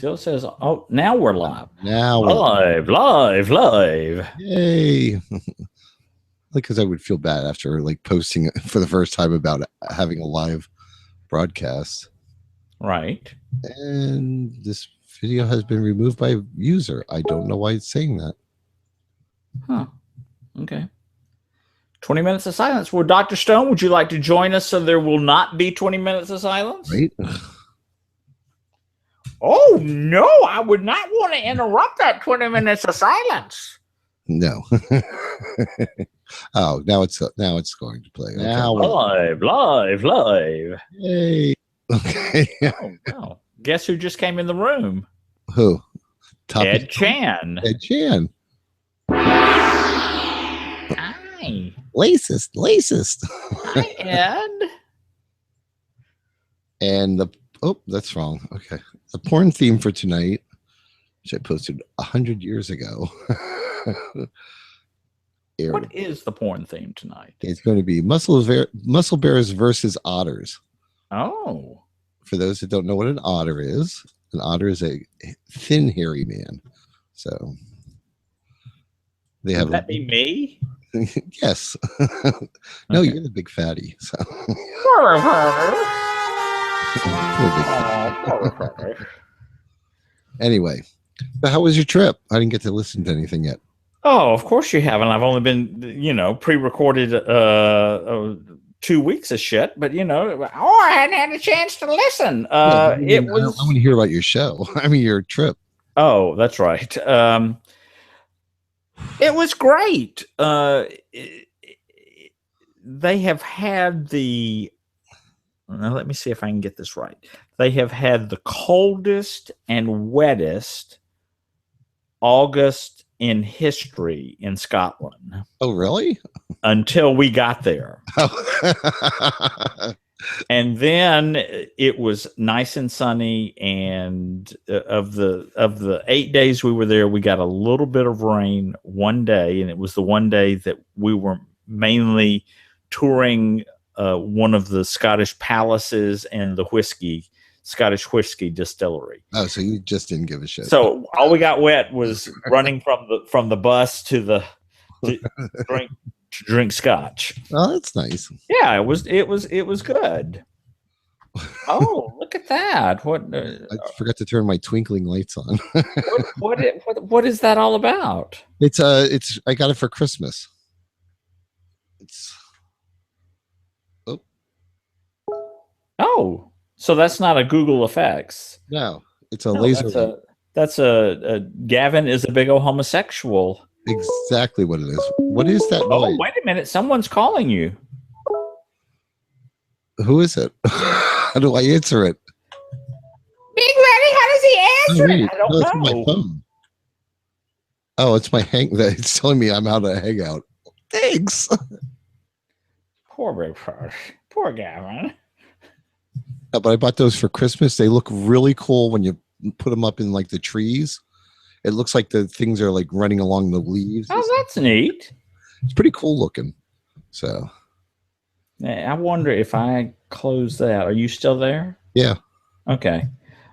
Still says, oh, now we're live. Now Live. Yay. Because I would feel bad after like posting it for the first time about having a live broadcast. Right. And this video has been removed by a user. I don't know why it's saying that. Huh. Okay. 20 minutes of silence. Well, Dr. Stone, would you like to join us so there will not be 20 minutes of silence? Right? Oh, no, I would not want to interrupt that 20 minutes of silence. No. Oh, now it's going to play. Okay. Now live. Yay. Okay. Oh, wow. Guess who just came in the room? Who? Ed Chan. Ed Chan. Hi. Lacist. Hi, Ed. And that's wrong. Okay. The porn theme for tonight, which I posted 100 years ago. What is the porn theme tonight? It's going to be muscle bears versus otters. Oh. For those that don't know what an otter is a thin, hairy man. So they have. Would that be me? Yes. No, okay. You're the big fatty. So. Anyway, so how was your trip? I didn't get to listen to anything yet. Oh, of course you haven't. I've only been, pre-recorded 2 weeks of shit, but I hadn't had a chance to listen. I want to hear about your show. I mean, your trip. Oh, that's right. It was great. They have had now let me see if I can get this right. They have had the coldest and wettest August in history in Scotland. Oh, really? Until we got there. And then it was nice and sunny, and of the 8 days we were there, we got a little bit of rain one day, and it was the one day that we were mainly touring one of the Scottish palaces and the Scottish whiskey distillery. Oh, so you just didn't give a shit. So all we got wet was running from the bus to drink scotch. Oh, that's nice. Yeah, it was good. Oh, look at that! What? I forgot to turn my twinkling lights on. What is that all about? It's I got it for Christmas. Oh, so that's not a Google Effects. No, it's a laser. That's a Gavin is a big old homosexual. Exactly what it is. What is that noise? Oh, wait a minute. Someone's calling you. Who is it? How do I answer it? Big Daddy, how does he answer it? I don't know. It's my phone. Oh, it's my it's telling me I'm out of hangout. Thanks. Poor Gavin. But I bought those for Christmas. They look really cool when you put them up in like the trees. It looks like the things are like running along the leaves. Oh, that's neat. It's pretty cool looking. So I wonder if I close that. Are you still there? Yeah. Okay.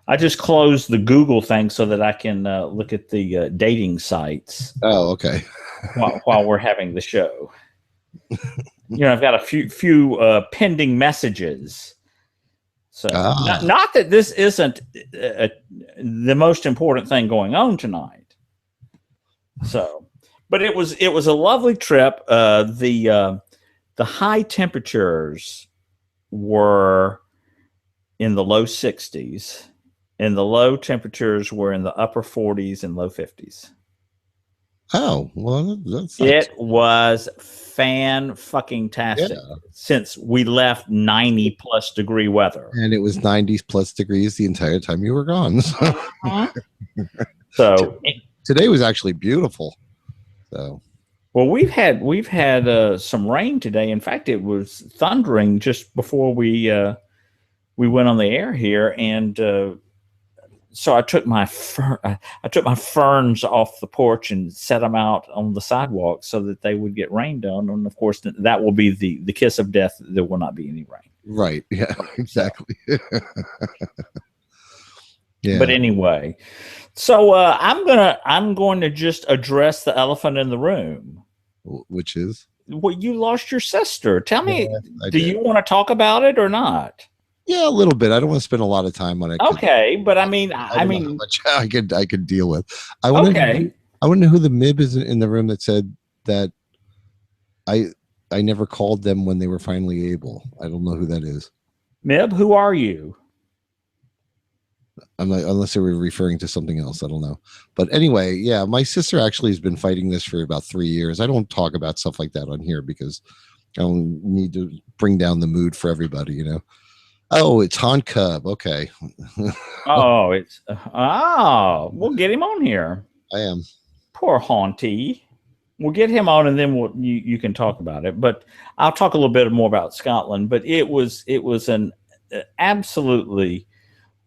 I just closed the Google thing so that I can look at the dating sites. Oh, okay. while we're having the show. I've got a few pending messages. So not that this isn't the most important thing going on tonight. So, but it was a lovely trip. The high temperatures were in the low 60s, and the low temperatures were in the upper 40s and low 50s. Oh, well, it was fan-fucking-tastic since we left 90-plus degree weather. And it was 90-plus degrees the entire time you were gone. So today was actually beautiful. So, well, we've had some rain today. In fact, it was thundering just before we went on the air here, and so I took my ferns off the porch and set them out on the sidewalk so that they would get rained on. And of course, that will be the kiss of death. There will not be any rain. Right. Yeah, exactly. Yeah. But anyway, so I'm going to just address the elephant in the room. Which is? Well, you lost your sister. Tell me, I do did. you want to talk about it or not? Yeah, a little bit. I don't want to spend a lot of time on it. Okay, but I don't mean, know how much I could deal with. I want to know who the MIB is in the room that said that I never called them when they were finally able. I don't know who that is. MIB, who are you? I'm not, unless they were referring to something else. I don't know. But anyway, yeah, my sister actually has been fighting this for about 3 years. I don't talk about stuff like that on here because I don't need to bring down the mood for everybody, you know. Oh, it's Han Cub. Okay. We'll get him on here. I am. Poor Haunty. We'll get him on, and then you can talk about it. But I'll talk a little bit more about Scotland. But it was an absolutely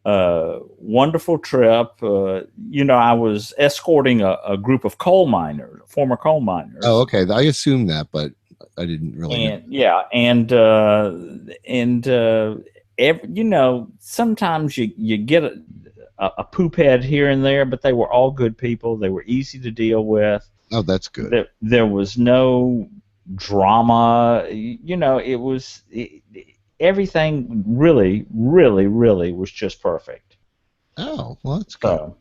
wonderful trip. I was escorting a group of coal miners, former coal miners. Oh, okay. I assumed that, but I didn't really know. Yeah, sometimes you get a poop head here and there, but they were all good people. They were easy to deal with. Oh, that's good. There was no drama. Everything really, really, really was just perfect. Oh, well, that's good.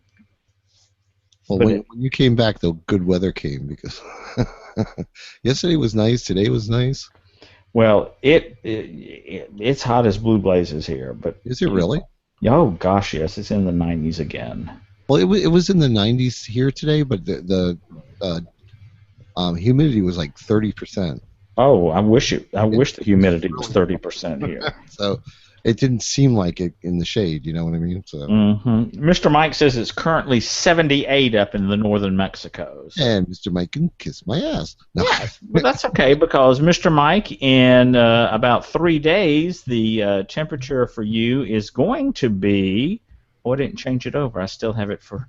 When you came back, though, good weather came because yesterday was nice. Today was nice. Well, it's hot as blue blazes here, but is it really? Oh gosh, yes, it's in the 90s again. Well, it was in the 90s here today, but the humidity was like 30%. Oh, I wish the humidity was 30% here. So it didn't seem like it in the shade. You know what I mean? So. Mr. Mike says it's currently 78 up in the northern Mexico. And Mr. Mike can kiss my ass. No. Yes, but that's okay because Mr. Mike, in about 3 days, the temperature for you is going to be. Oh, I didn't change it over. I still have it for.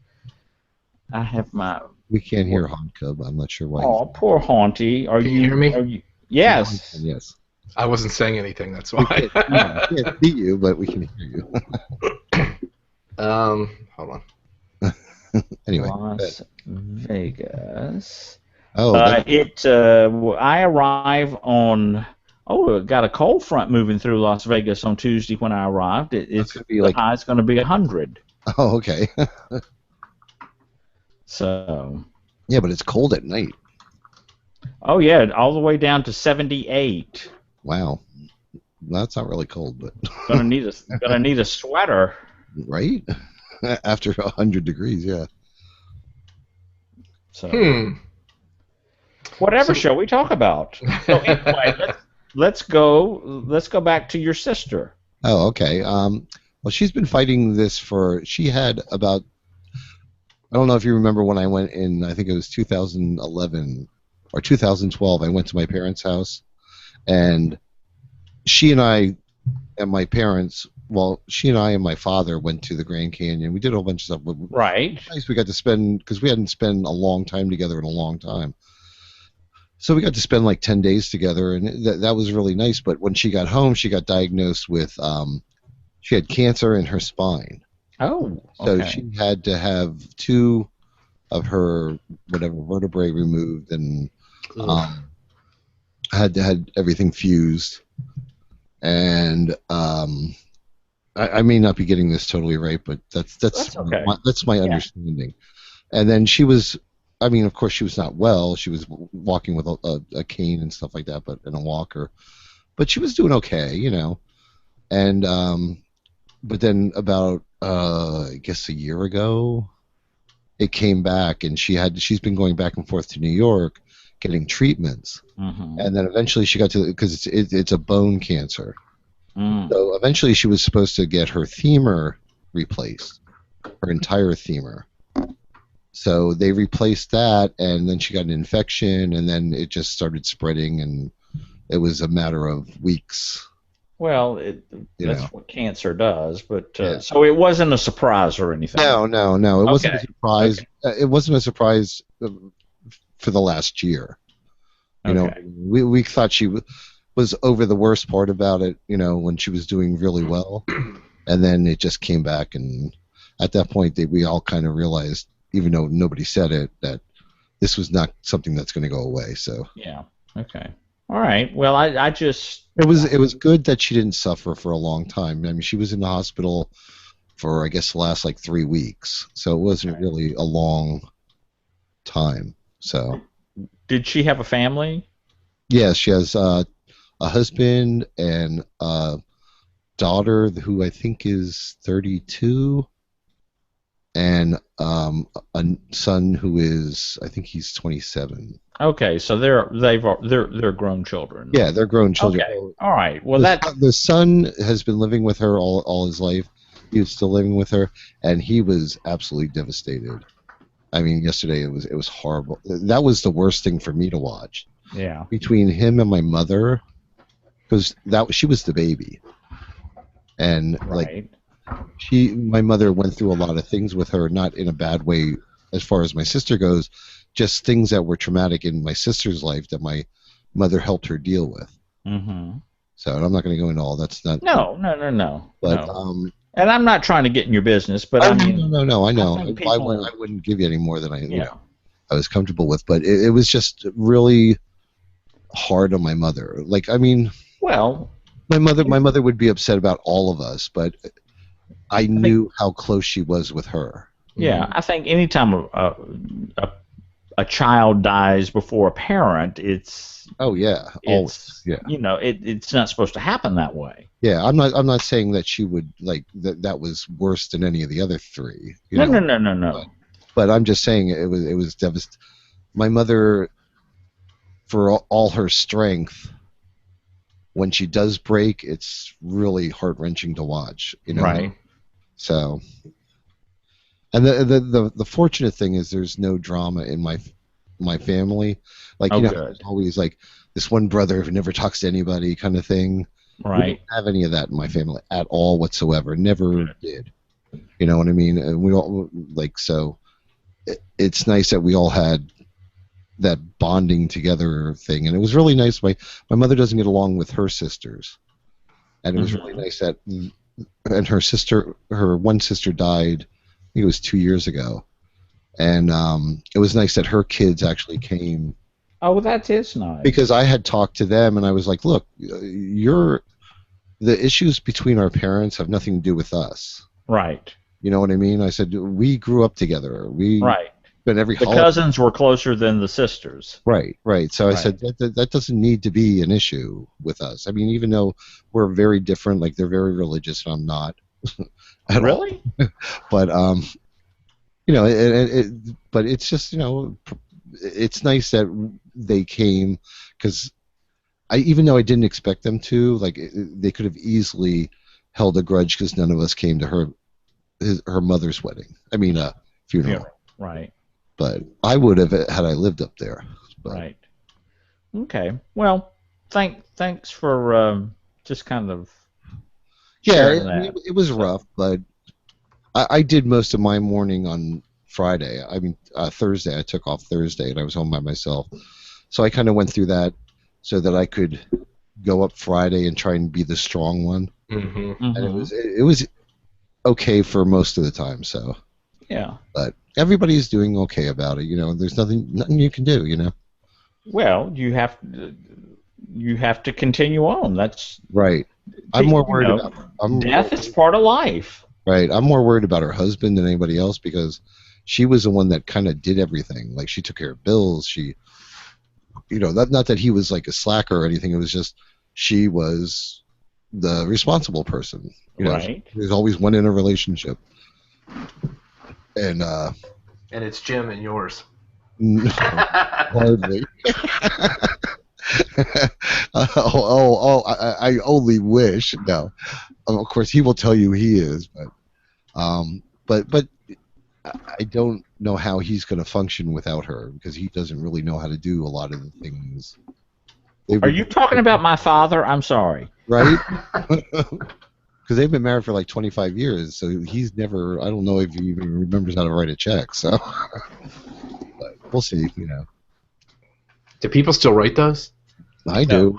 I have my. We can't hear Haunt Cub. I'm not sure why. Oh, poor Haunty. Can you hear me? Yes. Yes. I wasn't saying anything. That's why. We can't see you, but we can hear you. Hold on. Anyway, Las Vegas. Oh, I arrive on. Oh, it got a cold front moving through Las Vegas on Tuesday when I arrived. It's going to be high. It's going to be 100. Oh, okay. So. Yeah, but it's cold at night. Oh yeah, all the way down to 78. Wow, that's not really cold, but gonna need a sweater, right? After 100 degrees, yeah. So, whatever shall we talk about? So anyway, let's go back to your sister. Oh, okay. Well, she's been fighting this she had about. I don't know if you remember when I went in. I think it was 2011. Or 2012, I went to my parents' house, and she and I and my parents, she and I and my father went to the Grand Canyon. We did a whole bunch of stuff. Right. Nice. We got to spend, because we hadn't spent a long time together in a long time. So we got to spend like 10 days together, and that was really nice. But when she got home, she got diagnosed with, she had cancer in her spine. Oh, okay. So she had to have 2 of her vertebrae removed, and had everything fused, and I may not be getting this totally right, but that's okay. That's my understanding. And then she was, of course she was not well. She was walking with a cane and stuff like that, but in a walker. But she was doing okay, you know. And but then about I guess a year ago, it came back, and she's been going back and forth to New York getting treatments, and then eventually she got to, because it's a bone cancer. So eventually she was supposed to get her femur replaced, her entire femur. So they replaced that, and then she got an infection, and then it just started spreading, and it was a matter of weeks. Well, that's what cancer does, but so it wasn't a surprise or anything. No, it wasn't a surprise. Okay. It wasn't a surprise for the last year. You know, we thought she was over the worst part about it, you know, when she was doing really well, and then it just came back, and at that point, we all kind of realized, even though nobody said it, that this was not something that's going to go away. So yeah, okay, all right. Well, I just it was good that she didn't suffer for a long time. I mean, she was in the hospital for I guess the last like 3 weeks, so it wasn't really a long time. So did she have a family? Yeah, she has a husband and a daughter who I think is 32, and a son who is, I think he's 27. Okay, so they're grown children. Yeah, they're grown children. Okay, all right. Well, the son has been living with her all his life. He was still living with her, and he was absolutely devastated. I mean, yesterday it was horrible. That was the worst thing for me to watch. Yeah. Between him and my mother, because she was the baby, and right. my mother went through a lot of things with her, not in a bad way as far as my sister goes, just things that were traumatic in my sister's life that my mother helped her deal with. Mm-hmm. So I'm not going to go into all that's not. No. But no. And I'm not trying to get in your business, but I mean, no, I know. I wouldn't give you any more than I was comfortable with, but it was just really hard on my mother. Like, I mean, well, my mother would be upset about all of us, but I knew how close she was with her. Yeah, I think anytime a child dies before a parent, it's always. Yeah. It's not supposed to happen that way. Yeah, I'm not saying that she would like that was worse than any of the other three. No. But I'm just saying it was devastating. My mother, for all her strength, when she does break, it's really heart-wrenching to watch. Right. So, and the fortunate thing is there's no drama in my family. Like, there's always like this one brother who never talks to anybody kind of thing. Right. We don't have any of that in my family at all whatsoever. Never did. You know what I mean? And we all so. It's nice that we all had that bonding together thing, and it was really nice. My mother doesn't get along with her sisters, and it was really nice that, and her one sister died, I think it was 2 years ago, and it was nice that her kids actually came. Oh, that is nice. Because I had talked to them, and I was like, look, the issues between our parents have nothing to do with us. Right. You know what I mean? I said, we grew up together. But the cousins were closer than the sisters. Right. So I said that doesn't need to be an issue with us. I mean, even though we're very different, like they're very religious and I'm not. Really? But but it's just it's nice that they came, because even though I didn't expect them to, like they could have easily held a grudge because none of us came to her mother's wedding. I mean, funeral. Right. But I would have had I lived up there. But. Right. Okay. Well, thanks for just kind of. It was rough, but I did most of my morning on Friday. I mean, Thursday. I took off Thursday, and I was home by myself. So I kind of went through that so that I could go up Friday and try and be the strong one. Mm-hmm. And it was okay for most of the time. So. Yeah. But everybody's doing okay about it. There's nothing you can do. Well, you have to continue on. That's right. I'm more worried about death is part of life. Right. I'm more worried about her husband than anybody else, because she was the one that kind of did everything. Like, she took care of bills. She, not that he was like a slacker or anything. It was just she was the responsible person. Right. There's always one in a relationship. And it's Jim and yours. Hardly. I only wish. No, of course he will tell you he is, but I don't know how he's going to function without her, because he doesn't really know how to do a lot of the things. Are you talking about my father? I'm sorry. Right. Because they've been married for like 25 years, so he's never. I don't know if he even remembers how to write a check. So, but we'll see. Do people still write those? I do.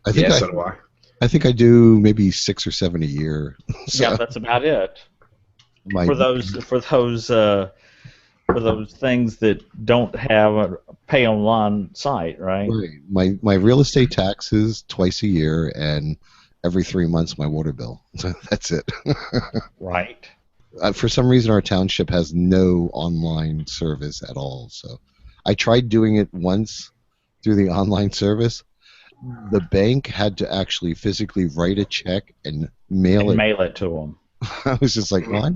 I think so do I. I think I do maybe 6 or 7 a year. So. Yeah, that's about it. for those things that don't have a pay online site, right? Right. My real estate taxes twice a year, and every 3 months my water bill. So that's it. Right. For some reason, our township has no online service at all. So I tried doing it once through the online service. The bank had to actually physically write a check and mail it to them. I was just like, well,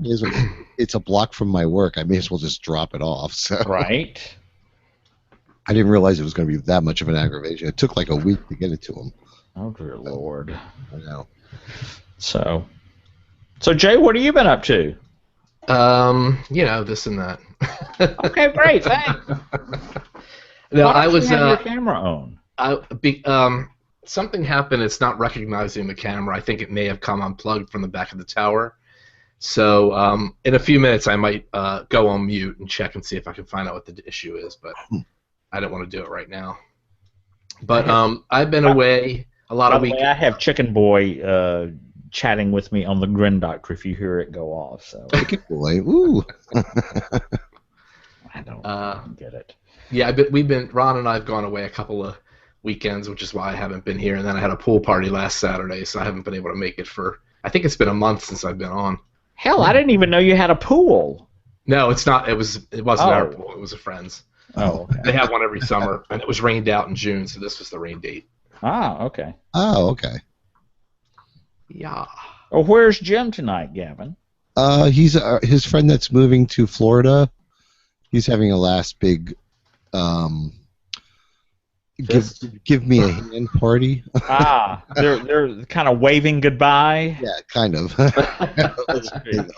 it's a block from my work. I may as well just drop it off. So right. I didn't realize it was going to be that much of an aggravation. It took like a week to get it to him. Oh, dear Lord. I know. So Jay, what have you been up to? This and that. Okay, great, thanks. No, I was have your camera on. Something happened. It's not recognizing the camera. I think it may have come unplugged from the back of the tower. So in a few minutes, I might go on mute and check and see if I can find out what the issue is. But I don't want to do it right now. But I've been away a lot of weeks. I have Chicken Boy chatting with me on the Grin Doctor if you hear it go off. So Chicken Boy, ooh. I don't get it. Yeah, Ron and I have gone away a couple of weekends, which is why I haven't been here. And then I had a pool party last Saturday, so I haven't been able to make it for. I think it's been a month since I've been on. Hell, I didn't even know you had a pool. No, it's not. It wasn't our pool. It was a friend's. Oh, okay. They have one every summer, and it was rained out in June, so this was the rain date. Ah, okay. Oh, okay. Yeah. Oh, where's Jim tonight, Gavin? He's his friend that's moving to Florida. He's having a last big give me a hand party. They're kind of waving goodbye. Yeah, kind of.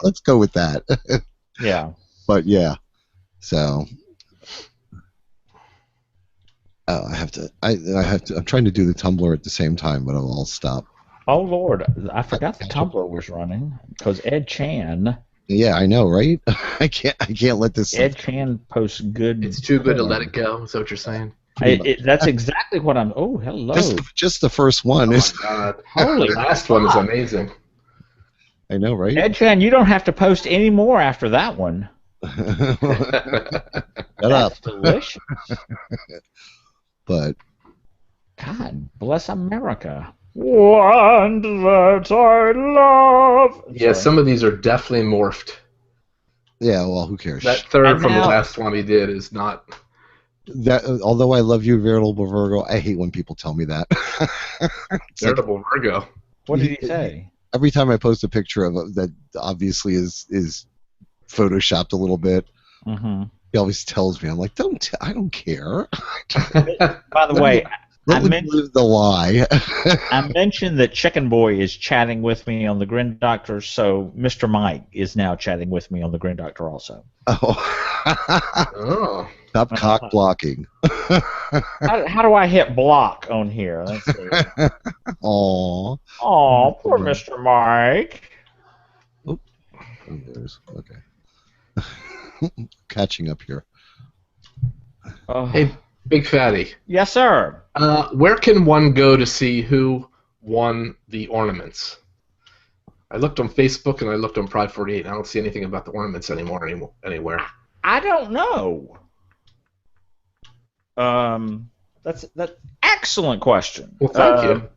Let's go with that. Yeah. But yeah, so I have to. I'm trying to do the Tumblr at the same time, but I'll stop. Oh Lord, I forgot the Tumblr was running because Ed Chan. Yeah, I know, right? I can't let this. Ed Chan posts good. It's too good to let it go. Is that what you're saying? That's exactly what I'm. Oh, hello. Just the first one is. Oh my God. Holy, the last one is amazing. I know, right? Ed Chan, you don't have to post any more after that one. Shut up. Delicious. But. God bless America. One that I love. Yeah, some of these are definitely morphed. Yeah, well, who cares? That third from the last one he did is not. That although I love you, Veritable Virgo, I hate when people tell me that. Veritable Virgo. What did he say? Every time I post a picture of it that obviously is photoshopped a little bit, he always tells me, I'm like, I don't care. By the way, I mentioned the lie. I mentioned that Chicken Boy is chatting with me on the Grin Doctor, so Mr. Mike is now chatting with me on the Grin Doctor also. Oh. Stop cock blocking. How do I hit block on here? Let's see. Aww. Aw, poor Mr. Mike. Oh, okay. Catching up here. Hey, Big Fatty. Yes, sir. Where can one go to see who won the ornaments? I looked on Facebook and I looked on Pride 48, and I don't see anything about the ornaments anywhere. I don't know. That's excellent question. Well, thank you.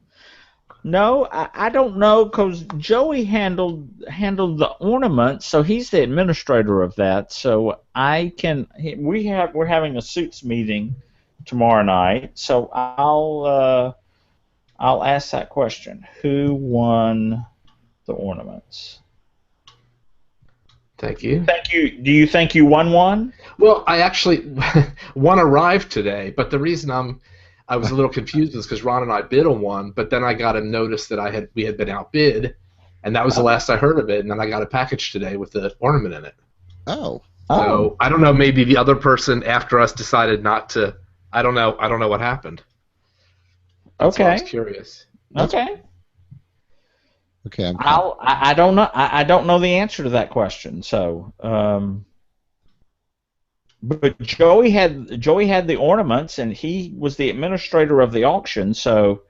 No, I don't know because Joey handled the ornaments, so he's the administrator of that. So we're having a suits meeting tomorrow night, so I'll ask that question. Who won the ornaments? Thank you. Thank you. Do you think you won one? Well, I actually one arrived today, but the reason I was a little confused is because Ron and I bid on one, but then I got a notice that we had been outbid, and that was the last I heard of it. And then I got a package today with the ornament in it. Oh. So I don't know. Maybe the other person after us decided not to. I don't know. I don't know what happened. That's why I was curious. Okay. Okay. I don't know. I don't know the answer to that question. So, but Joey had the ornaments, and he was the administrator of the auction. So,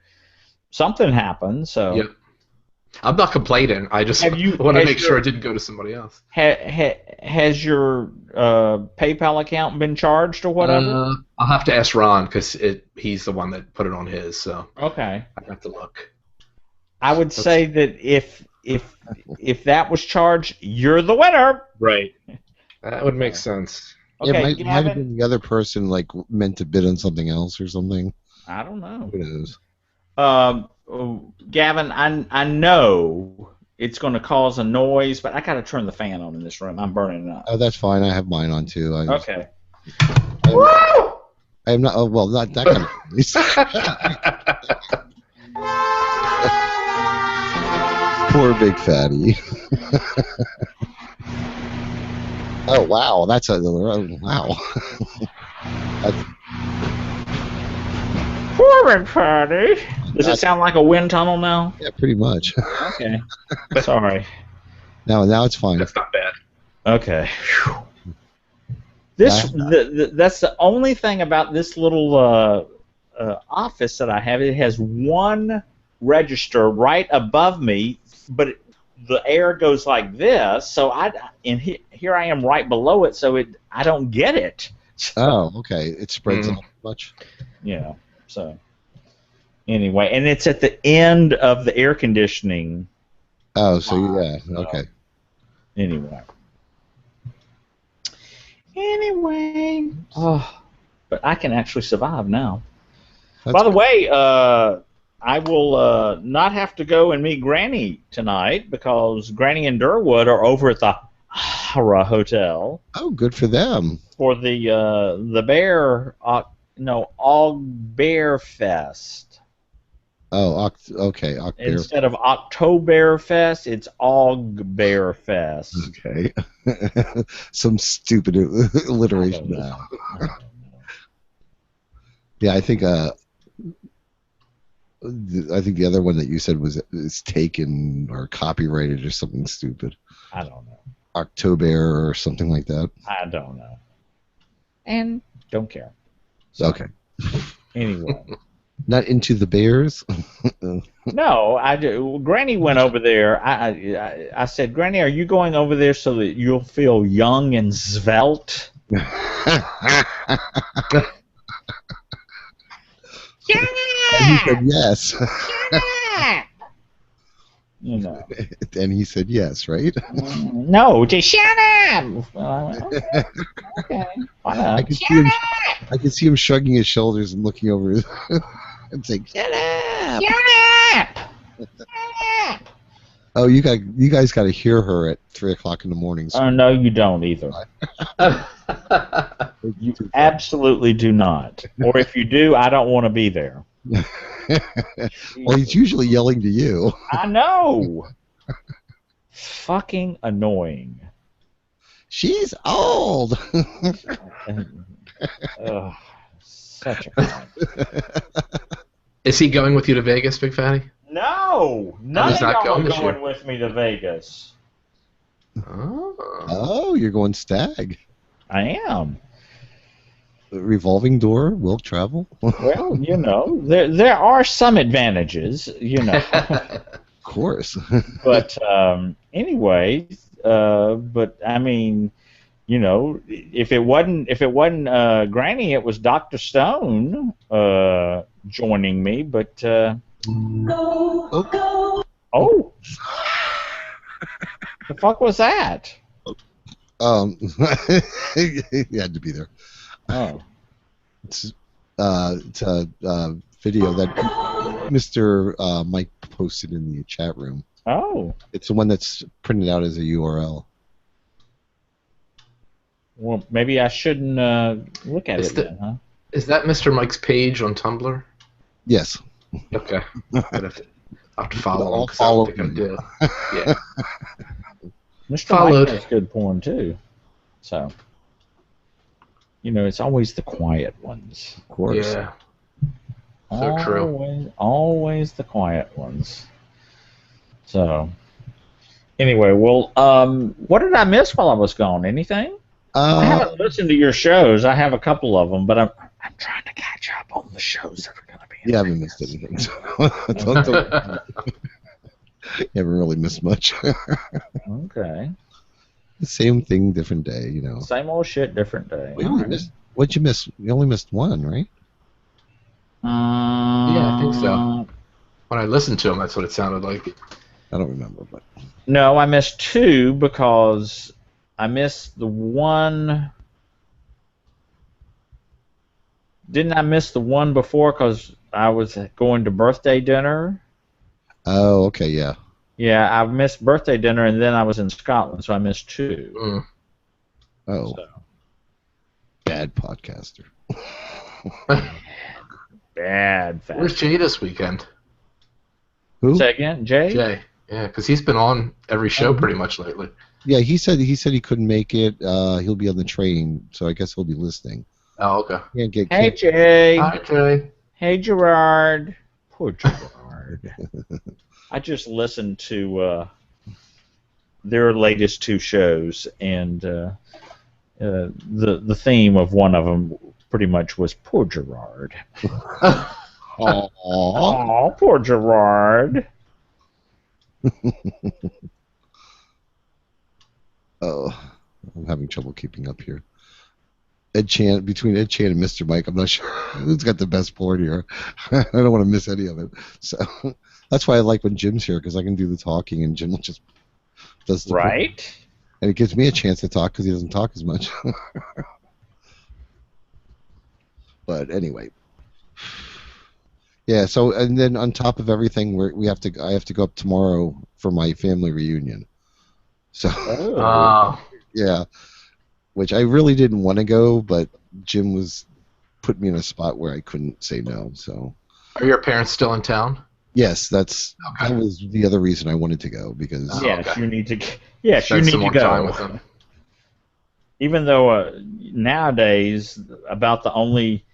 something happened. So. Yep. I'm not complaining. I just want to make sure it didn't go to somebody else. Has your PayPal account been charged or whatever? I'll have to ask Ron because he's the one that put it on his. So okay, I have to look. I would say that if that was charged, you're the winner. Right. That would make sense. Okay, it might have been the other person like meant to bid on something else or something. I don't know. Who knows? Gavin, I know it's going to cause a noise, but I got to turn the fan on in this room. I'm burning up. Oh, that's fine. I have mine on too. Okay. I am not. Oh, well, not that kind of noise. Poor big fatty. Oh wow, that's a wow. That's, Poor big fatty. Does it sound like a wind tunnel now? Yeah, pretty much. Okay. Sorry. Now it's fine. That's not bad. Okay. That's the only thing about this little office that I have. It has one register right above me, but the air goes like this. So here I am right below it, so I don't get it. Oh, okay. It spreads out much. Yeah. So. Anyway, and it's at the end of the air conditioning. Oh, so yeah, okay. Anyway, but I can actually survive now. By the way, I will not have to go and meet Granny tonight because Granny and Durwood are over at the Hara Hotel. Oh, good for them. For the Bear, All Bear Fest. Oh, okay. Instead of Oktoberfest, it's Ogbearfest. Okay. Some stupid alliteration now. Yeah, I think the other one that you said is taken or copyrighted or something stupid. I don't know. October or something like that. I don't know. And don't care. So, okay. Anyway. Not into the bears? No, I do. Granny went over there. I said, Granny, are you going over there so that you'll feel young and svelte? Yeah! And he said yes. You know. And he said yes, right? No, just shut up. Well, I went, okay. Why not? I could see him shrugging his shoulders and looking over and saying, "Shut up! Shut up! Shut up!" Oh, you guys got to hear her at 3:00 in the morning. Oh no, you don't either. You absolutely do not. Or if you do, I don't want to be there. Well, he's usually yelling to you. I know. Fucking annoying. She's old. Such a. Is he going with you to Vegas, Big Fatty? No, none of y'all are going with me to Vegas. Oh, you're going stag. I am. The revolving door will travel. Well, you know, there are some advantages, you know. Of course. But anyway, but I mean, you know, if it wasn't Granny, it was Dr. Stone joining me. But oh, the fuck was that? You had to be there. Oh, it's a video that Mr. Mike posted in the chat room. Oh, it's the one that's printed out as a URL. Well, maybe I shouldn't look at it then, huh? Is that Mr. Mike's page on Tumblr? Yes. Okay. I'll have to follow him. Follow him. Yeah. Mr. Mike has good porn too. So, you know, it's always the quiet ones, of course. Yeah. So true. Always the quiet ones. So, anyway, well, what did I miss while I was gone? Anything? I haven't listened to your shows. I have a couple of them, but I'm trying to catch up on the shows that are going to be. You haven't missed anything. So don't. Haven't really missed much. Okay. The same thing, different day, you know. Same old shit, different day. What'd you miss? You only missed one, right? Yeah, I think so. When I listened to him, that's what it sounded like. I don't remember, but No, I missed two because I missed the one. Didn't I miss the one before because I was going to birthday dinner? oh, okay, yeah. Yeah, I missed birthday dinner and then I was in Scotland, so I missed two. Mm. Oh, So. bad podcaster. Bad. Where's Jay this weekend? Who? Say again, Jay? Jay. Yeah, because he's been on every show pretty much lately. Yeah, he said he couldn't make it. He'll be on the train, so I guess he'll be listening. Oh, okay. Hey, Jay. Hi, Jay. Hey, Gerard. Poor Gerard. I just listened to their latest two shows, and the theme of one of them pretty much was poor Gerard. Oh, poor Gerard. Oh, I'm having trouble keeping up here. Between Ed Chan and Mr. Mike, I'm not sure who's got the best board here. I don't want to miss any of it. So that's why I like when Jim's here, because I can do the talking and Jim just does the right. And it gives me a chance to talk because he doesn't talk as much. But anyway, yeah. So and then on top of everything, I have to go up tomorrow for my family reunion. So yeah, which I really didn't want to go, but Jim was put me in a spot where I couldn't say no. So are your parents still in town? Yes, that was the other reason I wanted to go because you need to. Yes, you need to go. Time with them. Even though nowadays, about the only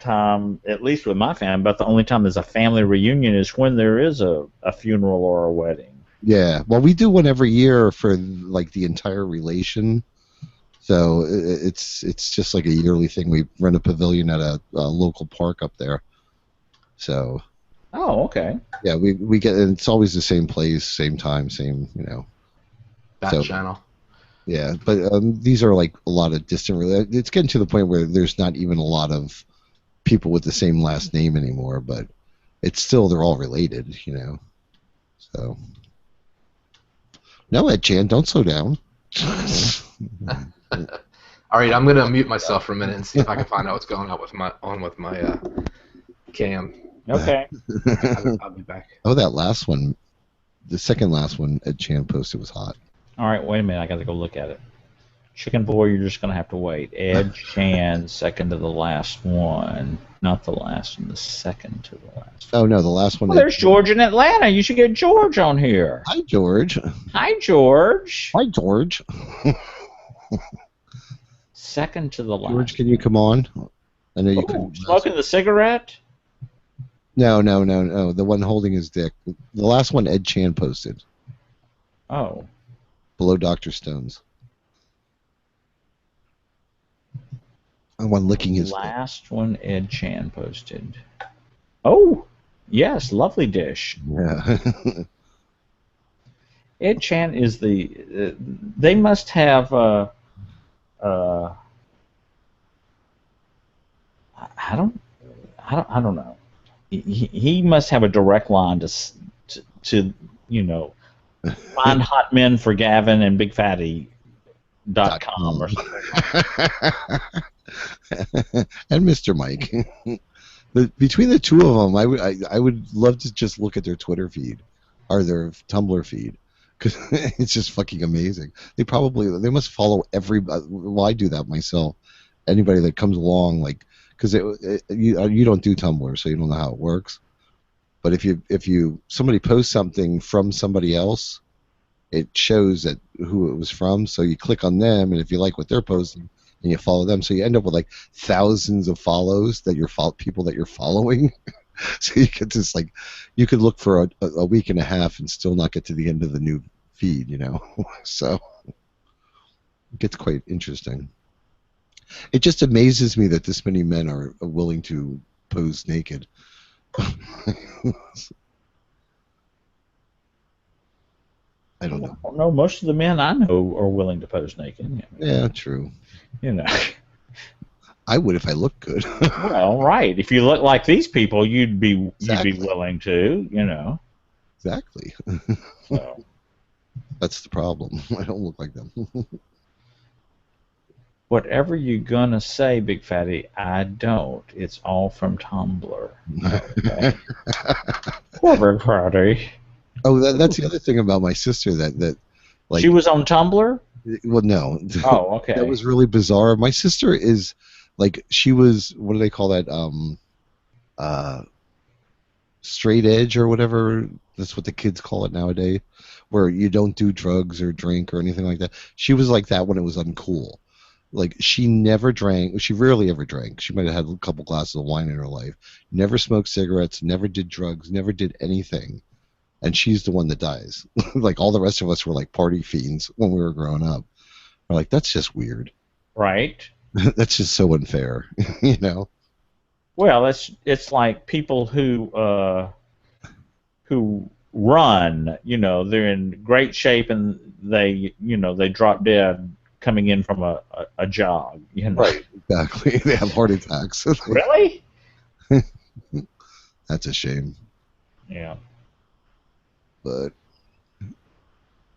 time, at least with my family, about the only time there's a family reunion is when there is a funeral or a wedding. Yeah, well, we do one every year for like the entire relation. So it's just like a yearly thing. We rent a pavilion at a local park up there. So. Oh, okay. Yeah, we get, and it's always the same place, same time, same, That channel. Yeah, but these are like a lot of distant. It's getting to the point where there's not even a lot of people with the same last name anymore. But it's still they're all related, So. No, Ed Chan, don't slow down. All right, I'm gonna mute myself for a minute and see if I can find out what's going on with my cam. Okay. I'll be back. Oh, that last one, the second last one Ed Chan posted was hot. All right, wait a minute. I got to go look at it. Chicken Boy, you're just going to have to wait. Ed Chan, second to the last one. Not the last one, the second to the last one. Oh, no, the last one. Well, there's George in Atlanta. You should get George on here. Hi, George. Hi, George. Hi, George. Second to the last. George, can you come on? I know you smoking the cigarette? No. The one holding his dick. The last one Ed Chan posted. Oh. Below Dr. Stone's. The one licking his last one Ed Chan posted. Oh, yes, lovely dish. Yeah. Ed Chan is they must have I don't know. He must have a direct line to find hot men for Gavin and BigFatty.com or something. And Mr. Mike. Between the two of them, I would love to just look at their Twitter feed or their Tumblr feed because it's just fucking amazing. They must follow well, I do that myself. Anybody that comes along, like, because you don't do Tumblr, so you don't know how it works. But if somebody posts something from somebody else, it shows that who it was from. So you click on them, and if you like what they're posting, and you follow them, so you end up with like thousands of follows that people that you're following. So you get this you could look for a week and a half and still not get to the end of the new feed, So it gets quite interesting. It just amazes me that this many men are willing to pose naked. I don't know. No, most of the men I know are willing to pose naked. Yeah, true. You know. I would if I looked good. Well, right. If you look like these people, you'd be Exactly. willing to, you know. Exactly. So. That's the problem. I don't look like them. Whatever you're gonna say, Big Fatty, I don't. It's all from Tumblr. Okay. Poor Big Fatty. Oh, that's the other thing about my sister that like she was on Tumblr. Well, no. Oh, okay. That was really bizarre. My sister is like she was. What do they call that? Straight edge or whatever. That's what the kids call it nowadays, where you don't do drugs or drink or anything like that. She was like that when it was uncool. Like she never drank. She rarely ever drank. She might have had a couple glasses of wine in her life. Never smoked cigarettes. Never did drugs. Never did anything. And she's the one that dies. Like all the rest of us were like party fiends when we were growing up. We're like, that's just weird. Right. That's just so unfair, you know. Well, it's like people who run. You know, they're in great shape and they drop dead coming in from a jog. You know. Right. Exactly. They have heart attacks. Really? That's a shame. Yeah. But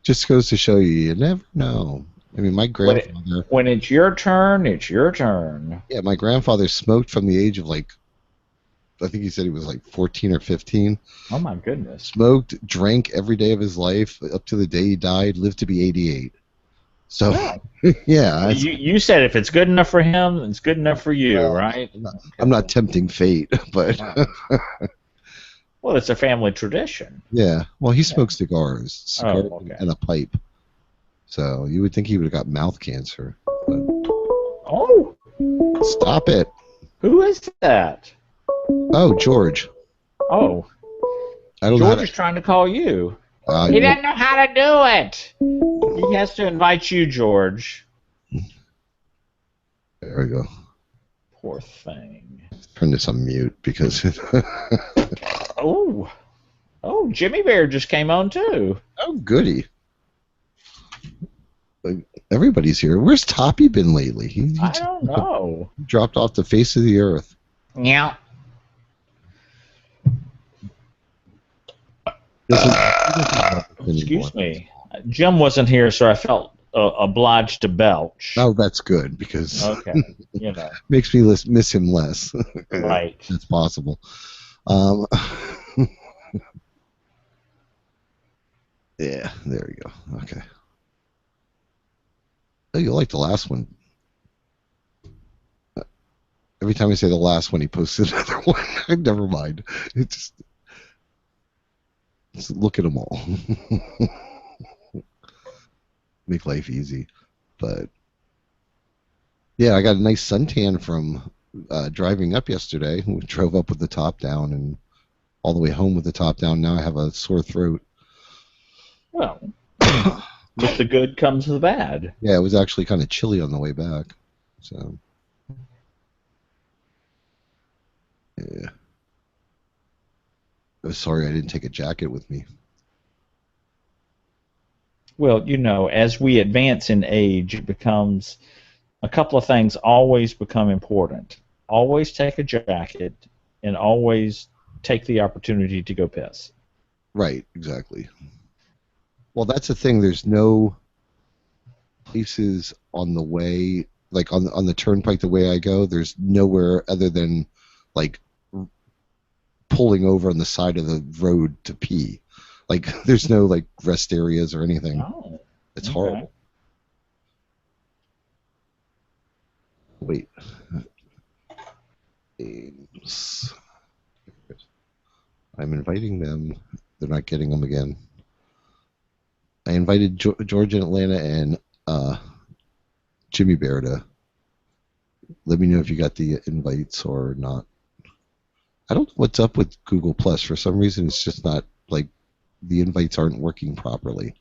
just goes to show you never know. I mean, my grandfather. When it's your turn, it's your turn. Yeah, my grandfather smoked from the age of like, I think he said he was like 14 or 15. Oh my goodness. Smoked, drank every day of his life up to the day he died. Lived to be 88. So, yeah. You said if it's good enough for him, it's good enough for you, right? I'm not tempting fate, but. Well, it's a family tradition. Yeah. Well, he smokes cigars and a pipe. So you would think he would have got mouth cancer. But... Oh! Stop it. Who is that? Oh, George. Oh. George is trying to call you. He doesn't know how to do it. He has to invite you, George. There we go. Poor thing. Turn this on mute because... Oh, Jimmy Bear just came on too. Oh, goody. Everybody's here. Where's Toppy been lately? I don't know. He dropped off the face of the earth. Yeah. Excuse me. Jim wasn't here, so I felt obliged to belch. Oh, that's good because okay, you know, makes me miss him less. Right. That's possible. Yeah, there we go. Okay. Oh, you like the last one. Every time I say the last one, he posts another one. Never mind. Just look at them all. Make life easy. But yeah, I got a nice suntan from driving up yesterday. We drove up with the top down and all the way home with the top down. Now I have a sore throat. Well, with the good comes the bad. Yeah, it was actually kind of chilly on the way back. So yeah. I was sorry I didn't take a jacket with me. Well, you know, as we advance in age, it becomes a couple of things always become important. Always take a jacket and always take the opportunity to go piss. Right, exactly. Well, that's the thing. There's no places on the way, like on the turnpike the way I go, there's nowhere other than like pulling over on the side of the road to pee. Like there's no like rest areas or anything. Oh, it's horrible. Wait. I'm inviting them. They're not getting them again. I invited George in Atlanta and Jimmy Bear to let me know if you got the invites or not. I don't know what's up with Google Plus. For some reason, it's just not like the invites aren't working properly.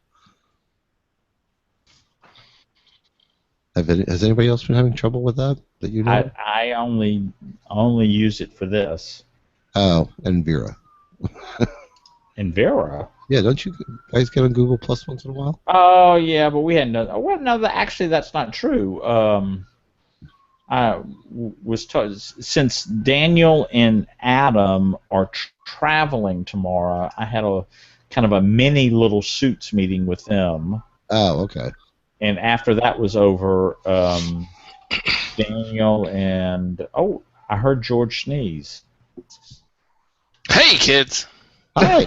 Has anybody else been having trouble with that you know? I only use it for this. Oh, and Vera. And Vera. Yeah, don't you guys get on Google Plus once in a while? Oh yeah, but we had no. Well, no, actually, that's not true. I was told since Daniel and Adam are traveling tomorrow, I had a kind of a mini little Suits meeting with them. Oh, okay. And after that was over, Daniel and I heard George sneeze. Hey, kids. Hi.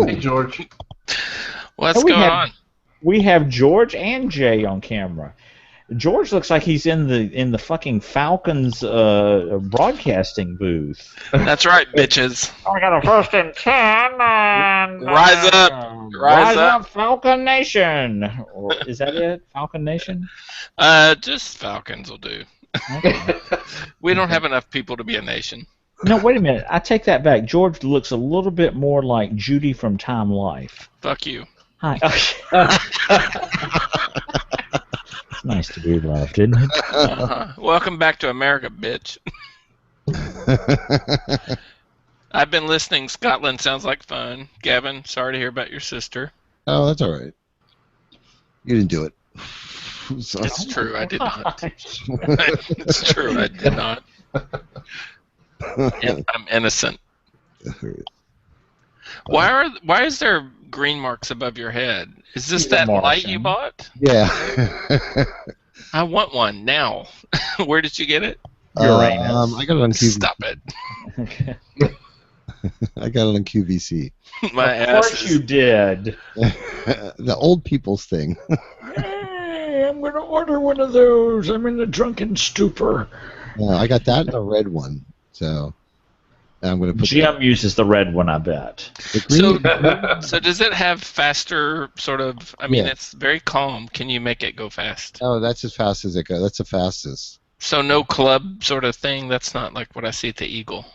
Hey, George. What's going on? We have George and Jay on camera. George looks like he's in the fucking Falcons broadcasting booth. That's right, bitches. I got a 1st and 10. And, Rise up. Rise up, Falcon Nation. Or, is that it? Falcon Nation? Just Falcons will do. Okay. We don't have enough people to be a nation. No, wait a minute. I take that back. George looks a little bit more like Judy from Time Life. Fuck you. Hi. It's nice to be loved, isn't it? Welcome back to America, bitch. I've been listening. Scotland sounds like fun. Gavin, sorry to hear about your sister. Oh, that's all right. You didn't do it. It's true, I did not. It's true, I did not. I'm innocent. Why is there green marks above your head? Is this that light you bought? Yeah. I want one now. Where did you get it? Uranus. I got it on QVC. Stop it. I got it on QVC. My of ass course you did. The old people's thing. Hey, I'm going to order one of those. I'm in a drunken stupor. I got that and a red one. So I'm going to put Jim uses the red one, I bet. So does it have faster sort of, I mean, it's very calm. Can you make it go fast? Oh, that's as fast as it goes. That's the fastest. So no club sort of thing? That's not like what I see at the Eagle.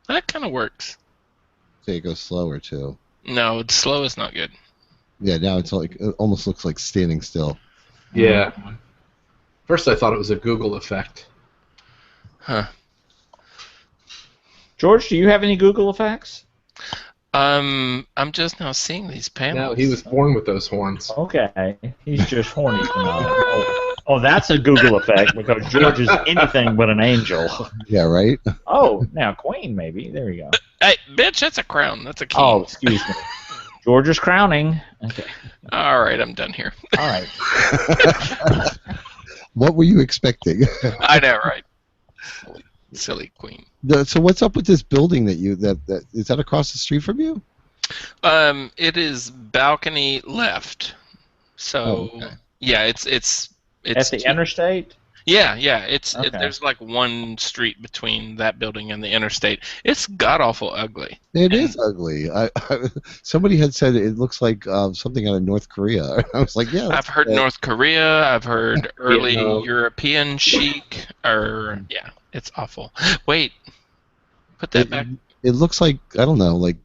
That kind of works. So it goes slower, too. No, slow is not good. Yeah, now it's like it almost looks like standing still. Yeah. First I thought it was a Google effect. Huh. George, do you have any Google effects? I'm just now seeing these panels. No, he was born with those horns. Okay. He's just horny tonight. Oh, that's a Google effect because George is anything but an angel. Yeah, right? Oh, now Queen, maybe. There you go. Hey, bitch, that's a crown. That's a king. Oh, excuse me. George is crowning. Okay. All right, I'm done here. All right. What were you expecting? I know, right? Silly queen. So what's up with this building that is that across the street from you? It is balcony left. So yeah, it's at the interstate. Yeah. There's like one street between that building and the interstate. It's god awful ugly. It is ugly. Somebody had said it looks like something out of North Korea. I was like, yeah. I've heard North Korea. I've heard early European chic. Yeah, it's awful. Wait, put that back. It looks like, I don't know, like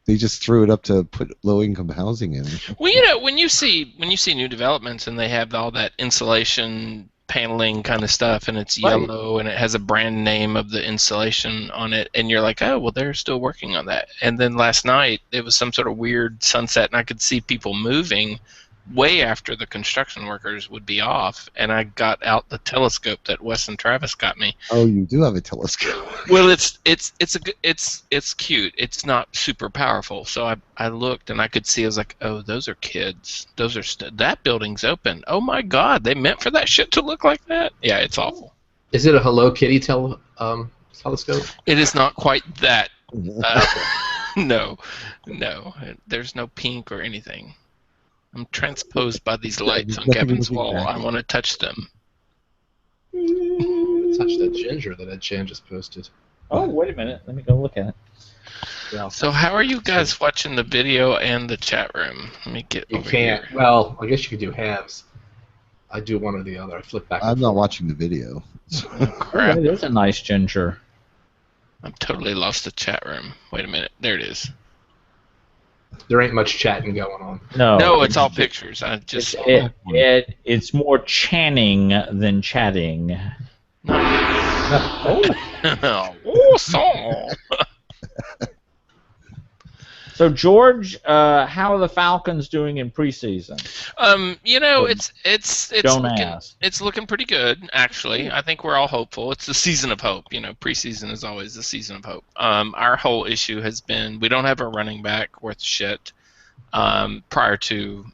they just threw it up to put low-income housing in. Well, when you see new developments and they have all that insulation paneling kind of stuff and it's yellow and it has a brand name of the insulation on it and you're like, oh, well, they're still working on that. And then last night it was some sort of weird sunset and I could see people moving way after the construction workers would be off, and I got out the telescope that Wes and Travis got me. Oh, you do have a telescope. Well, it's cute. It's not super powerful. So I looked and I could see. I was like, oh, those are kids. Those are that building's open. Oh my God, they meant for that shit to look like that. Yeah, it's awful. Is it a Hello Kitty telescope? It is not quite that. No, there's no pink or anything. I'm transposed by these lights on Kevin's wall. I want to touch them. Touch that ginger that Ed Chan just posted. Oh, wait a minute. Let me go look at it. Yeah. So how are you guys watching the video and the chat room? Let me get over here. Well, I guess you could do halves. I do one or the other. I flip back. I'm not watching the video. Oh, crap. It is a nice ginger. I've totally lost the chat room. Wait a minute. There it is. There ain't much chatting going on. No, it's all pictures. I just it's more channing than chatting. Oh, so So George, how are the Falcons doing in preseason? It's looking pretty good, actually. I think we're all hopeful. It's the season of hope. Preseason is always the season of hope. Our whole issue has been we don't have a running back worth shit prior to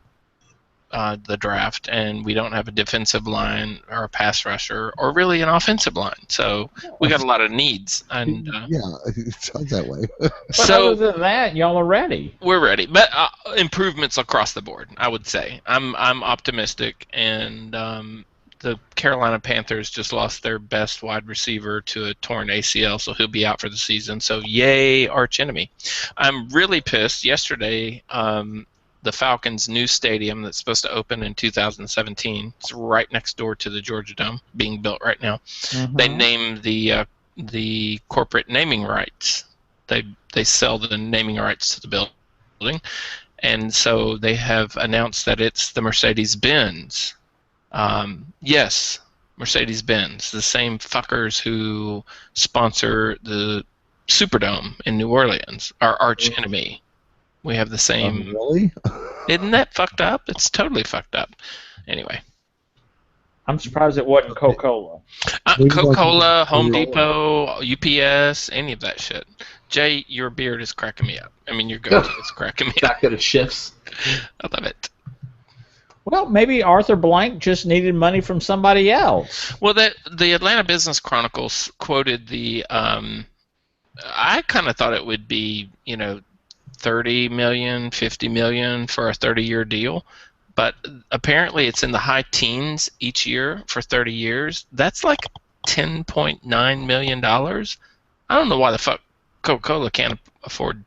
the draft, and we don't have a defensive line or a pass rusher or really an offensive line. So we got a lot of needs. And yeah, it sounds that way. So other than that, y'all are ready. We're ready, but improvements across the board, I would say. I'm optimistic, and the Carolina Panthers just lost their best wide receiver to a torn ACL, so he'll be out for the season. So yay, arch enemy. I'm really pissed. Yesterday, the Falcons' new stadium that's supposed to open in 2017. It's right next door to the Georgia Dome, being built right now. Mm-hmm. They named the corporate naming rights. They sell the naming rights to the building, and so they have announced that it's the Mercedes-Benz. Yes, Mercedes-Benz, the same fuckers who sponsor the Superdome in New Orleans, our arch enemy. We have the same. Really? Isn't that fucked up? It's totally fucked up. Anyway. I'm surprised it wasn't Coca-Cola. Coca-Cola, Home Depot, UPS, any of that shit. Jay, your beard is cracking me up. I mean, your goatee is cracking me up. The fact that it shifts. I love it. Well, maybe Arthur Blank just needed money from somebody else. Well, the Atlanta Business Chronicles quoted the. I kind of thought it would be, $30 million, $50 million for a 30-year deal, but apparently it's in the high teens each year for 30 years. That's like $10.9 million. I don't know why the fuck Coca-Cola can't afford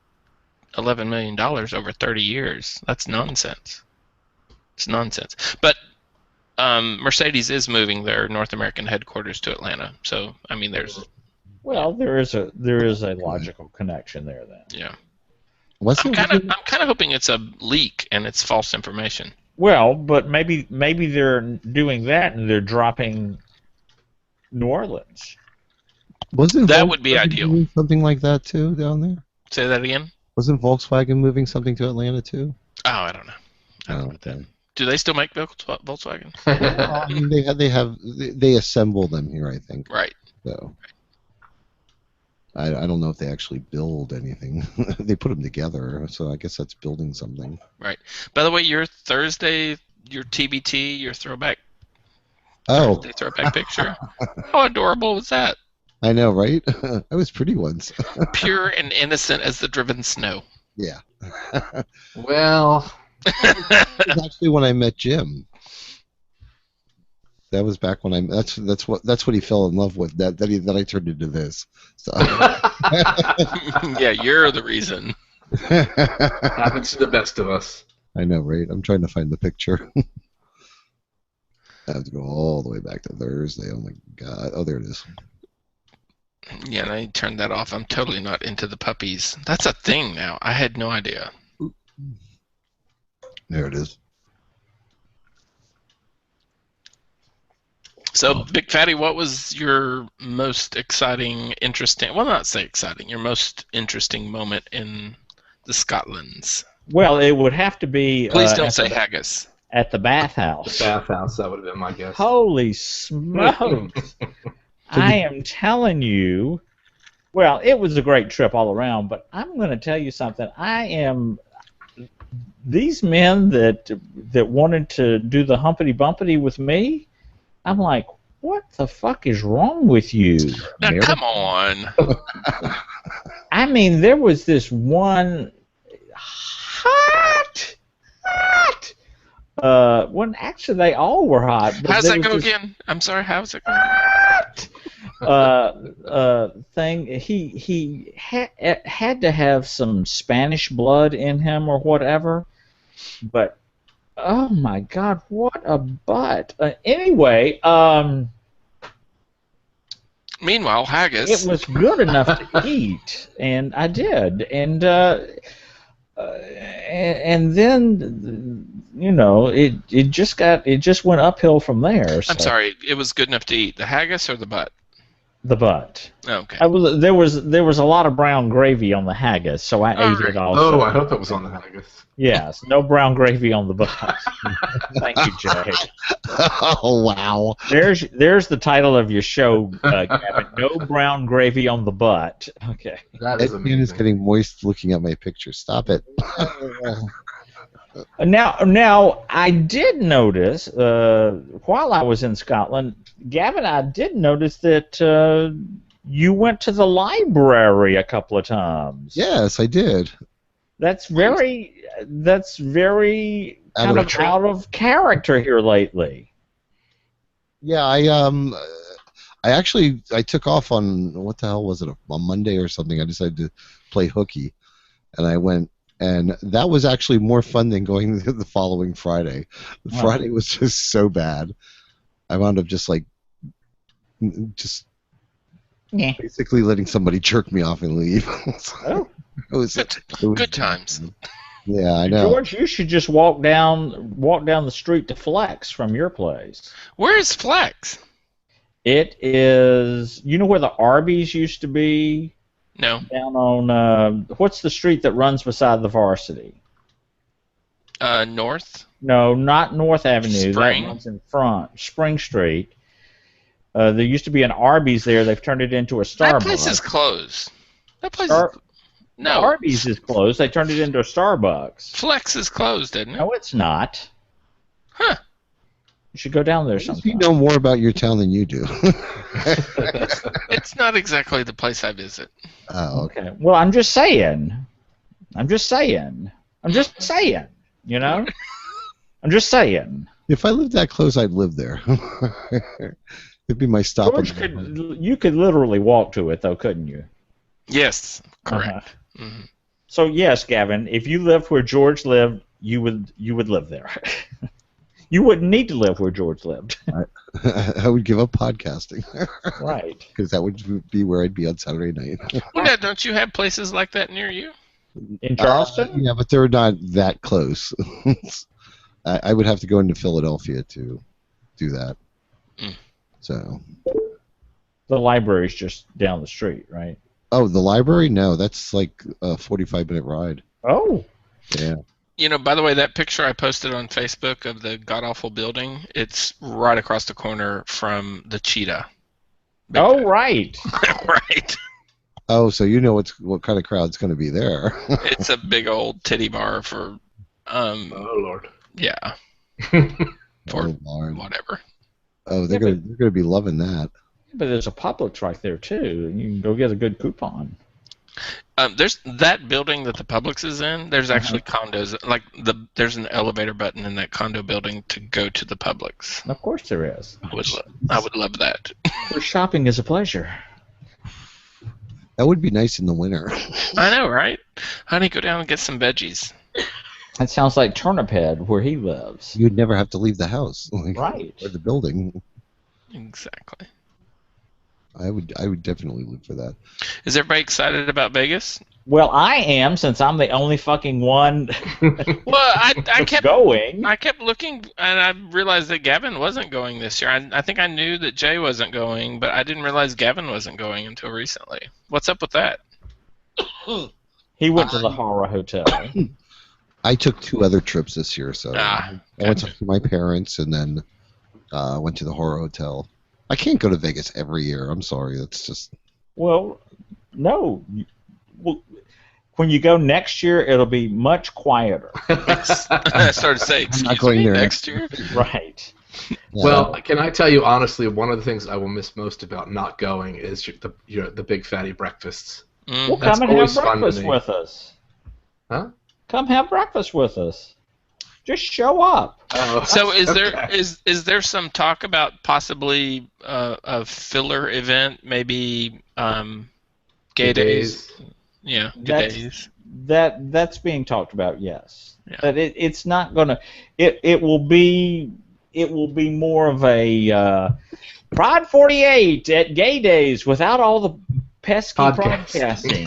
$11 million over 30 years. That's nonsense. It's nonsense. But Mercedes is moving their North American headquarters to Atlanta, so I mean, there's. Well, there is a logical connection there then. Yeah. I'm kind of hoping it's a leak and it's false information. Well, but maybe they're doing that and they're dropping New Orleans. That would be ideal. Doing something like that too down there. Say that again. Wasn't Volkswagen moving something to Atlanta too? Oh, I don't know. I don't know about that. Do they still make Volkswagen? Well, I mean, they assemble them here, I think. Right. So. I don't know if they actually build anything. They put them together, so I guess that's building something. Right. By the way, your Thursday, your TBT, your throwback. Thursday throwback picture. How adorable was that? I know, right? That was pretty once. Pure and innocent as the driven snow. Yeah. Well, it was actually when I met Jim. That was back when that's what he fell in love with. That I turned into this. So. Yeah, you're the reason. Happens to the best of us. I know, right? I'm trying to find the picture. I have to go all the way back to Thursday. Oh my god! Oh, there it is. Yeah, and I turned that off. I'm totally not into the puppies. That's a thing now. I had no idea. There it is. So, Big Fatty, what was your most exciting, interesting, well, not say exciting, your most interesting moment in the Scotlands? Well, it would have to be... Please don't say haggis. At the bathhouse. The bathhouse, that would have been my guess. Holy smokes. I am telling you, well, it was a great trip all around, but I'm going to tell you something. These men that wanted to do the humpity bumpity with me, I'm like, what the fuck is wrong with you? Now, come on. I mean, there was this one hot. When actually they all were hot. How's that go again? I'm sorry, how's it going? Thing. He had to have some Spanish blood in him or whatever, but. Oh my God! What a butt. Anyway, meanwhile, haggis. It was good enough to eat, and I did, and then it just went uphill from there. So. I'm sorry. It was good enough to eat the haggis or the butt. The butt. Okay. There was a lot of brown gravy on the haggis, so I ate it also. Oh, I hope it was on the haggis. Yes, no brown gravy on the butt. Thank you, Jay. Oh wow! There's the title of your show, Gavin. No brown gravy on the butt. Okay. That is amazing. Is getting moist looking at my picture. Stop it. Now I did notice while I was in Scotland, Gavin, I did notice that you went to the library a couple of times. Yes, I did. That's very kind of out of character here lately. Yeah, I actually took off on, what the hell was it, on Monday or something. I decided to play hooky, and I went, and that was actually more fun than going the following Friday. The Friday was just so bad. I wound up just basically letting somebody jerk me off and leave. Oh. It was good times. Yeah, I know. George, you should just walk down the street to Flex from your place. Where is Flex? It is, you know where the Arby's used to be? No. Down on what's the street that runs beside the Varsity? North? No, not North Avenue. Spring? That runs in front. Spring Street. There used to be an Arby's there. They've turned it into a Starbucks. That place is closed. That place is... No. Arby's is closed. They turned it into a Starbucks. Flex is closed, isn't it? No, it's not. Huh. You should go down there sometime. You know more about your town than you do. It's not exactly the place I visit. Oh, okay. Well, I'm just saying. You know? I'm just saying. If I lived that close, I'd live there. It'd be my stop. You could literally walk to it, though, couldn't you? Yes, correct. Mm-hmm. So yes, Gavin, if you lived where George lived, you would live there. You wouldn't need to live where George lived. I would give up podcasting. Right. Because that would be where I'd be on Saturday night. Yeah, don't you have places like that near you? In Charleston? Yeah, but they're not that close. I would have to go into Philadelphia to do that. Mm. So. The library's just down the street, right? Oh, the library? No, that's like a 45-minute ride. Oh. Yeah. You know, by the way, that picture I posted on Facebook of the god-awful building, it's right across the corner from the Cheetah. Oh, right. Right. Oh, so you know what kind of crowd's going to be there. It's a big old titty bar for... oh, Lord. Yeah. For Lord. whatever. Oh, they're going to be loving that. But there's a Publix right there, too. You can go get a good coupon. There's that building that the Publix is in. There's actually condos. Like there's an elevator button in that condo building to go to the Publix. Of course there is. I would love that. Where shopping is a pleasure. That would be nice in the winter. I know, right? Honey, go down and get some veggies. That sounds like Turnip Head, where he lives. You'd never have to leave the house. Right. Or the building. Exactly. I would definitely live for that. Is everybody excited about Vegas? Well, I am, since I'm the only fucking one. Well, I kept going. I kept looking, and I realized that Gavin wasn't going this year. I think I knew that Jay wasn't going, but I didn't realize Gavin wasn't going until recently. What's up with that? He went to the Horror Hotel. I took 2 other trips this year, so gotcha. I went to see my parents and then went to the Horror Hotel. I can't go to Vegas every year. I'm sorry. That's just... Well, no. Well, when you go next year, it'll be much quieter. I started to say, excuse me, next year? Right. Yeah. Well, can I tell you honestly, one of the things I will miss most about not going is the big fatty breakfasts. Well, come and have breakfast with us. Huh? Come have breakfast with us. Just show up. So is there some talk about possibly a filler event, maybe gay days? Yeah, gay days. That's being talked about, yes. Yeah. But it's not gonna. It will be more of a Pride 48 at gay days without all the pesky podcasting.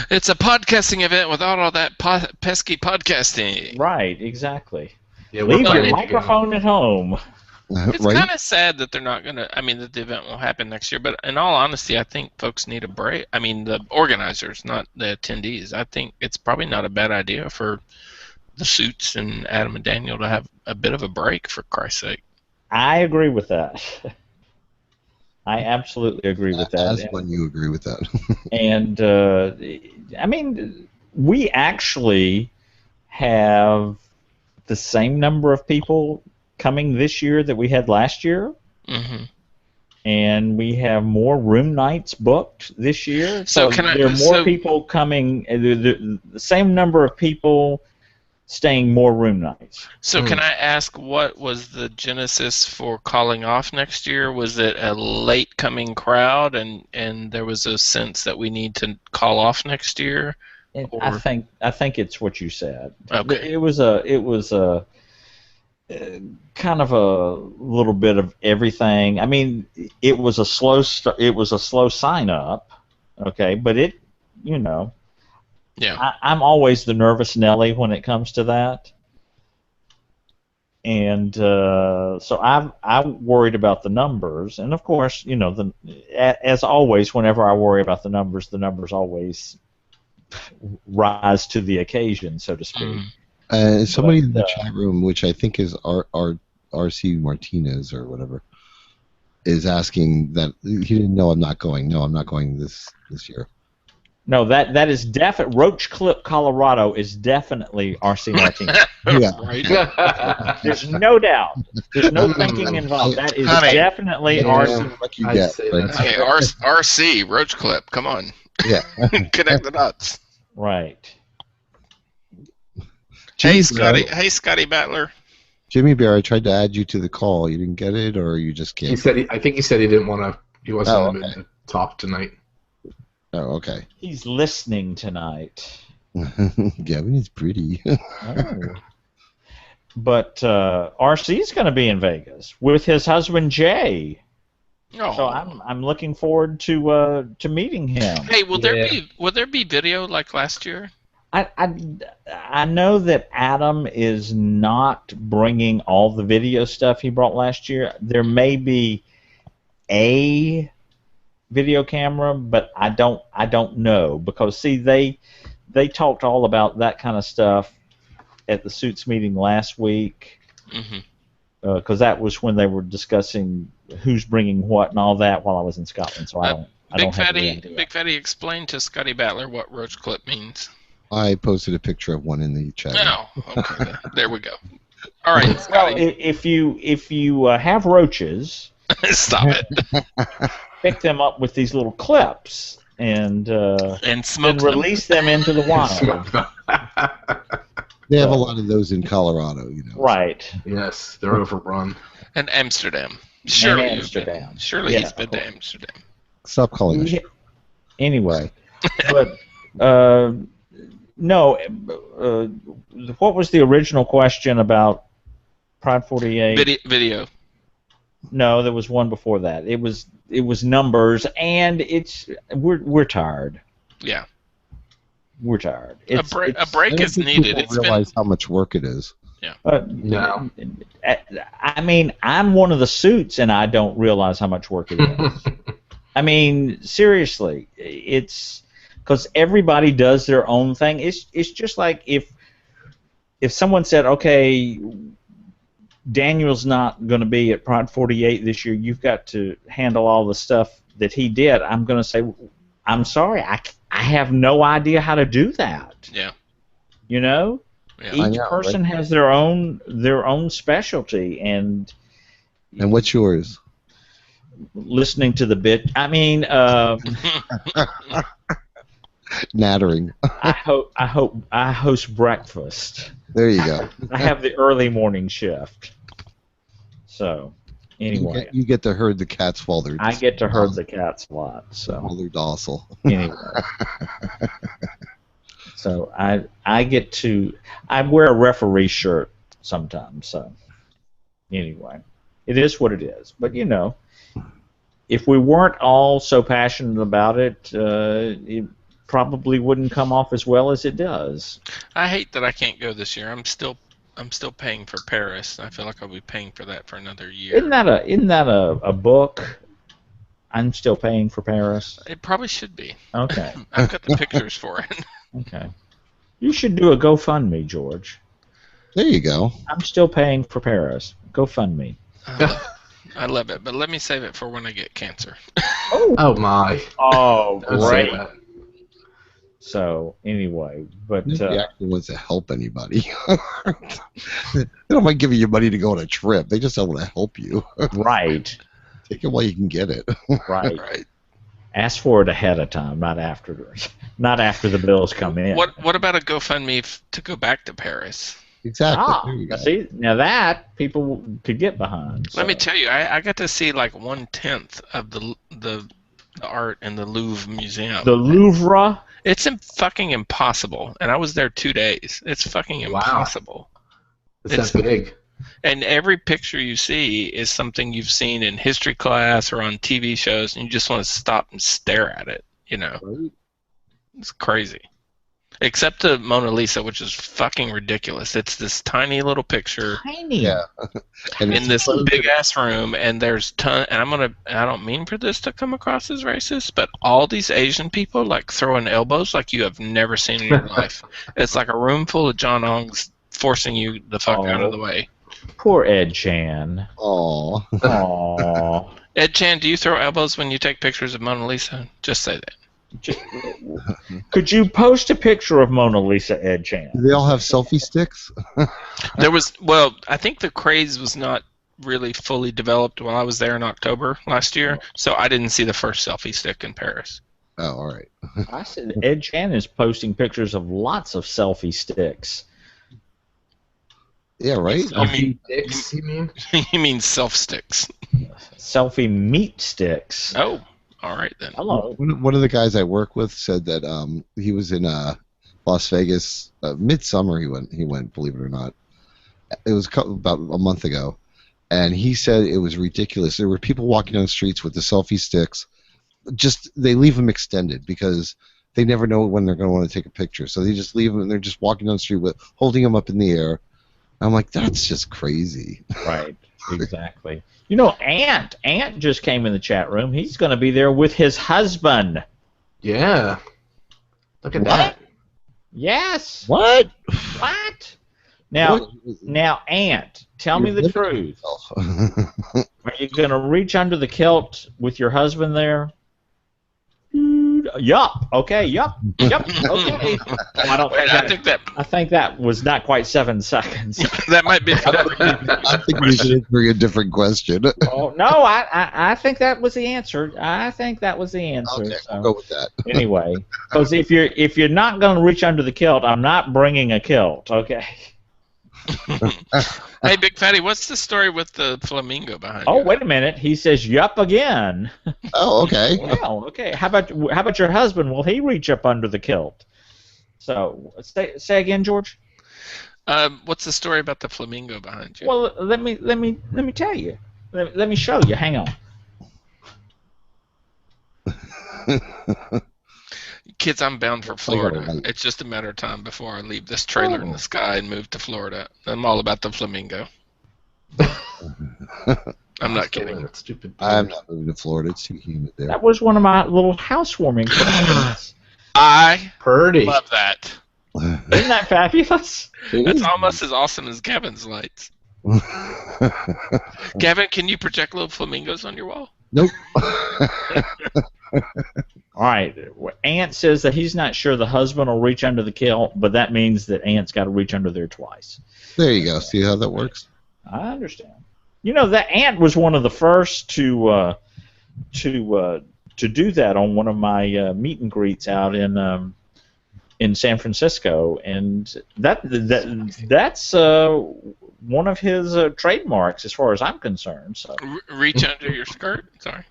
It's a podcasting event without all that pesky podcasting. Right, exactly. Yeah, leave your microphone at home. It's right? kind of sad that they're not going to, I mean, that the event will happen next year, but in all honesty, I think folks need a break. I mean, the organizers, not the attendees. I think it's probably not a bad idea for the Suits and Adam and Daniel to have a bit of a break, for Christ's sake. I agree with that. I absolutely agree with that. As when you agree with that. And, I mean, we actually have the same number of people coming this year that we had last year. Mm-hmm. And we have more room nights booked this year. So there are more people coming, the same number of people staying more room nights. So can I ask, what was the genesis for calling off next year? Was it a late coming crowd and there was a sense that we need to call off next year? I think it's what you said. Okay. It was a kind of a little bit of everything. I mean, it was a slow sign up, okay, but it, you know, yeah, I'm always the nervous Nelly when it comes to that, and so I worried about the numbers, and of course, you know, as always, whenever I worry about the numbers always rise to the occasion, so to speak. Somebody in the chat room, which I think is RC Martinez or whatever, is asking that he didn't know I'm not going. No, I'm not going this year. No, that is definitely Roach Clip, Colorado is definitely RC Martinez. Yeah. right. There's no doubt. There's no thinking involved. That is definitely RC. Like you get, right? Okay, RC Roach Clip. Come on. Yeah. Connect the dots. Right. Hey, Scotty. Hey, Scotty Battler. Jimmy Bear, I tried to add you to the call. You didn't get it, or you just can't? I think he said he didn't want to. He wasn't in the mood to talk tonight. Oh, okay. He's listening tonight. Gavin is pretty. Oh. But RC's going to be in Vegas with his husband Jay. Oh. So I'm looking forward to meeting him. Hey, will there be video like last year? I know that Adam is not bringing all the video stuff he brought last year. There may be a video camera, but I don't know, because see, they talked all about that kind of stuff at the Suits meeting last week, because that was when they were discussing who's bringing what and all that while I was in Scotland. So I don't have any idea. Big Fatty, explain to Scotty Battler what Roach Clip means. I posted a picture of one in the chat. Oh, okay. There we go. All right, Scotty. Well, if you have roaches, stop it. Pick them up with these little clips and smoke them. Release them into the wild. They have a lot of those in Colorado, you know. Right. Yes, they're overrun. And Amsterdam. Surely Amsterdam. Surely he's been to Amsterdam. Stop calling us. Anyway, but no. What was the original question about Pride 48? Video. No, there was one before that. It was numbers, and we're tired. Yeah. We're tired. A break is needed. People realize how much work it is. Yeah. No. I mean, I'm one of the Suits, and I don't realize how much work it is. I mean, seriously, it's because everybody does their own thing. It's just like if someone said, okay, Daniel's not going to be at Pride 48 this year, you've got to handle all the stuff that he did, I'm going to say, I'm sorry, I have no idea how to do that. Yeah. You know? Yeah. Each person has their own specialty, and what's yours? Listening to the bit. I mean, nattering. I host breakfast. There you go. I have the early morning shift. So, anyway, you get to herd the cats while they're. I get to herd the cats a lot. So while they're docile. Anyway. So I wear a referee shirt sometimes. So anyway, it is what it is. But you know, if we weren't all so passionate about it, it probably wouldn't come off as well as it does. I hate that I can't go this year. I'm still I'm still paying for Paris. I feel like I'll be paying for that for another year. Isn't that a book? I'm still paying for Paris. It probably should be. Okay. I've got the pictures for it. Okay. You should do a GoFundMe, George. There you go. I'm still paying for Paris. GoFundMe. I love it, but let me save it for when I get cancer. Oh my. Oh, Don't say great. that. So anyway, but Nobody actually wants to help anybody. They don't mind giving you money to go on a trip. They just don't want to help you. right, Take it while you can get it. right. Right. Ask for it ahead of time, not after. Not after the bills come in. What about a GoFundMe to go back to Paris? Exactly. There you go. See, now that people could get behind. Let me so. tell you, I got to see like 1/10 of the art in the Louvre Museum. The Louvre. It's fucking impossible, and I was there 2 days. It's fucking impossible. It's that big. And every picture you see is something you've seen in history class or on TV shows, and you just want to stop and stare at it. You know, Right? it's crazy. Except the Mona Lisa, which is fucking ridiculous. It's this tiny little picture Tiny. Yeah. And in this big ass room, and there's and I don't mean for this to come across as racist, but all these Asian people like throwing elbows like you have never seen in your life. It's like a room full of John Ongs forcing you the fuck out of the way. Poor Ed Chan. Aw. Aw. Ed Chan, do you throw elbows when you take pictures of Mona Lisa? Just say that. Could you post a picture of Mona Lisa, Ed Chan? Do they all have selfie sticks? I think the craze was not really fully developed while I was there in October last year, so I didn't see the first selfie stick in Paris. Oh, all right. I said Ed Chan is posting pictures of lots of selfie sticks. Yeah, right? Dicks, you mean? You mean self sticks? Selfie meat sticks. Oh, all right then. Hello. One of the guys I work with said that he was in Las Vegas midsummer. He went, believe it or not. It was about a month ago, and he said it was ridiculous. There were people walking down the streets with the selfie sticks. Just they leave them extended because they never know when they're going to want to take a picture. So they just leave them, and they're just walking down the street with holding them up in the air. I'm like, that's just crazy. Right. Exactly. You know, Ant just came in the chat room. He's going to be there with his husband. Yeah. Look at that. Yes. What? What? Now, Ant, tell me the truth. Are you going to reach under the kilt with your husband there? Yup. Okay. Yup. Okay. I think that was not quite 7 seconds. That might be. I think we should answer a different question. Oh no! I think that was the answer. I think that was the answer. Okay, so. we'll go with that. Anyway, because if you're not going to reach under the kilt, I'm not bringing a kilt. Okay. Hey, Big Fatty, what's the story with the flamingo behind you? Oh, wait a minute. He says yup again. Oh, okay. Well, okay. How about your husband? Will he reach up under the kilt? So say again, George. What's the story about the flamingo behind you? Well, let me tell you. Let me show you. Hang on. Kids, I'm bound for Florida. It's just a matter of time before I leave this trailer in the sky and move to Florida. I'm all about the flamingo. I'm not kidding. Stupid. I'm not moving to Florida. It's too humid there. That was one of my little housewarming questions. I Purdy. love that. Isn't that fabulous? That's almost as awesome as Gavin's lights. Gavin, can you project little flamingos on your wall? Nope. All right. Ant says that he's not sure the husband will reach under the kilt, but that means that Ant's got to reach under there twice. There you go. See how that works? I understand. You know, that Ant was one of the first to do that on one of my meet and greets out in San Francisco, and that's one of his trademarks as far as I'm concerned. So reach under your skirt. Sorry.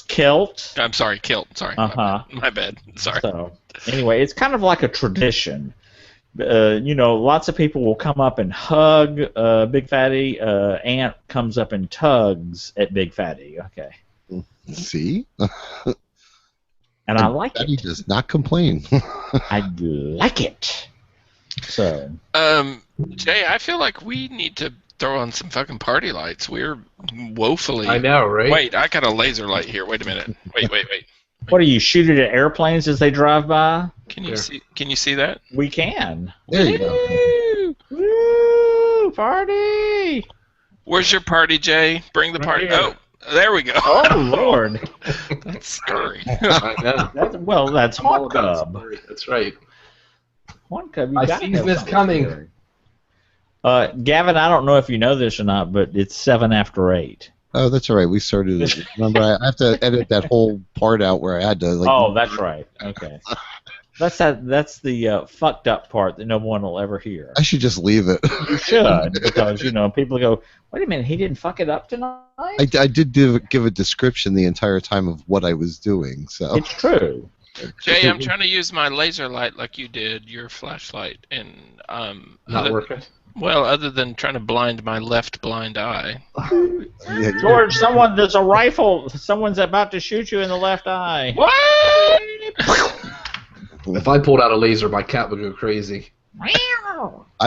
Kilt. I'm sorry, kilt. Sorry. My bad. Sorry. So anyway, it's kind of like a tradition. Lots of people will come up and hug Big Fatty. Ant comes up and tugs at Big Fatty. Okay. See? And I like Fatty it. does not complain. I like it. So, Jay, I feel like we need to throw on some fucking party lights. We're woefully. I know, right? Wait, I got a laser light here. Wait a minute. Wait. what do you shoot it at airplanes as they drive by? Can you see? Can you see that? We can. There you go. Woo! Party! Where's your party, Jay? Bring the party. Right here. Oh, there we go. Oh Lord! That's scary. I know. That's One Cub. That's right. One Cub. You I gotta see have this something coming. scary. Gavin, I don't know if you know this or not, but it's 7 after 8. Oh, that's all right. We started it. Remember, I have to edit that whole part out where I had to. Like, Oh, that's right. Okay. That's the fucked up part that no one will ever hear. I should just leave it. You should, because people go, wait a minute, he didn't fuck it up tonight. I did give a description the entire time of what I was doing. So It's true. Jay, I'm trying to use my laser light like you did your flashlight, and Not working. Well, other than trying to blind my left blind eye. yeah, George, there's a rifle. Someone's about to shoot you in the left eye. What? If I pulled out a laser, my cat would go crazy.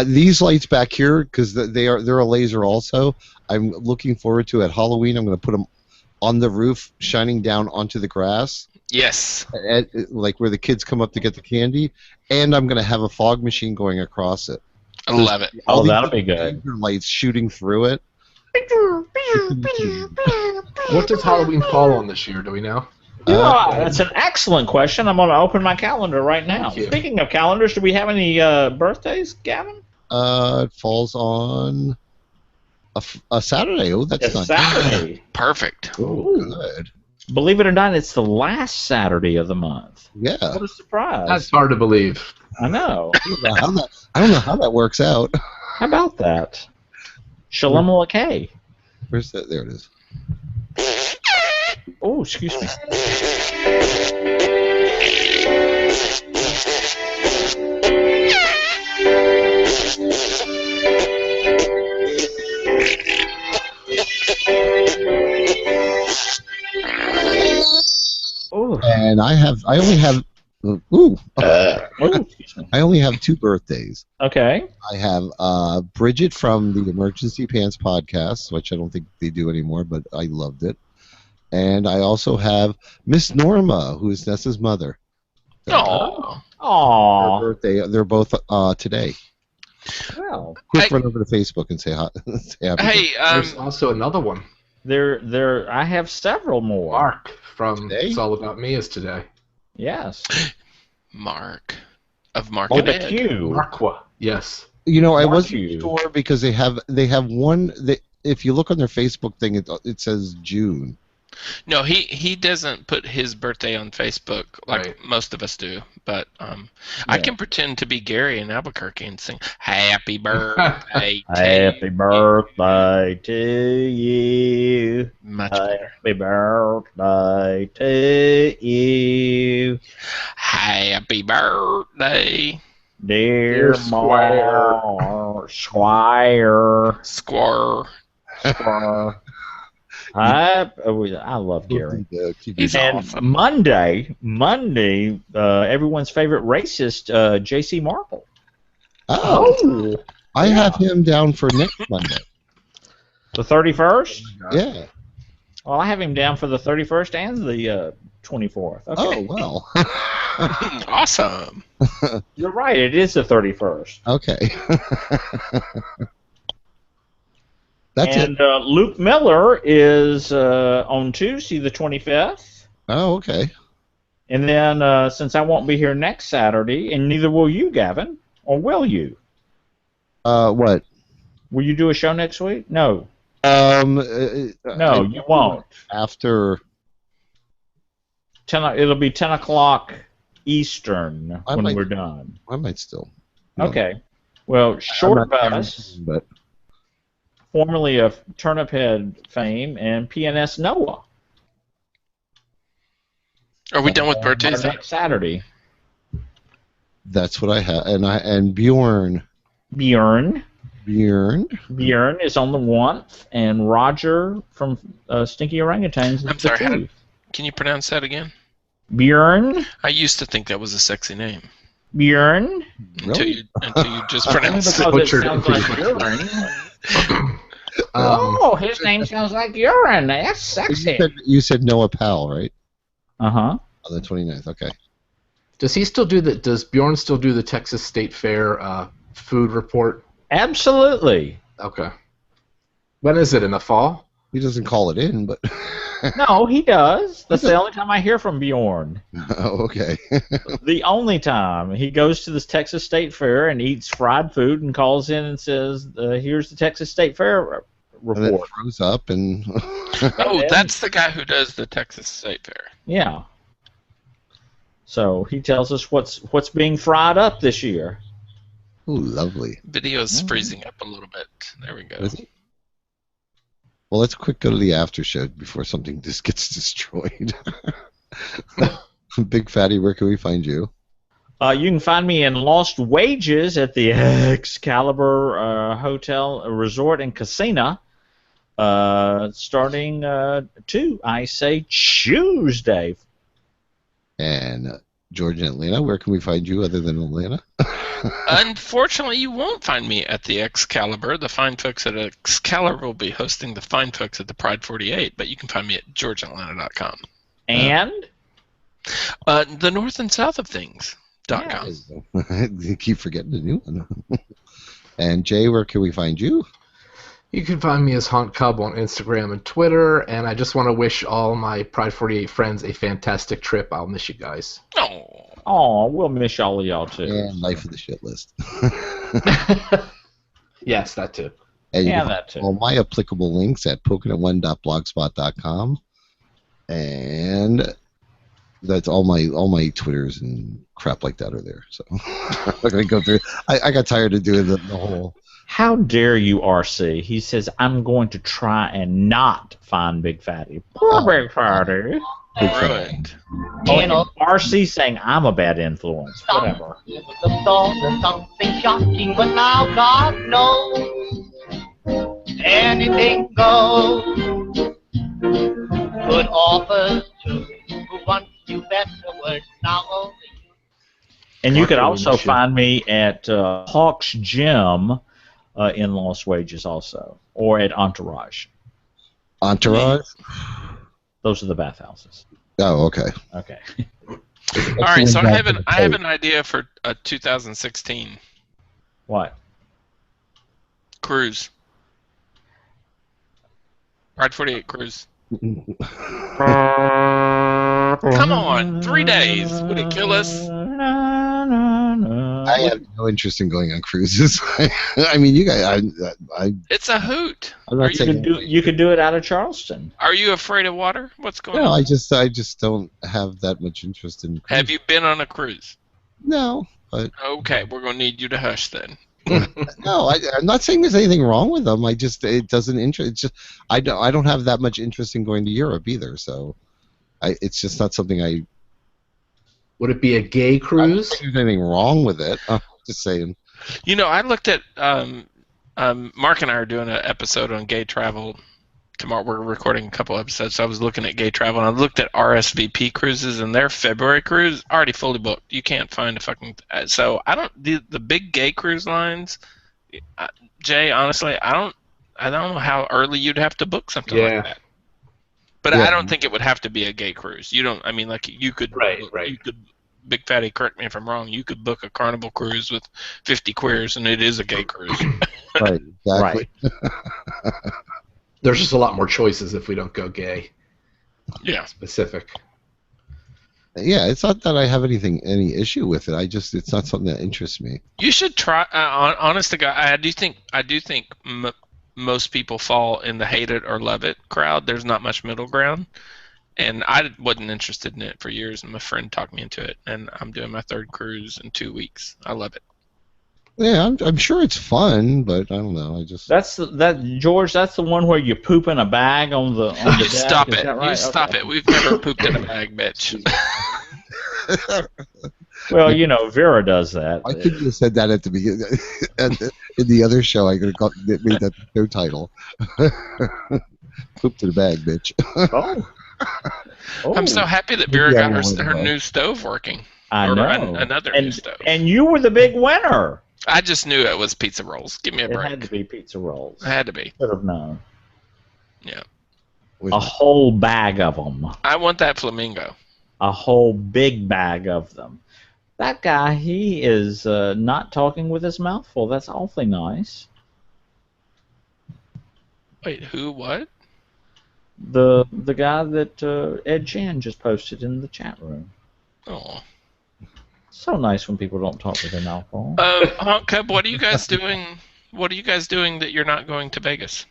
these lights back here, because they're a laser also. I'm looking forward to at Halloween. I'm going to put them on the roof, shining down onto the grass. Yes. Like where the kids come up to get the candy, and I'm going to have a fog machine going across it. I love it. Oh, that'll be good. Lights shooting through it. What does Halloween fall on this year? Do we know? That's an excellent question. I'm going to open my calendar right now. Speaking of calendars, do we have any birthdays, Gavin? It falls on a Saturday. Oh, that's nice. Saturday. Perfect. Oh, good. Believe it or not, it's the last Saturday of the month. Yeah. What a surprise. That's hard to believe. I know. I don't know how that works out. How about that? Shalom Alakay. Where's that? There it is. Oh, excuse me. Ooh. And I only have I only have 2 birthdays. Okay. I have Bridget from the Emergency Pants podcast, which I don't think they do anymore, but I loved it. And I also have Miss Norma, who is Nessa's mother. Oh. Aww. Her birthday. They're both today. Well, Quick, run over to Facebook and say hi. Say happy birthday. Hey, There's also another one. I have several more. Mark from Today? It's All About Me is today. Yes. Mark of Mark Oh, and the Ed. Q. Marqua. Yes. You know, I Mark wasn't you. sure because they have one. If you look on their Facebook thing, it says June. No, he doesn't put his birthday on Facebook like Right. most of us do. But I can pretend to be Gary in Albuquerque and sing "Happy Birthday." Happy birthday to you. Much better. Happy birthday to you. Happy birthday, Dear Squire. Squire. I love Gary. He's And awesome. Monday, everyone's favorite racist, J.C. Marple. Oh, I have him down for next Monday. The 31st? Yeah. Well, I have him down for the 31st and the 24th. Okay. Oh well. Awesome. You're right, it is the 31st. Okay. That's it. And Luke Miller is on Tuesday, the 25th. Oh, okay. And then since I won't be here next Saturday, and neither will you, Gavin, or will you? What? Will you do a show next week? No. No, You won't. After 10. It'll be 10 o'clock Eastern when we're done. I might still. Okay. Well, Short Bus, But formerly of Turnip Head fame, and PNS Noah. Are we done with birthdays? Next Saturday. that's what I have, and Bjorn. Bjorn is on the 1st, and Roger from Stinky Orangutans is I'm the sorry. 2nd. Can you pronounce that again? Bjorn. I used to think that was a sexy name. Bjorn. Really? Until you just pronounce Only it. because it sounds like urine. Oh, his name sounds like urine. That's sexy. You said Noah Powell, right? Uh-huh. On the 29th, okay. Does he still do that? Does Bjorn still do the Texas State Fair food report? Absolutely. Okay. When is it, in the fall? He doesn't call it in, but... No, he does. That's the only time I hear from Bjorn. Oh, okay. The only time. He goes to this Texas State Fair and eats fried food and calls in and says, here's the Texas State Fair report. And then throws up and... Oh, that's the guy who does the Texas State Fair. Yeah. So he tells us what's being fried up this year. Oh, lovely. Video's freezing up a little bit. There we go. Is it? Well, let's quick go to the after show before something just gets destroyed. Big Fatty, where can we find you? You can find me in Lost Wages at the Excalibur Hotel, Resort, and Casino starting Tuesday. And George in Atlanta, where can we find you other than Atlanta? Unfortunately, you won't find me at the Excalibur. The fine folks at Excalibur will be hosting the fine folks at the Pride 48, but you can find me at georgeatlanta.com. And? The north and south of things.com. You keep forgetting the new one. And Jay, where can we find you? You can find me as Haunt Cub on Instagram and Twitter, and I just want to wish all my Pride 48 friends a fantastic trip. I'll miss you guys. Oh, we'll miss all of y'all too. And life of the shit list. Yes, that too. And yeah, that too. All my applicable links at pokin1.blogspot.com, and that's all my Twitters and crap like that are there. So I'm not gonna go through. I got tired of doing the whole. How dare you, RC? He says, I'm going to try and not find Big Fatty. Poor Big Fatty. Ruined. RC saying I'm a bad influence. Whatever. It was the thought of something shocking, but now God knows anything goes. Good offers to who wants you better words now only. And you can also find me at Hawk's Gym in Lost Wages also, or at Entourage. Entourage? Those are the bathhouses. Oh, okay. Okay. All right, so I have an idea for 2016 What? cruise. Pride 48 cruise. Come on, 3 days. Would it kill us? I have no interest in going on cruises. I mean, you guys, It's a hoot. I'm not saying You could do it out of Charleston. Are you afraid of water? What's going no. on? I just don't have that much interest in. Cruise. Have you been on a cruise? No, but Okay, we're gonna need you to hush then. no, I'm not saying there's anything wrong with them. It doesn't interest. It's just I don't have that much interest in going to Europe either. So, it's just not something I. Would it be a gay I don't cruise? think there's anything wrong with it. I'm just saying. You know, I looked at Mark and I are doing an episode on gay travel tomorrow. We're recording a couple episodes, so I was looking at gay travel, and I looked at RSVP cruises, and their February cruise already fully booked. You can't find a fucking. So I don't the big gay cruise lines. Jay, honestly, I don't know how early you'd have to book something like that. But Yeah. I don't think it would have to be a gay cruise. You don't. I mean, like you could. Right. You could. Big Fatty, correct me if I'm wrong. You could book a Carnival cruise with 50 queers, and it is a gay cruise. Right. Exactly. Right. There's just a lot more choices if we don't go gay. Yeah. Specific. Yeah, it's not that I have any issue with it. It's not something that interests me. You should try. Honest to God, I do think most people fall in the hate it or love it crowd. There's not much middle ground, and I wasn't interested in it for years. And my friend talked me into it, and I'm doing my third cruise in 2 weeks. I love it. Yeah, I'm sure it's fun, but I don't know. George. That's the one where you poop in a bag on the deck. Stop Is it! that right? You stop it! We've never pooped in a bag, bitch. Well, you know, Vera does that. I couldn't have said that at the beginning. In the other show, I could have made that the show title. Poop to the bag, bitch. Oh. I'm so happy that Vera got her new stove working. I know. Another new stove. And you were the big winner. I just knew it was pizza rolls. Give me a break. It had to be pizza rolls. It had to be. Should have known. Yeah. A whole bag of them. I want that flamingo. A whole big bag of them. That guy, he is not talking with his mouth full. That's awfully nice. Wait, who? What? The guy that Ed Chan just posted in the chat room. Oh. So nice when people don't talk with their mouth full. Honk Cub, what are you guys doing? What are you guys doing that you're not going to Vegas?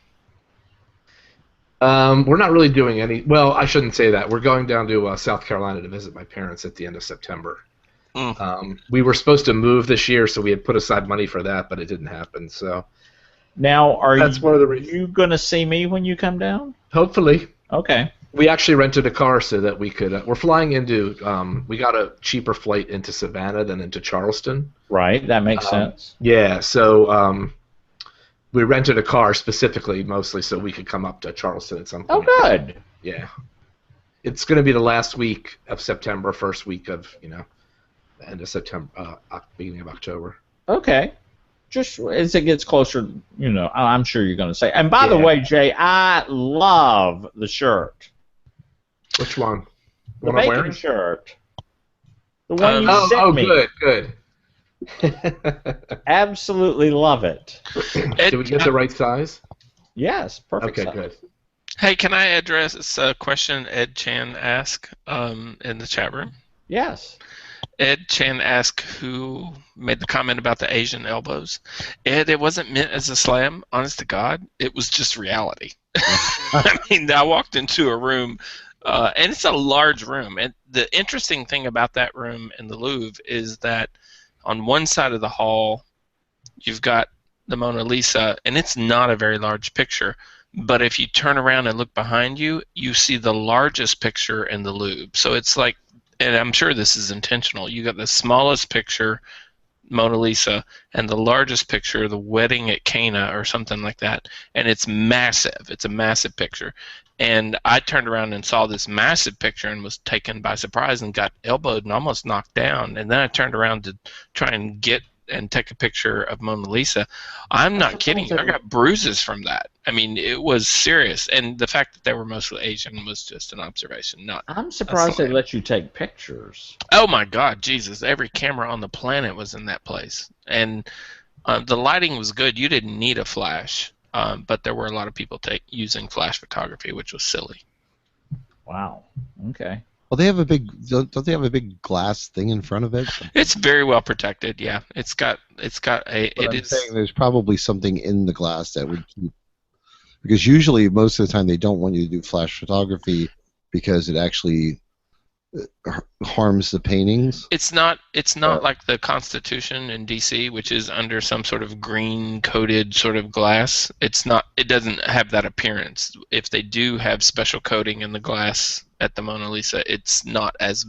We're not really doing any. Well, I shouldn't say that. We're going down to South Carolina to visit my parents at the end of September. We were supposed to move this year, so we had put aside money for that, but it didn't happen. So now, that's one of the reasons. You going to see me when you come down? Hopefully. Okay. We actually rented a car so that we could. We're flying into. We got a cheaper flight into Savannah than into Charleston. Right. That makes sense. Yeah. So we rented a car specifically, mostly, so we could come up to Charleston at some point. Oh, good. Yeah. It's going to be the last week of September, first week of the end of September, beginning of October. Okay. Just as it gets closer, I'm sure you're going to say. And by the way, Jay, I love the shirt. Which one? The bacon shirt. The one you sent me. Oh, good. Absolutely love it. Did we get the right size? Yes, perfect. Okay, size. good. Hey, can I address a question Ed Chan asked in the chat room? Yes. Ed Chan asked who made the comment about the Asian elbows. Ed, it wasn't meant as a slam. Honest to God, it was just reality. I mean, I walked into a room, and it's a large room. And the interesting thing about that room in the Louvre is that on one side of the hall, you've got the Mona Lisa, and it's not a very large picture. But if you turn around and look behind you, you see the largest picture in the Louvre. So it's like, and I'm sure this is intentional, you got the smallest picture, Mona Lisa, and the largest picture, the wedding at Cana or something like that. And it's massive. It's a massive picture. And I turned around and saw this massive picture and was taken by surprise and got elbowed and almost knocked down. And then I turned around to try and take a picture of Mona Lisa. I'm not kidding you. I got bruises from that. I mean, it was serious. And the fact that they were mostly Asian was just an observation. I'm surprised they let you take pictures. Oh, my God. Jesus. Every camera on the planet was in that place. And the lighting was good. You didn't need a flash. But there were a lot of people using flash photography, which was silly. Wow. Okay. Well, don't they have a big glass thing in front of it? It's very well protected. Yeah, it's got a. But I'm saying there's probably something in the glass that would keep, because usually most of the time they don't want you to do flash photography because it actually harms the paintings. It's not like the Constitution in DC, which is under some sort of green coated sort of glass. It doesn't have that appearance. If they do have special coating in the glass at the Mona Lisa, it's not as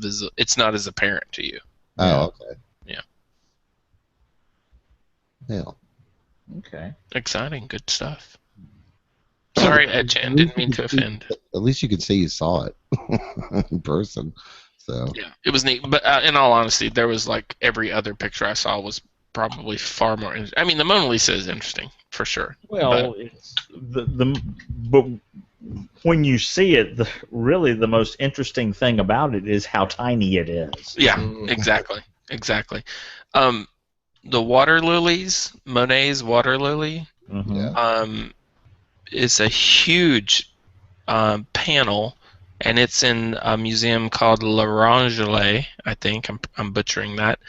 apparent to you. Oh, okay. Yeah. Yeah. Okay. Exciting, good stuff. Sorry, Ed Chan, didn't mean to offend. At least you could say you saw it in person. So. Yeah, it was neat. But in all honesty, there was like every other picture I saw was probably far more. I mean, the Mona Lisa is interesting for sure. Well, it's but when you see it, really the most interesting thing about it is how tiny it is. Yeah, exactly. The water lilies, Monet's water lily. Mm-hmm. Is a huge panel, and it's in a museum called L'Orangerie, I think. I'm butchering that.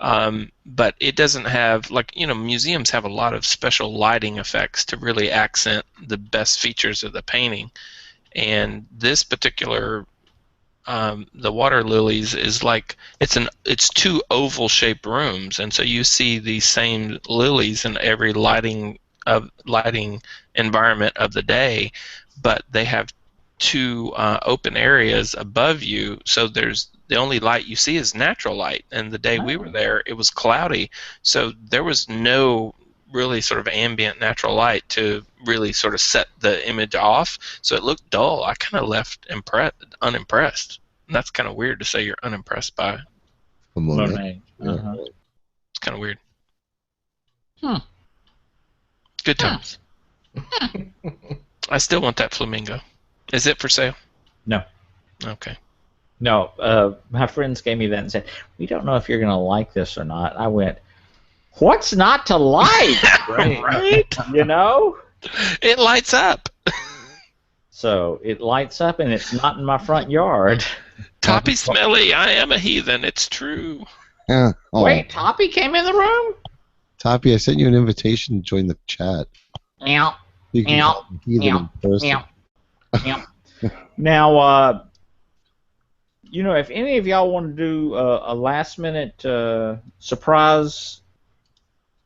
But it doesn't have, museums have a lot of special lighting effects to really accent the best features of the painting. And this particular, the water lilies is like, it's two oval-shaped rooms, and so you see these same lilies in every lighting environment of the day, but they have two open areas above you, so the only light you see is natural light. And the day we were there, it was cloudy, so there was no really sort of ambient natural light to really sort of set the image off, so it looked dull. I kind of left unimpressed, and that's kind of weird to say you're unimpressed by Monet. Uh-huh. It's kind of weird. Hmm. Good times. I still want that flamingo. Is it for sale? No. Okay. No, my friends gave me that and said, we don't know if you're going to like this or not. I went, what's not to like? Right? You know? It lights up. So it lights up and it's not in my front yard. Toppy Smelly, I am a heathen. It's true. Yeah. Oh. Wait, Toppy came in the room? Toppy, I sent you an invitation to join the chat. Yeah. You can call me heathen in person. Yeah. Now, you know, if any of y'all want to do a last-minute surprise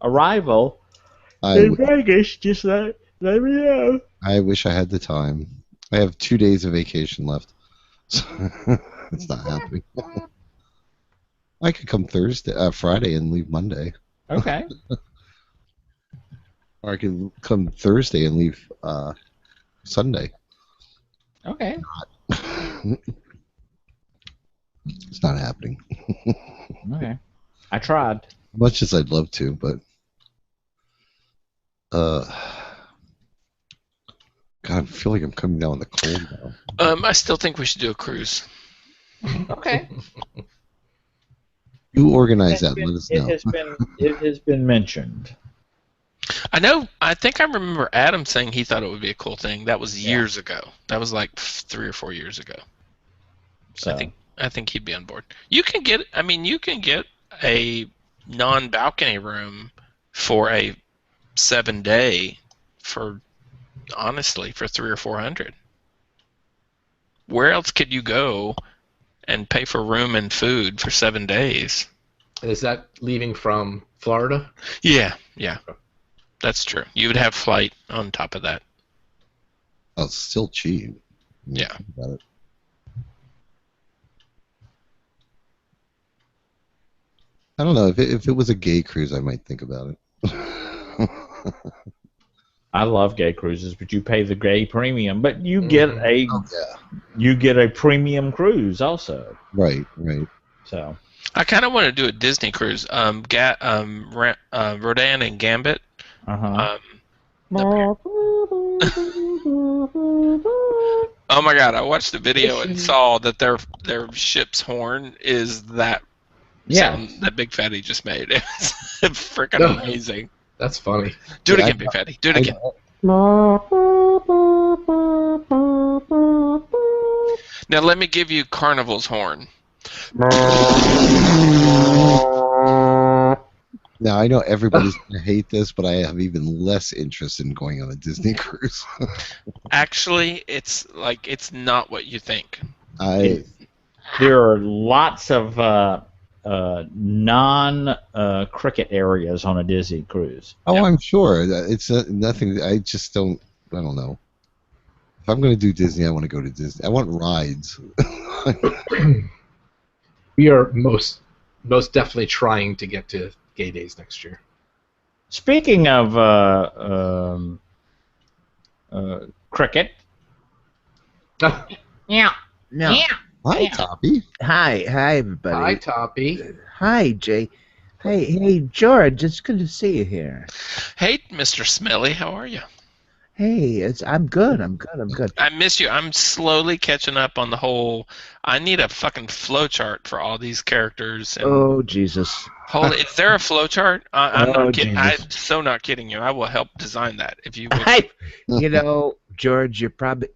arrival in Vegas, just let me know. I wish I had the time. I have 2 days of vacation left. So it's not happening. I could come Friday and leave Monday. Okay. Or I could come Thursday and leave Sunday. Okay. It's not happening. Okay. I tried. Much as I'd love to, but God, I feel like I'm coming down with the cold now. I still think we should do a cruise. Okay. You organize that and let us know. It has been mentioned. I know. I think I remember Adam saying he thought it would be a cool thing. That was years ago. That was like 3 or 4 years ago. So I think he'd be on board. You can get a non-balcony room for a 7-day for 300 or 400. Where else could you go and pay for room and food for 7 days? Is that leaving from Florida? Yeah. That's true. You would have flight on top of that. Oh, it's still cheap. Yeah. Think about it. I don't know. If it was a gay cruise, I might think about it. I love gay cruises, but you pay the gay premium. But you get a premium cruise also. Right. So I kind of want to do a Disney cruise. Rodan and Gambit. uh-huh. Oh my God! I watched the video and saw that their ship's horn is that sound that Big Fatty just made. It's freaking amazing. That's funny. Do it again, Big Fatty. Do it again. Now let me give you Carnival's horn. Now I know everybody's gonna hate this, but I have even less interest in going on a Disney cruise. Actually, it's not what you think. There are lots of non-cricket areas on a Disney cruise. Oh, yep. I'm sure. It's nothing. I just don't. I don't know. If I'm going to do Disney, I want to go to Disney. I want rides. We are most definitely trying to get to Gay Days next year. Speaking of cricket. Yeah. No. Yeah. Hi, Toppy. Hi, everybody. Hi, Toppy. Hi, Jay. Hey, George. It's good to see you here. Hey, Mr. Smelly, how are you? Hey, I'm good. I miss you. I'm slowly catching up on the whole. I need a fucking flowchart for all these characters. And oh, Jesus. Holy, is there a flowchart? I'm not kidding. Jesus. I'm so not kidding you. I will help design that if you would. George, you're probably,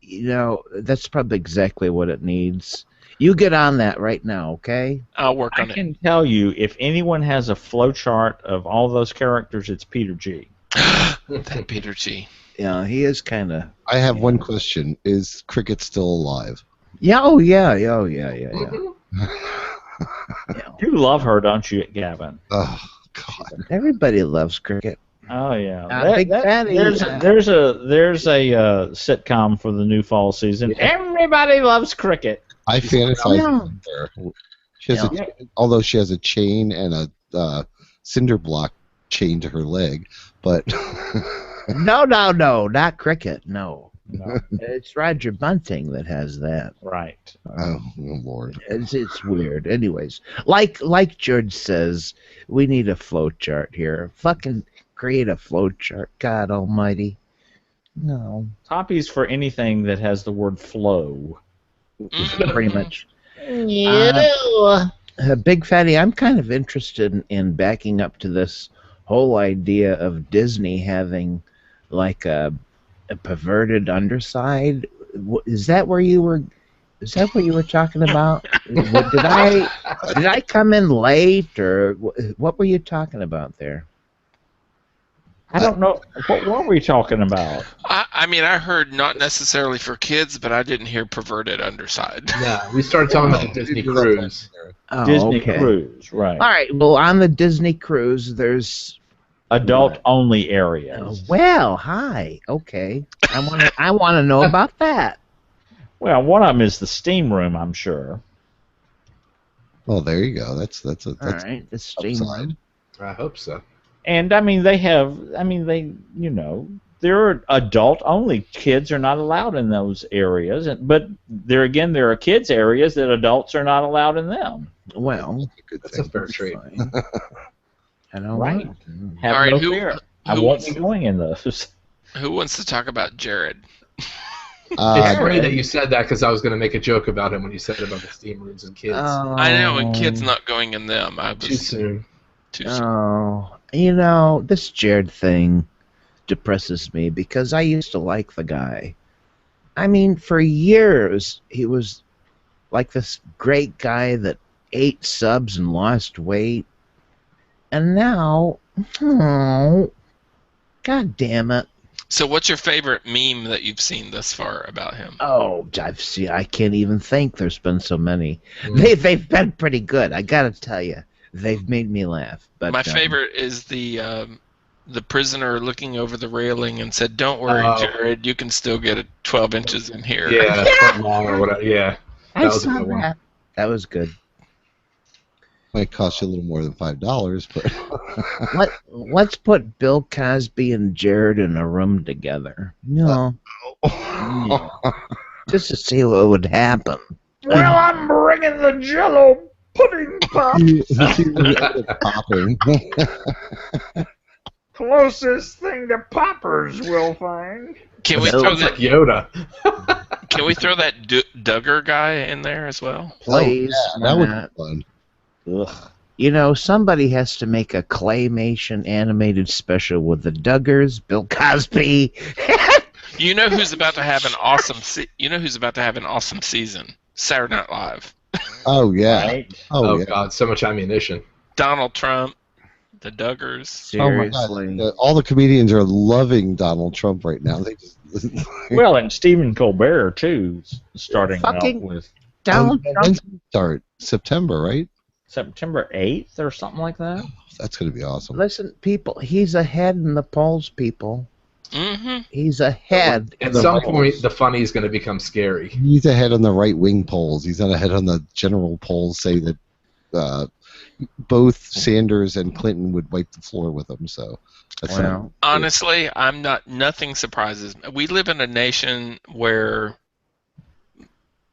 that's probably exactly what it needs. You get on that right now, okay? I'll work on it. I can tell you, if anyone has a flowchart of all those characters, it's Peter G. That Peter G. Yeah, he is kind of... I have one question. Is Cricket still alive? Yeah, yeah. You love her, don't you, Gavin? Oh, God. Everybody loves Cricket. Oh, yeah. Big Fatty. There's a sitcom for the new fall season. Everybody loves Cricket. I fantasize with her. She has although she has a chain and a cinder block chained to her leg, but No, not Cricket. No. No. It's Roger Bunting that has that. Right. Oh Lord. It's weird. Anyways, like George says, we need a flow chart here. Fucking create a flow chart. God Almighty. No. Copies for anything that has the word flow. Pretty much. Yeah. Big Fatty, I'm kind of interested in backing up to this whole idea of Disney having like a perverted underside. Is that what you were talking about? Did I come in late, or what were you talking about there? I don't know. What were we talking about? I mean, I heard not necessarily for kids, but I didn't hear perverted underside. Yeah, we started talking about the Disney cruise. Oh, Disney okay. cruise, right. All right. Well, on the Disney cruise, there's adult-only areas. Well, hi. Okay. I want to know about that. Well, one of them is the steam room, I'm sure. Well, there you go. That's All right. The steam room. I hope so. And they're adult-only. Kids are not allowed in those areas. But there are kids areas that adults are not allowed in them. Well, that's a fair trade. I don't right. want Have All right, no who fear. I won't be going in those. Who wants to talk about Jared? It's funny that you said that because I was going to make a joke about him when you said about the steam rooms and kids. I know, and kids not going in them. Too soon. This Jared thing depresses me because I used to like the guy. I mean, for years, he was like this great guy that ate subs and lost weight. And now, God damn it. So what's your favorite meme that you've seen thus far about him? Oh, I can't even think. There's been so many. They've been pretty good, I gotta tell you. They've made me laugh. But my favorite is the prisoner looking over the railing and said, "Don't worry, Jared, you can still get it 12 inches in here." Yeah, long or whatever. Yeah, that was a good one. That was good. Might cost you a little more than $5, but let's put Bill Cosby and Jared in a room together. No, just to see what would happen. Well, I'm bringing the Jello pudding pop. Popping. Closest thing to poppers we'll find. Can we throw that Yoda? Can we throw that Duggar guy in there as well? Please, that would be fun. Ugh. Somebody has to make a claymation animated special with the Duggars, Bill Cosby. You know who's about to have an awesome season? Saturday Night Live. Oh yeah. Right? Oh yeah. God, so much ammunition. Donald Trump, the Duggars. Seriously. Oh my God. All the comedians are loving Donald Trump right now. They just well, and Stephen Colbert too, starting out with Donald Trump. Start September, right? September 8th or something like that. That's going to be awesome. Listen, people, he's ahead in the polls, people. Mm-hmm. He's ahead. At some point, the funny is going to become scary. He's ahead on the right-wing polls. He's not ahead on the general polls. Say that both Sanders and Clinton would wipe the floor with him. So, that's honestly, nothing surprises me. We live in a nation where.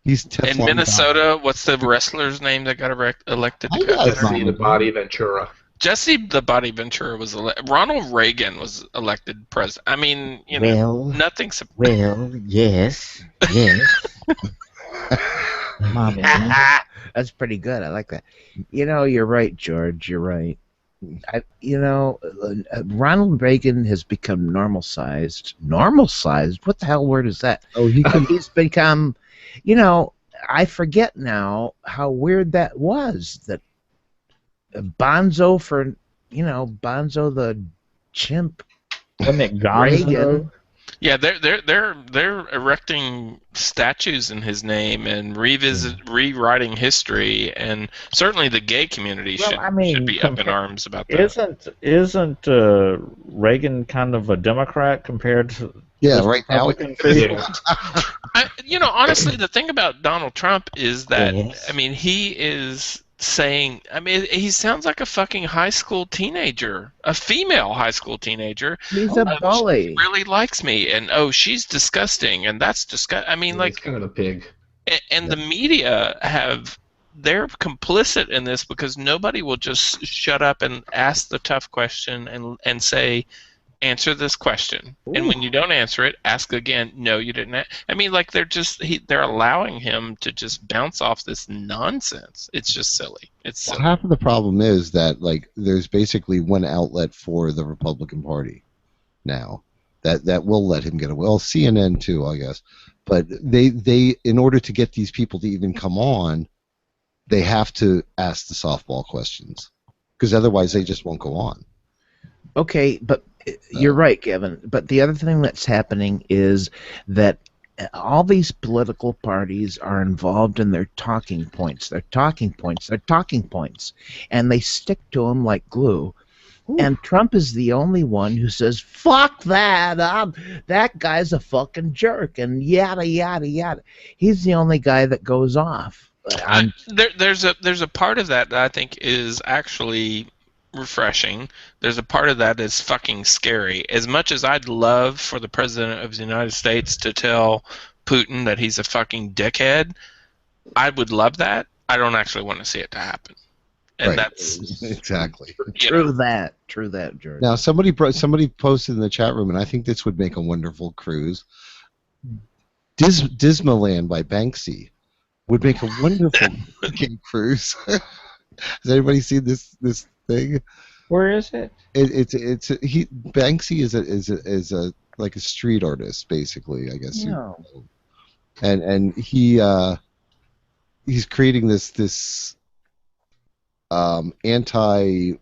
In Minnesota, what's the wrestler's name that got elected? Jesse the Body Ventura. Jesse the Body Ventura was elected. Ronald Reagan was elected president. I mean, nothing. Well, yes. Mommy. That's pretty good. I like that. You're right, George. You're right. Ronald Reagan has become normal-sized. Normal-sized? What the hell word is that? Oh, he's become... I forget now how weird that was. That Bonzo Bonzo the chimp. Wasn't it Gonzo? Yeah, they're erecting statues in his name and rewriting history, and certainly the gay community should be up in arms about that. Isn't Reagan kind of a Democrat compared to? Yeah, right now. Honestly, the thing about Donald Trump is that he is saying, I mean, he sounds like a fucking high school teenager, a female high school teenager. He's a bully. She really likes me, and oh, she's disgusting, and that's disgust. I mean, He's kind of a pig. And the media they're complicit in this because nobody will just shut up and ask the tough question and say, answer this question. Ooh. And when you don't answer it, ask again. No, you didn't. I mean, like they're allowing him to just bounce off this nonsense. It's just silly. It's silly. Half of the problem is that like there's basically one outlet for the Republican Party now that will let him get away. Well, CNN too, I guess. But they in order to get these people to even come on, they have to ask the softball questions because otherwise they just won't go on. Okay, but you're right, Kevin. But the other thing that's happening is that all these political parties are involved in their talking points. They're talking points. They're talking points. And they stick to them like glue. Ooh. And Trump is the only one who says, fuck that, that guy's a fucking jerk, and yada, yada, yada. He's the only guy that goes off. There's a part of that I think is actually refreshing. There's a part of that that's fucking scary. As much as I'd love for the President of the United States to tell Putin that he's a fucking dickhead, I would love that. I don't actually want to see it to happen. And right. That's exactly true. That George. Now somebody posted in the chat room, and I think this would make a wonderful cruise. Dismaland by Banksy would make a wonderful cruise. Has anybody seen this thing? Where is it? Banksy is a like a street artist basically, I guess. No. And he's creating this anti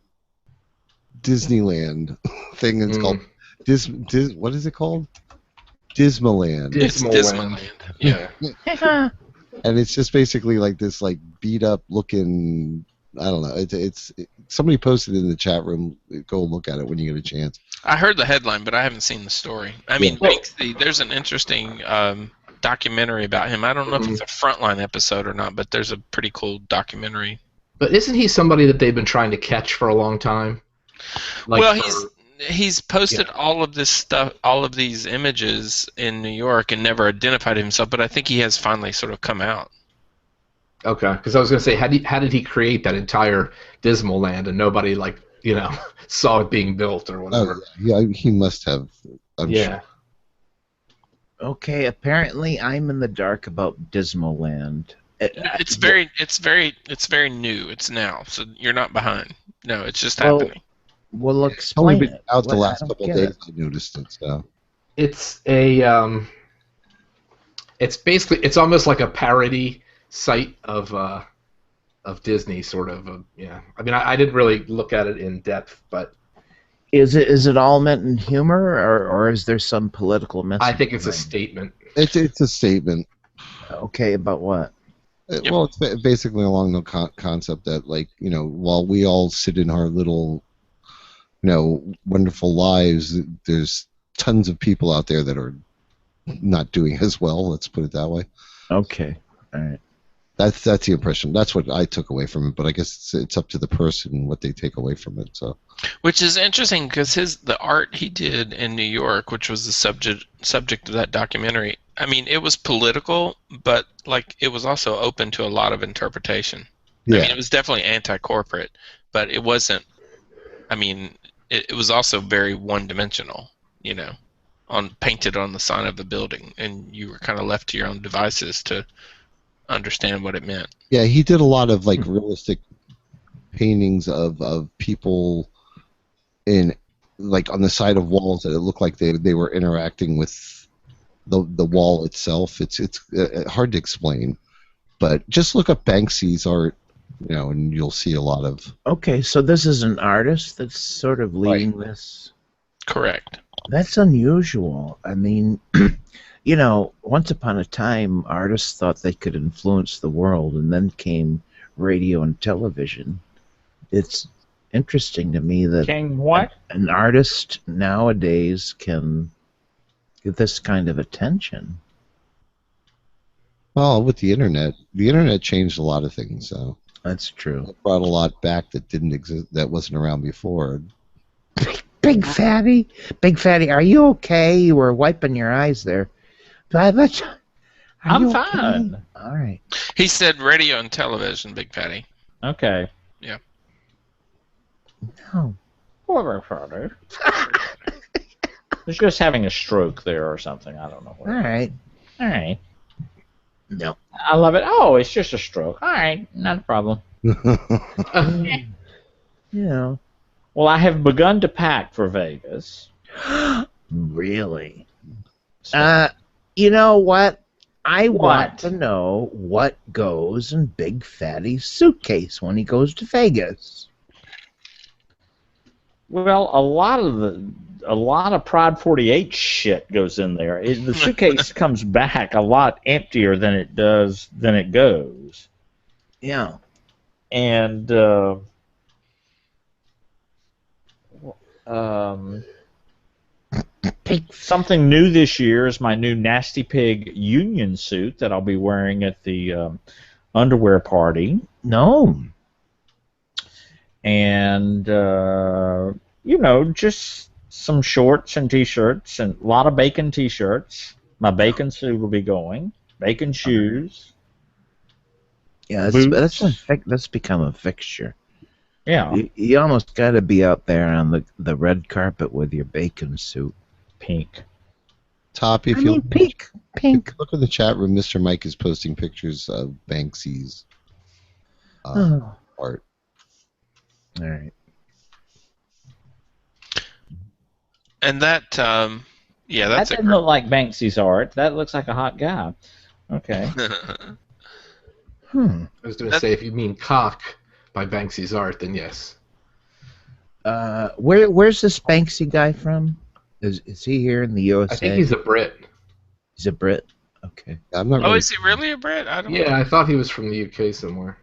Disneyland thing. It's called what is it called? Dismaland. Dismaland. Yeah. And it's just basically like this like beat up looking. I don't know. It's somebody posted in the chat room. Go look at it when you get a chance. I heard the headline, but I haven't seen the story. I mean, Banksy, there's an interesting documentary about him. I don't know if it's a Frontline episode or not, but there's a pretty cool documentary. But isn't he somebody that they've been trying to catch for a long time? He's posted all of this stuff, all of these images in New York, and never identified himself. But I think he has finally sort of come out. Okay, because I was going to say, how did he create that entire Dismal Land and nobody saw it being built or whatever? Yeah, he must have. I'm sure. Okay, apparently I'm in the dark about Dismal Land. It's very new. It's now, so you're not behind. No, it's just happening. Well, explain it's only been out the last couple of days. I noticed it. So it's it's almost like a parody site of Disney, sort of. Yeah, I mean, I didn't really look at it in depth, but is it all meant in humor, or is there some political message? I think it's a statement. It's a statement. Okay, about what? Well, it's basically along the concept that, like, while we all sit in our little, wonderful lives, there's tons of people out there that are not doing as well. Let's put it that way. Okay, all right. That's the impression. That's what I took away from it. But I guess it's up to the person what they take away from it. So, which is interesting because the art he did in New York, which was the subject of that documentary. I mean, it was political, but like it was also open to a lot of interpretation. Yeah. I mean, it was definitely anti-corporate, but it wasn't. I mean, it was also very one-dimensional. Painted on the sign of the building, and you were kind of left to your own devices to understand what it meant. Yeah, he did a lot of like realistic paintings of people in like on the side of walls that it looked like they were interacting with the wall itself. It's hard to explain, but just look up Banksy's art, and you'll see a lot of. Okay, so this is an artist that's sort of leading this. Correct. That's unusual. I mean, once upon a time, artists thought they could influence the world, and then came radio and television. It's interesting to me that an artist nowadays can get this kind of attention. Well, with the internet changed a lot of things. So That's true. It brought a lot back that didn't exist, that wasn't around before. Big Fatty, are you okay? You were wiping your eyes there. I'm fine. Okay? All right. He said radio and television, Big Fatty. Okay. Yeah. No. Poor Fatty. He's just having a stroke there or something. I don't know. All right. All right. No. I love it. Oh, it's just a stroke. All right, not a problem. You know. Well, I have begun to pack for Vegas. Really? You know what? I want What? to know what goes in Big Fatty's suitcase when he goes to Vegas. Well, a lot of Pride 48 shit goes in there. The suitcase comes back a lot emptier than it goes. Yeah. And something new this year is my new Nasty Pig union suit that I'll be wearing at the underwear party. No. And just some shorts and t-shirts and a lot of bacon t-shirts. My bacon suit will be going. Bacon shoes. Yeah, that's become a fixture. Yeah. You almost got to be out there on the red carpet with your bacon suit. Pink. Top, if pink. If you look in the chat room, Mr. Mike is posting pictures of Banksy's art. All right. And that, that's that doesn't look like Banksy's art. That looks like a hot guy. Okay. I was going to say, if you mean Cock by Banksy's art, then yes. Where's this Banksy guy from? Is he here in the USA? I think he's a Brit. He's a Brit? Okay. I'm not really... is he really a Brit? I don't know. I thought he was from the UK somewhere.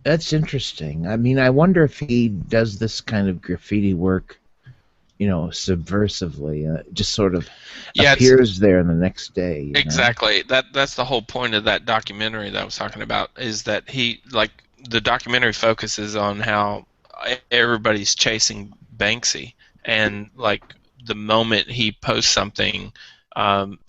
That's interesting. I mean, I wonder if he does this kind of graffiti work, subversively, just sort of appears there the next day. Exactly. That's the whole point of that documentary that I was talking about, is that the documentary focuses on how everybody's chasing Banksy, and the moment he posts something,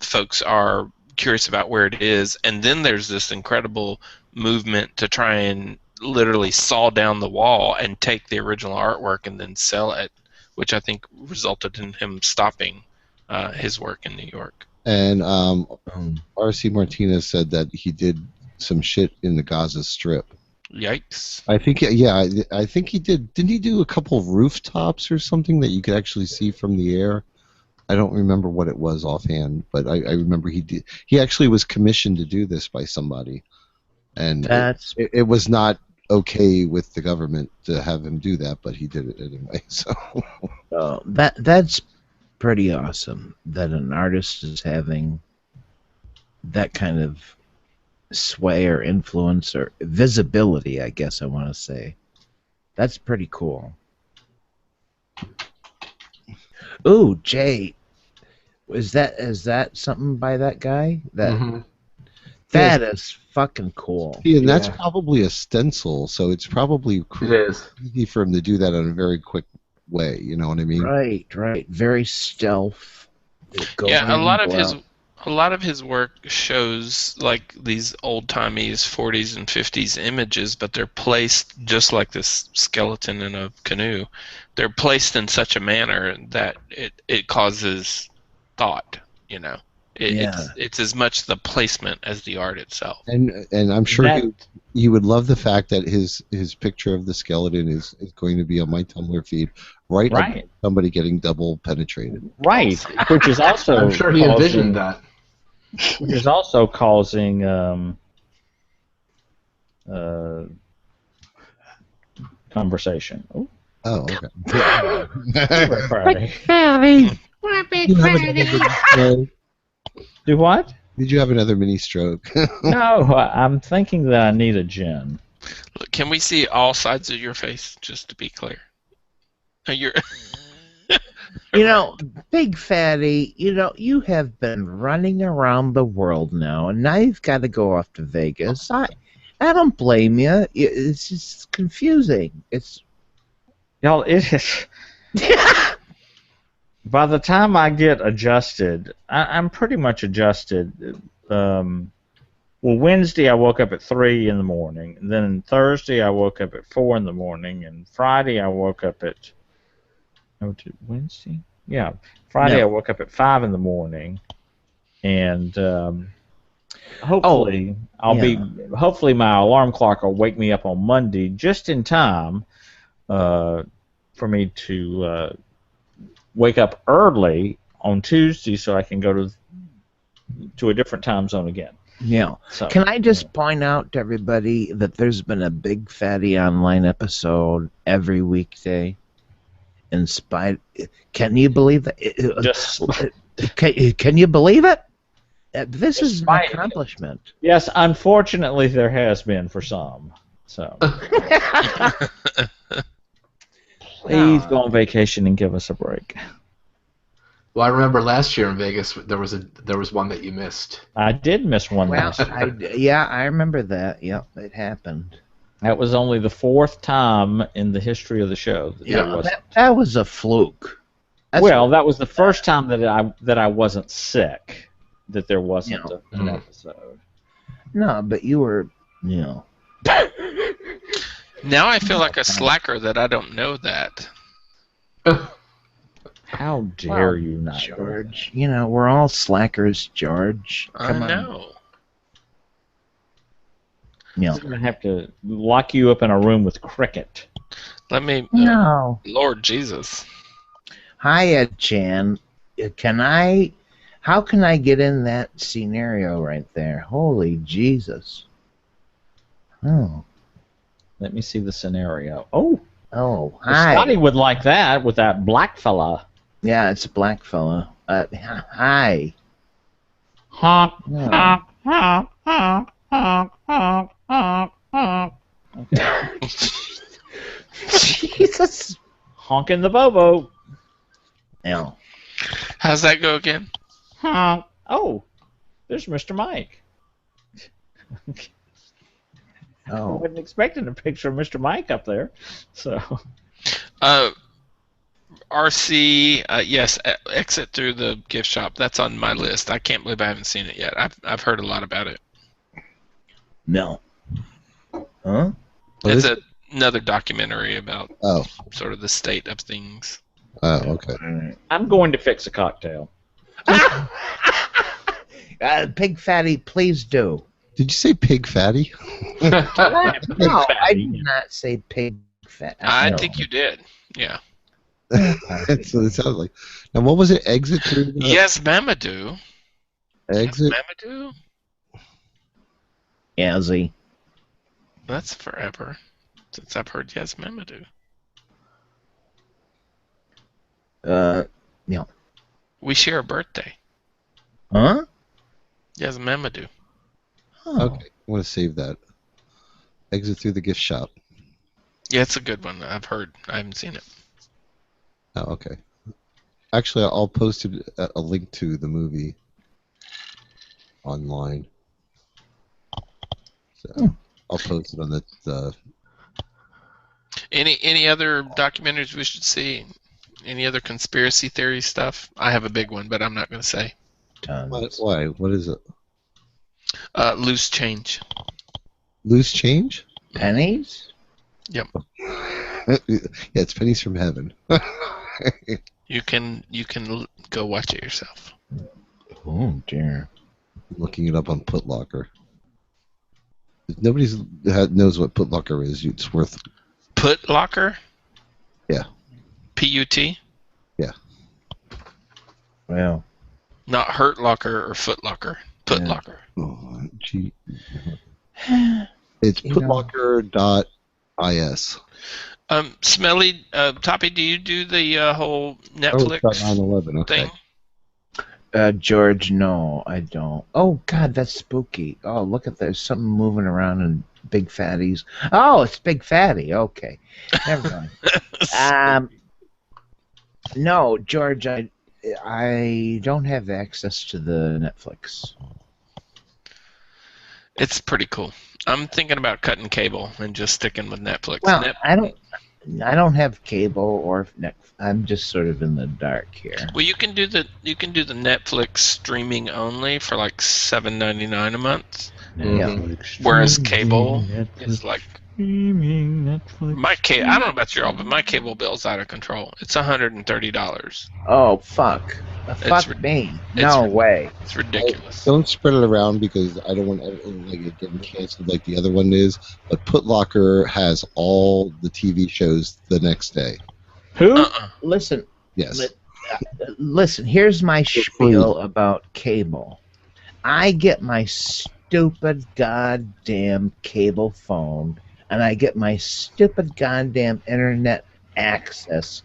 folks are curious about where it is, and then there's this incredible movement to try and literally saw down the wall and take the original artwork and then sell it, which I think resulted in him stopping his work in New York. And R.C. Martinez said that he did some shit in the Gaza Strip. Yikes. I think, I think he did. Didn't he do a couple of rooftops or something that you could actually see from the air? I don't remember what it was offhand, but I remember he did. He actually was commissioned to do this by somebody, and it was not okay with the government to have him do that, but he did it anyway. So that's pretty awesome that an artist is having that kind of sway or influence or visibility, I guess I want to say. That's pretty cool. Ooh, Jay, is that something by that guy? That is fucking cool. Yeah, and that's probably a stencil, so it's probably easy for him to do that in a very quick way. You know what I mean? Right. Very stealth. Yeah, a lot of his work shows these old-timey 40s and 50s images, but they're placed just like this skeleton in a canoe. They're placed in such a manner that it causes thought, It's as much the placement as the art itself. And I'm sure you would love the fact that his picture of the skeleton is going to be on my Tumblr feed, right? Somebody getting double penetrated. Right, which is also I'm sure he envisioned that. Which is also causing conversation. Ooh. Oh, okay. Do what? Did you have another mini stroke? No, I'm thinking that I need a gin. Look, can we see all sides of your face, just to be clear? You're Big Fatty, you have been running around the world now, and now you've got to go off to Vegas. I don't blame you. It's just confusing. It's Y'all, it is. By the time I get adjusted, I'm pretty much adjusted. Well, Wednesday I woke up at 3 in the morning. And then Thursday I woke up at 4 in the morning. And Friday I woke up at... Oh, Wednesday? Yeah. Friday I woke up at 5 in the morning. And hopefully hopefully my alarm clock will wake me up on Monday just in time for me to wake up early on Tuesday so I can go to a different time zone again. Yeah. So, can I just point out to everybody that there's been a Big Fatty Online episode every weekday? In spite, can you believe that? Can you believe it? This is an accomplishment. Yes, unfortunately, there has been for some. So, please go on vacation and give us a break. Well, I remember last year in Vegas there was one that you missed. I did miss one last year. I remember that. Yep, it happened. That was only the 4th time in the history of the show that was a fluke. That was the first time that I wasn't sick. That there wasn't an episode. No, but you were, Now I feel like a slacker that I don't know that. How dare you not, George? We're all slackers, George. Come on. I know. Yeah. I'm gonna have to lock you up in a room with Cricket. Let me. No. Lord Jesus. Hi, Ed Chan. How can I get in that scenario right there? Holy Jesus. Oh. Let me see the scenario. Oh, hi. Scotty would like that with that black fella. Yeah, it's a black fella. Hi. Honk, honk, honk, honk, honk, honk, honk, honk. Okay. Jesus. Honking the bobo. Yeah. How's that go again? Honk. Oh, there's Mr. Mike. I wasn't expecting a picture of Mr. Mike up there. So. RC, yes, exit through the gift shop. That's on my list. I can't believe I haven't seen it yet. I've heard a lot about it. No. Huh? It's another documentary about Oh. sort of the state of things. Oh, okay. I'm going to fix a cocktail. Pig Fatty, please do. Did you say Pig Fatty? No, I did not say Pig Fatty. I think you did. Yeah. That's what it sounds like. Now, what was it? Exit through the... Yes, Mamadou. Exit? Yes, Mamadou? Yazzie. That's forever since I've heard Yes, Mamadou. Yeah. We share a birthday. Huh? Yes, Mamadou. Oh. Okay, I want to save that. Exit through the gift shop. Yeah, it's a good one. I've heard. I haven't seen it. Oh, okay. Actually, I'll post a link to the movie online. So I'll post it on the. Any other documentaries we should see? Any other conspiracy theory stuff? I have a big one, but I'm not going to say. Why? What is it? Loose change. Loose change? Pennies? Yep. Yeah, it's pennies from heaven. You can go watch it yourself. Oh dear. Looking it up on Putlocker. Nobody knows what Putlocker is. It's worth. Put Locker? Yeah. P-U-T? Yeah. Well. Not Hurt Locker or Foot Locker. Put Locker. Oh, gee. It's putlocker.is. Smelly, Toppy, do you do the whole Netflix 9/11. Okay. thing? George, no, I don't. Oh, God, that's spooky. Oh, look at there's something moving around in Big Fatties. Oh, it's Big Fatty. Okay. Never mind. No, George, I don't have access to the Netflix. It's pretty cool. I'm thinking about cutting cable and just sticking with Netflix. Well, I don't have cable or Netflix. I'm just sort of in the dark here. Well, you can do the Netflix streaming only for like $7.99 a month. Mm-hmm. Whereas cable is like Netflix. I don't know about y'all, but my cable bill's out of control. It's $130. Oh fuck! Fuck me! No way! It's ridiculous. Don't spread it around because I don't want it getting canceled like the other one is. But Putlocker has all the TV shows the next day. Who? Listen. Yes. Listen. Here's my spiel about cable. I get my stupid goddamn cable phone, and I get my stupid goddamn internet access,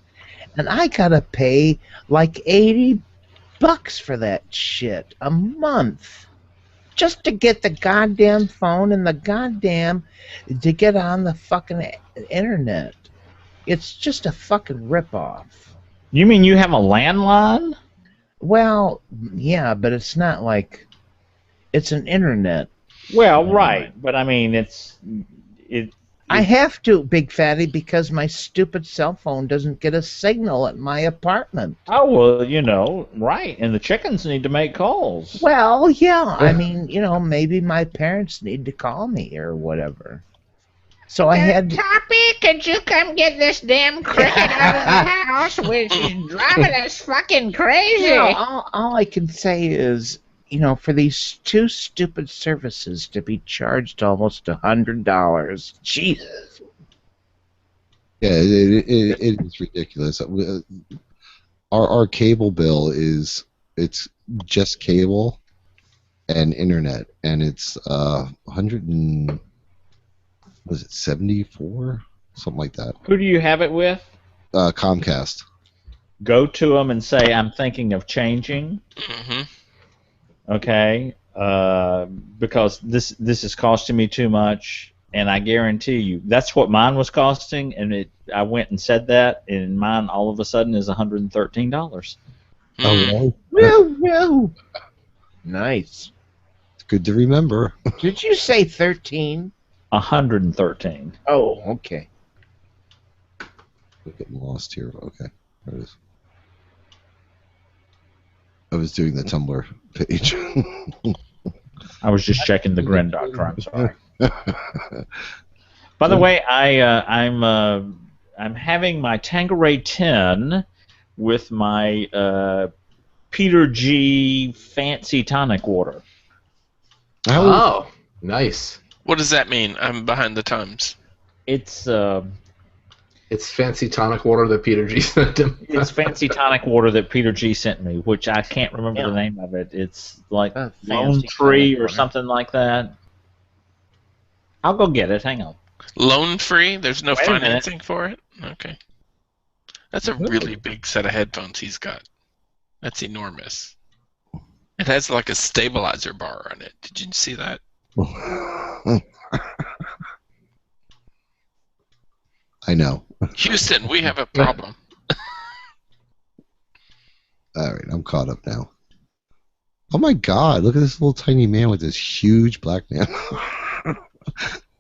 and I gotta pay like $80 for that shit a month just to get the goddamn phone and to get on the fucking internet. It's just a fucking ripoff. You mean you have a landline? Well, yeah, but it's not like it's an internet. Well, right, but I mean I have to, Big Fatty, because my stupid cell phone doesn't get a signal at my apartment. Oh, well, right, and the chickens need to make calls. Well, yeah, I mean, maybe my parents need to call me or whatever. So I had... Toppy, could you come get this damn cricket out of the house, which is driving us fucking crazy? All I can say is... for these two stupid services to be charged almost $100, Jesus. Yeah, it is ridiculous. Our cable bill it's just cable and internet, and it's 74, something like that. Who do you have it with? Comcast. Go to them and say, I'm thinking of changing. Mm-hmm. Okay, because this is costing me too much, and I guarantee you that's what mine was costing, and I went and said that, and mine all of a sudden is $113. Oh, Woo! Nice. It's good to remember. Did you say 13? 113. Oh, okay. We're getting lost here. Okay, there it is. I was doing the Tumblr page. I was just checking the Grin Doctor. I'm sorry. By the way, I'm having my Tanqueray 10 with my Peter G fancy tonic water. Oh, nice. What does that mean? I'm behind the times. It's fancy tonic water that Peter G sent him. It's fancy tonic water that Peter G sent me, which I can't remember the name of it. It's like Lone Tree or something like that. I'll go get it. Hang on. Loan free? There's no financing for it? Okay. That's a really big set of headphones he's got. That's enormous. It has like a stabilizer bar on it. Did you see that? I know. Houston, we have a problem. All right, I'm caught up now. Oh my God! Look at this little tiny man with this huge black man.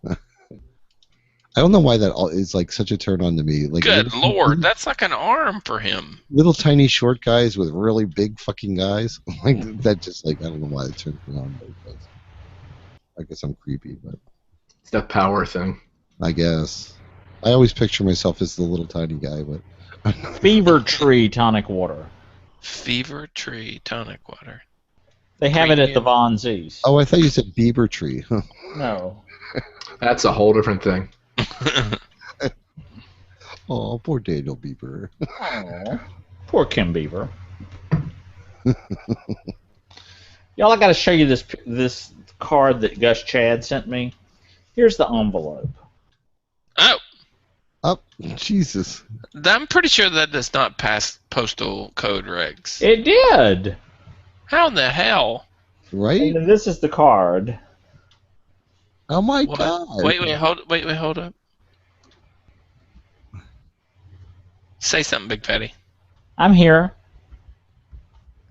I don't know why that is like such a turn on to me. Like, good Lord, that's like an arm for him. Little tiny short guys with really big fucking guys. Like that, just like I don't know why it turns me on. But I guess I'm creepy, but it's that power thing. I guess. I always picture myself as the little tiny guy, but Fever Tree tonic water. Fever Tree tonic water. They have it at the Von Z's. Oh, I thought you said Bieber Tree. Huh. No. That's a whole different thing. Oh, poor Daniel Bieber. Oh, poor Kim Bieber. Y'all, I got to show you this card that Gus Chad sent me. Here's the envelope. Oh. Oh, Jesus. I'm pretty sure that does not pass postal code regs. It did. How in the hell? Right? And this is the card. Oh my What? God! Wait, hold up. Say something, Big Fatty. I'm here.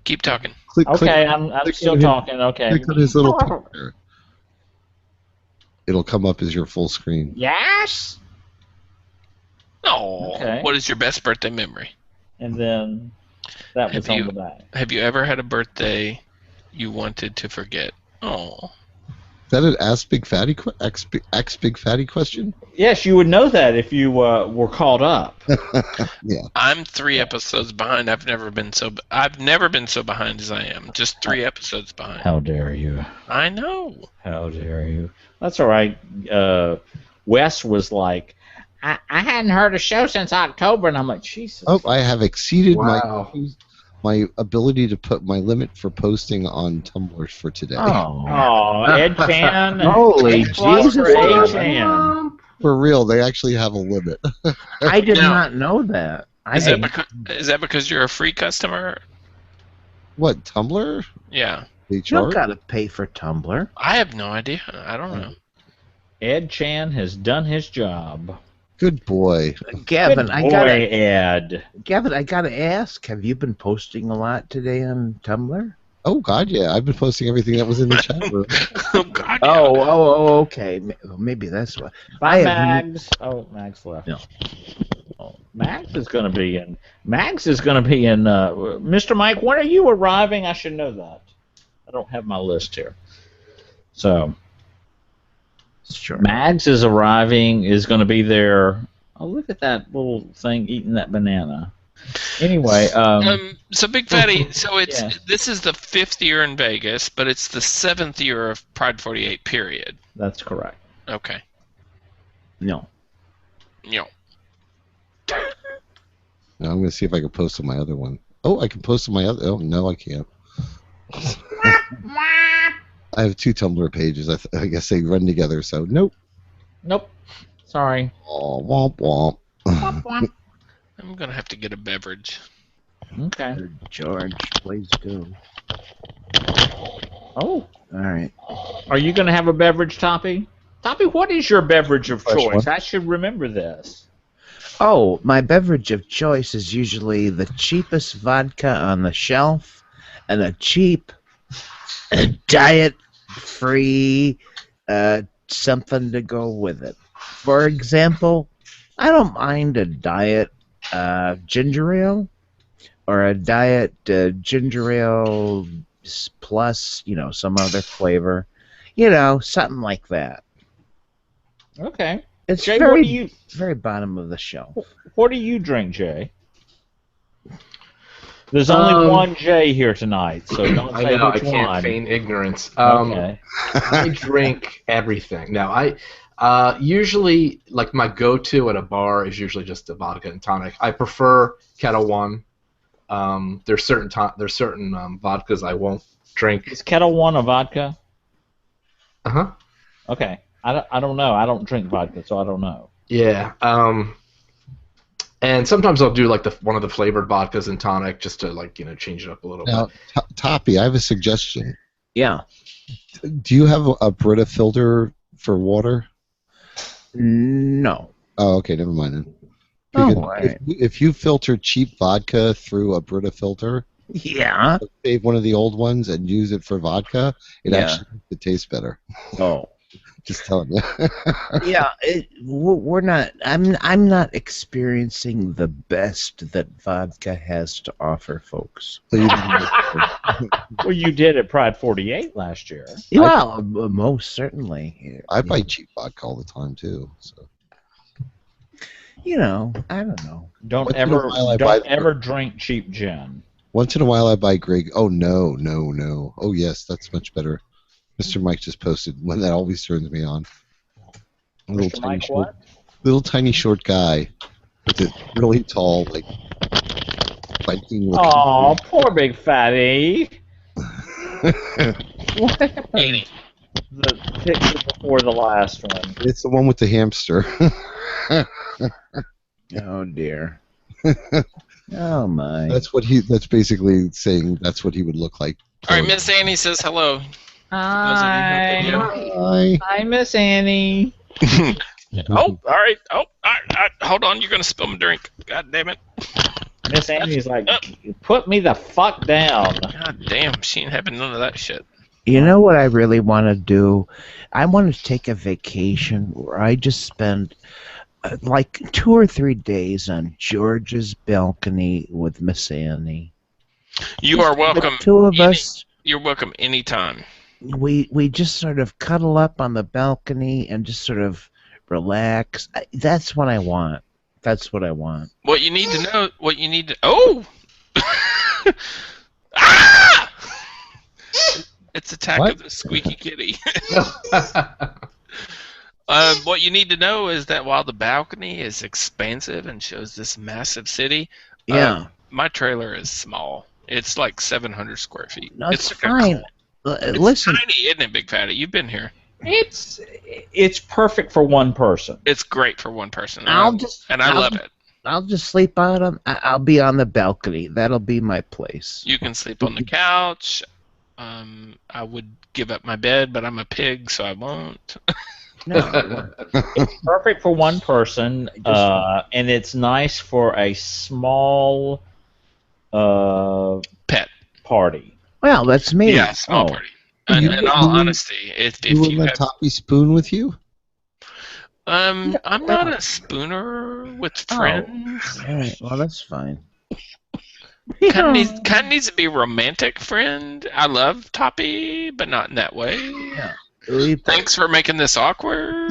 Keep talking. Okay, I'm still talking. Okay. Click on his little picture. It'll come up as your full screen. Yes. Oh, Okay. what is your best birthday memory? And then that was on the back. Have you ever had a birthday you wanted to forget? Oh. Is that an Ask Big Fatty question? Yes, you would know that if you were caught up. Yeah. I'm 3 episodes behind. I've never been so behind as I am. Just 3 episodes behind. How dare you? I know. How dare you? That's all right. Wes was like, I hadn't heard a show since October, and I'm like, Jesus. Oh, I have exceeded Wow. my ability to put my limit for posting on Tumblr for today. oh, Ed Chan. Holy Plus Jesus! for Ed Chan. For real, they actually have a limit. I did No. not know that. Is that because you're a free customer? What, Tumblr? Yeah. They You don't charge? gotta pay for Tumblr. I have no idea. I don't know. Ed Chan has done his job. Good boy. Gavin, Good I boy, gotta Ed. ask. Have you been posting a lot today on Tumblr? Oh, God, yeah. I've been posting everything that was in the chat room. Oh God. Yeah. Oh, okay. Maybe that's what. Bye, have Mags. Oh, Mags left. No. Oh, Mags is going to be in. Mr. Mike, when are you arriving? I should know that. I don't have my list here. So, Sure. Mags is arriving. Is going to be there. Oh, look at that little thing eating that banana. Anyway, So Big Fatty. So it's Yeah. this is the 5th year in Vegas, but it's the 7th year of Pride 48. Period. that's correct. Okay. No. No. Now I'm going to see if I can post on my other one. Oh, I can post on my other. Oh, no, I can't. I have 2 Tumblr pages. I guess they run together, so nope. Nope. Sorry. Oh, womp womp. I'm gonna have to get a beverage. Okay. George, please do. Oh, All right. are you going to have a beverage, Toppy? Toppy, what is your beverage of Fresh choice? one. I should remember this. Oh, my beverage of choice is usually the cheapest vodka on the shelf and a cheap diet-free something to go with it. For example, I don't mind a diet ginger ale or a diet ginger ale plus, some other flavor. Something like that. Okay. It's Jay, very, very bottom of the shelf. what do you drink, Jay? There's only one Jay here tonight, so don't I say know, I which can't one. feign ignorance. Okay. I drink everything. Now, I usually, like, my go-to at a bar is usually just a vodka and tonic. I prefer Kettle One. There's certain vodkas I won't drink. Is Kettle One a vodka? Uh-huh. Okay. I don't know. I don't drink vodka, so I don't know. Yeah. And sometimes I'll do, like, one of the flavored vodkas and tonic just to, like, change it up a little Now, bit. Toppy, I have a suggestion. Yeah. Do you have a Brita filter for water? No. Oh, okay, never mind then. Oh, Because all right. if you filter cheap vodka through a Brita filter, Yeah. save one of the old ones and use it for vodka, it Yeah. actually makes it taste better. Oh. Just telling you. Yeah. We're not. I'm not experiencing the best that vodka has to offer, folks. So you- Well, you did at Pride 48 last year. Well, most certainly. I buy cheap vodka all the time too. So I don't know. Don't Once in a while I buy don't the- ever drink cheap gin. once in a while I buy Greg. Oh no. Oh yes, that's much better. Mr. Mike just posted one that always turns me on. Mr. Mike, what? Little tiny short guy with a really tall, like Viking looking. Oh, poor big fatty. What happened? The picture before the last one. It's the one with the hamster. Oh dear. Oh my. That's basically saying that's what he would look like. All right, Miss Annie says hello. Hi. Hi. Hi, Miss Annie. Oh, all right. Oh, all right. Hold on. You're gonna spill my drink. God damn it. Miss Annie's like, put me the fuck down. God damn. She ain't having none of that shit. You know what I really want to do? I want to take a vacation where I just spend like 2 or 3 days on George's balcony with Miss Annie. You are welcome. The two of us. You're welcome anytime. We just sort of cuddle up on the balcony and just sort of relax. That's what I want. That's what I want. What you need to know. What you need to. Oh. Ah! It's Attack of the Squeaky Kitty. What you need to know is that while the balcony is expansive and shows this massive city, my trailer is small. It's like 700 square feet. No, it's fine. Listen, tiny, isn't it, Big Fatty? You've been here. It's perfect for one person. It's great for one person. I love it. I'll just sleep out on. I'll be on the balcony. That'll be my place. You can sleep on the couch. I would give up my bed, but I'm a pig, so I won't. No, it's perfect for one person, and it's nice for a small pet party. Well, that's me. Yeah, small party. And in all honesty, if you you let Toppy spoon with you? I'm not a spooner with friends. All right, well, that's fine. Kind of needs to be a romantic friend. I love Toppy, but not in that way. Yeah. Thanks for making this awkward.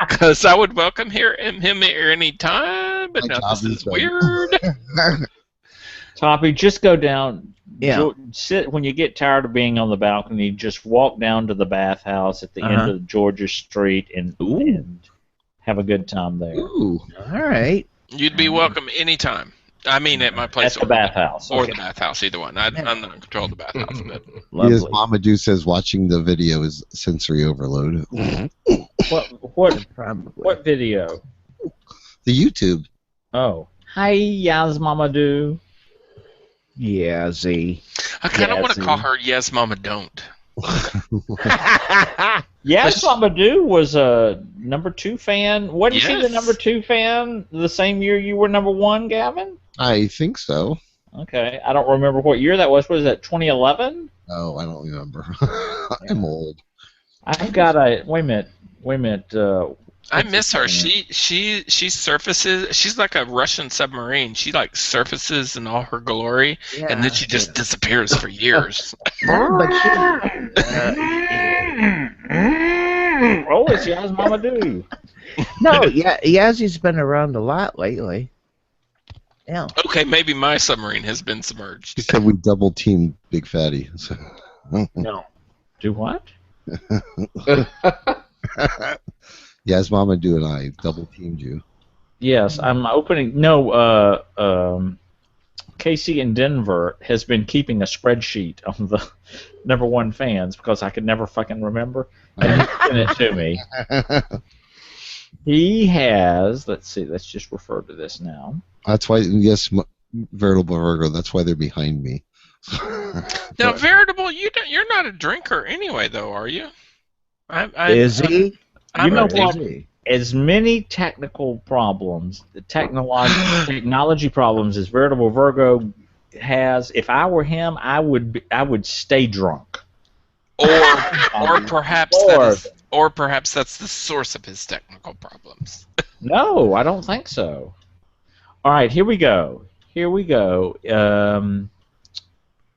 Because I would welcome him here any time, but now this is weird. Toppy, just go down. Yeah. Sit when you get tired of being on the balcony. Just walk down to the bathhouse at the end of Georgia Street and have a good time there. Ooh. All right. You'd be welcome anytime. I mean, at my place at the bathhouse or the bathhouse, either one. I'm not in control of the bathhouse, but Yes, Mama Do says watching the video is sensory overload. What video? The YouTube. Oh, hi, Yaz Mama Do. Yazzie. I kind of want to call her Yes Mama Don't. Yes, Mama Do was a #2 fan. Wasn't she the #2 fan the same year you were #1, Gavin? I think so. Okay, I don't remember what year that was. What is that, 2011? Oh, I don't remember. I'm old. I've got a wait a minute. I miss her. She surfaces. She's like a Russian submarine. She like surfaces in all her glory, and then she just disappears for years. But oh, it's Yaz Mama Do. No, Yazzie's been around a lot lately. Yeah. Okay, maybe my submarine has been submerged. She said we double teamed Big Fatty. So. No. Do what? Yes, Mama Do and I double teamed you. Yes, I'm opening. No, Casey in Denver has been keeping a spreadsheet on the #1 fans because I could never fucking remember. And he sent it to me. He has. Let's see. Let's just refer to this now. That's why. Yes, Veritable Virgo. That's why they're behind me. Now, Veritable, you're not a drinker anyway, though, are you? Is he? You know what? As many technical problems, the technology problems as Veritable Virgo has, if I were him, I would stay drunk. Or perhaps that's the source of his technical problems. No, I don't think so. All right, here we go.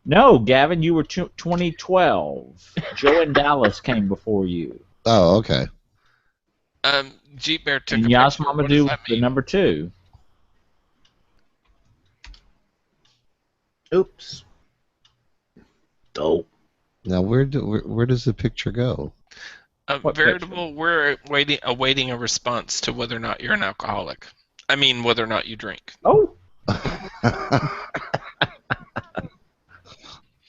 No, Gavin, you were 2012. Joe and Dallas came before you. Oh, okay. Jeep Bear took and a Yas picture. Mama Do was the #2. Oops. Dope. Now, where does the picture go? Veritable, we're awaiting a response to whether or not you're an alcoholic. I mean, whether or not you drink. Oh.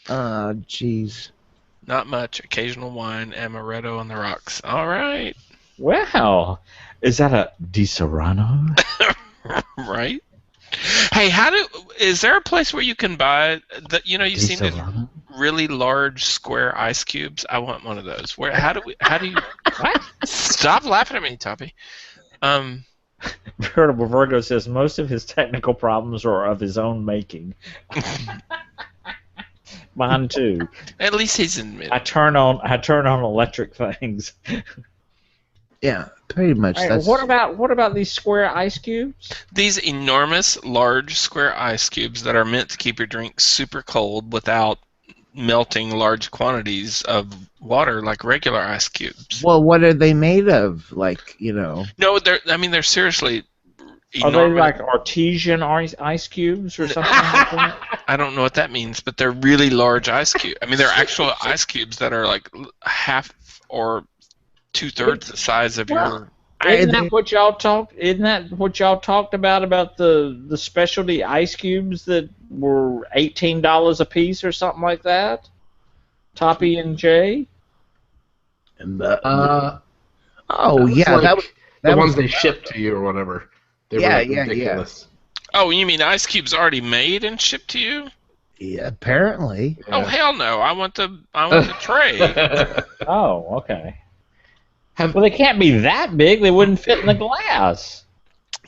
Jeez. Not much. Occasional wine, amaretto on the rocks. All right. Well, is that a Di Serrano? Right. Hey, is there a place where you can buy that? You know, you've seen these really large square ice cubes. I want one of those. How do you? What? Stop laughing at me, Toppy. Veritable Virgo says most of his technical problems are of his own making. Mine too. At least he's admitted. I turn on electric things. Yeah, pretty much. Right, That's... what about these square ice cubes? These enormous, large square ice cubes that are meant to keep your drink super cold without melting large quantities of water like regular ice cubes. Well, what are they made of? Like, you know? No, they're seriously enormous. Are they like artesian ice cubes or something like that? I don't know what that means, but they're really large ice cubes. I mean, they're actual ice cubes that are like half or 2/3 the size of your. Isn't that what y'all talked about the specialty ice cubes that were $18 a piece or something like that? Toppy and Jay. And oh yeah, like that was the ones they ship to you or whatever. They were like ridiculous. Oh, you mean ice cubes already made and shipped to you? Yeah, apparently. Yeah. Oh hell no! I want the tray. Oh, okay. Well, they can't be that big. They wouldn't fit in the glass.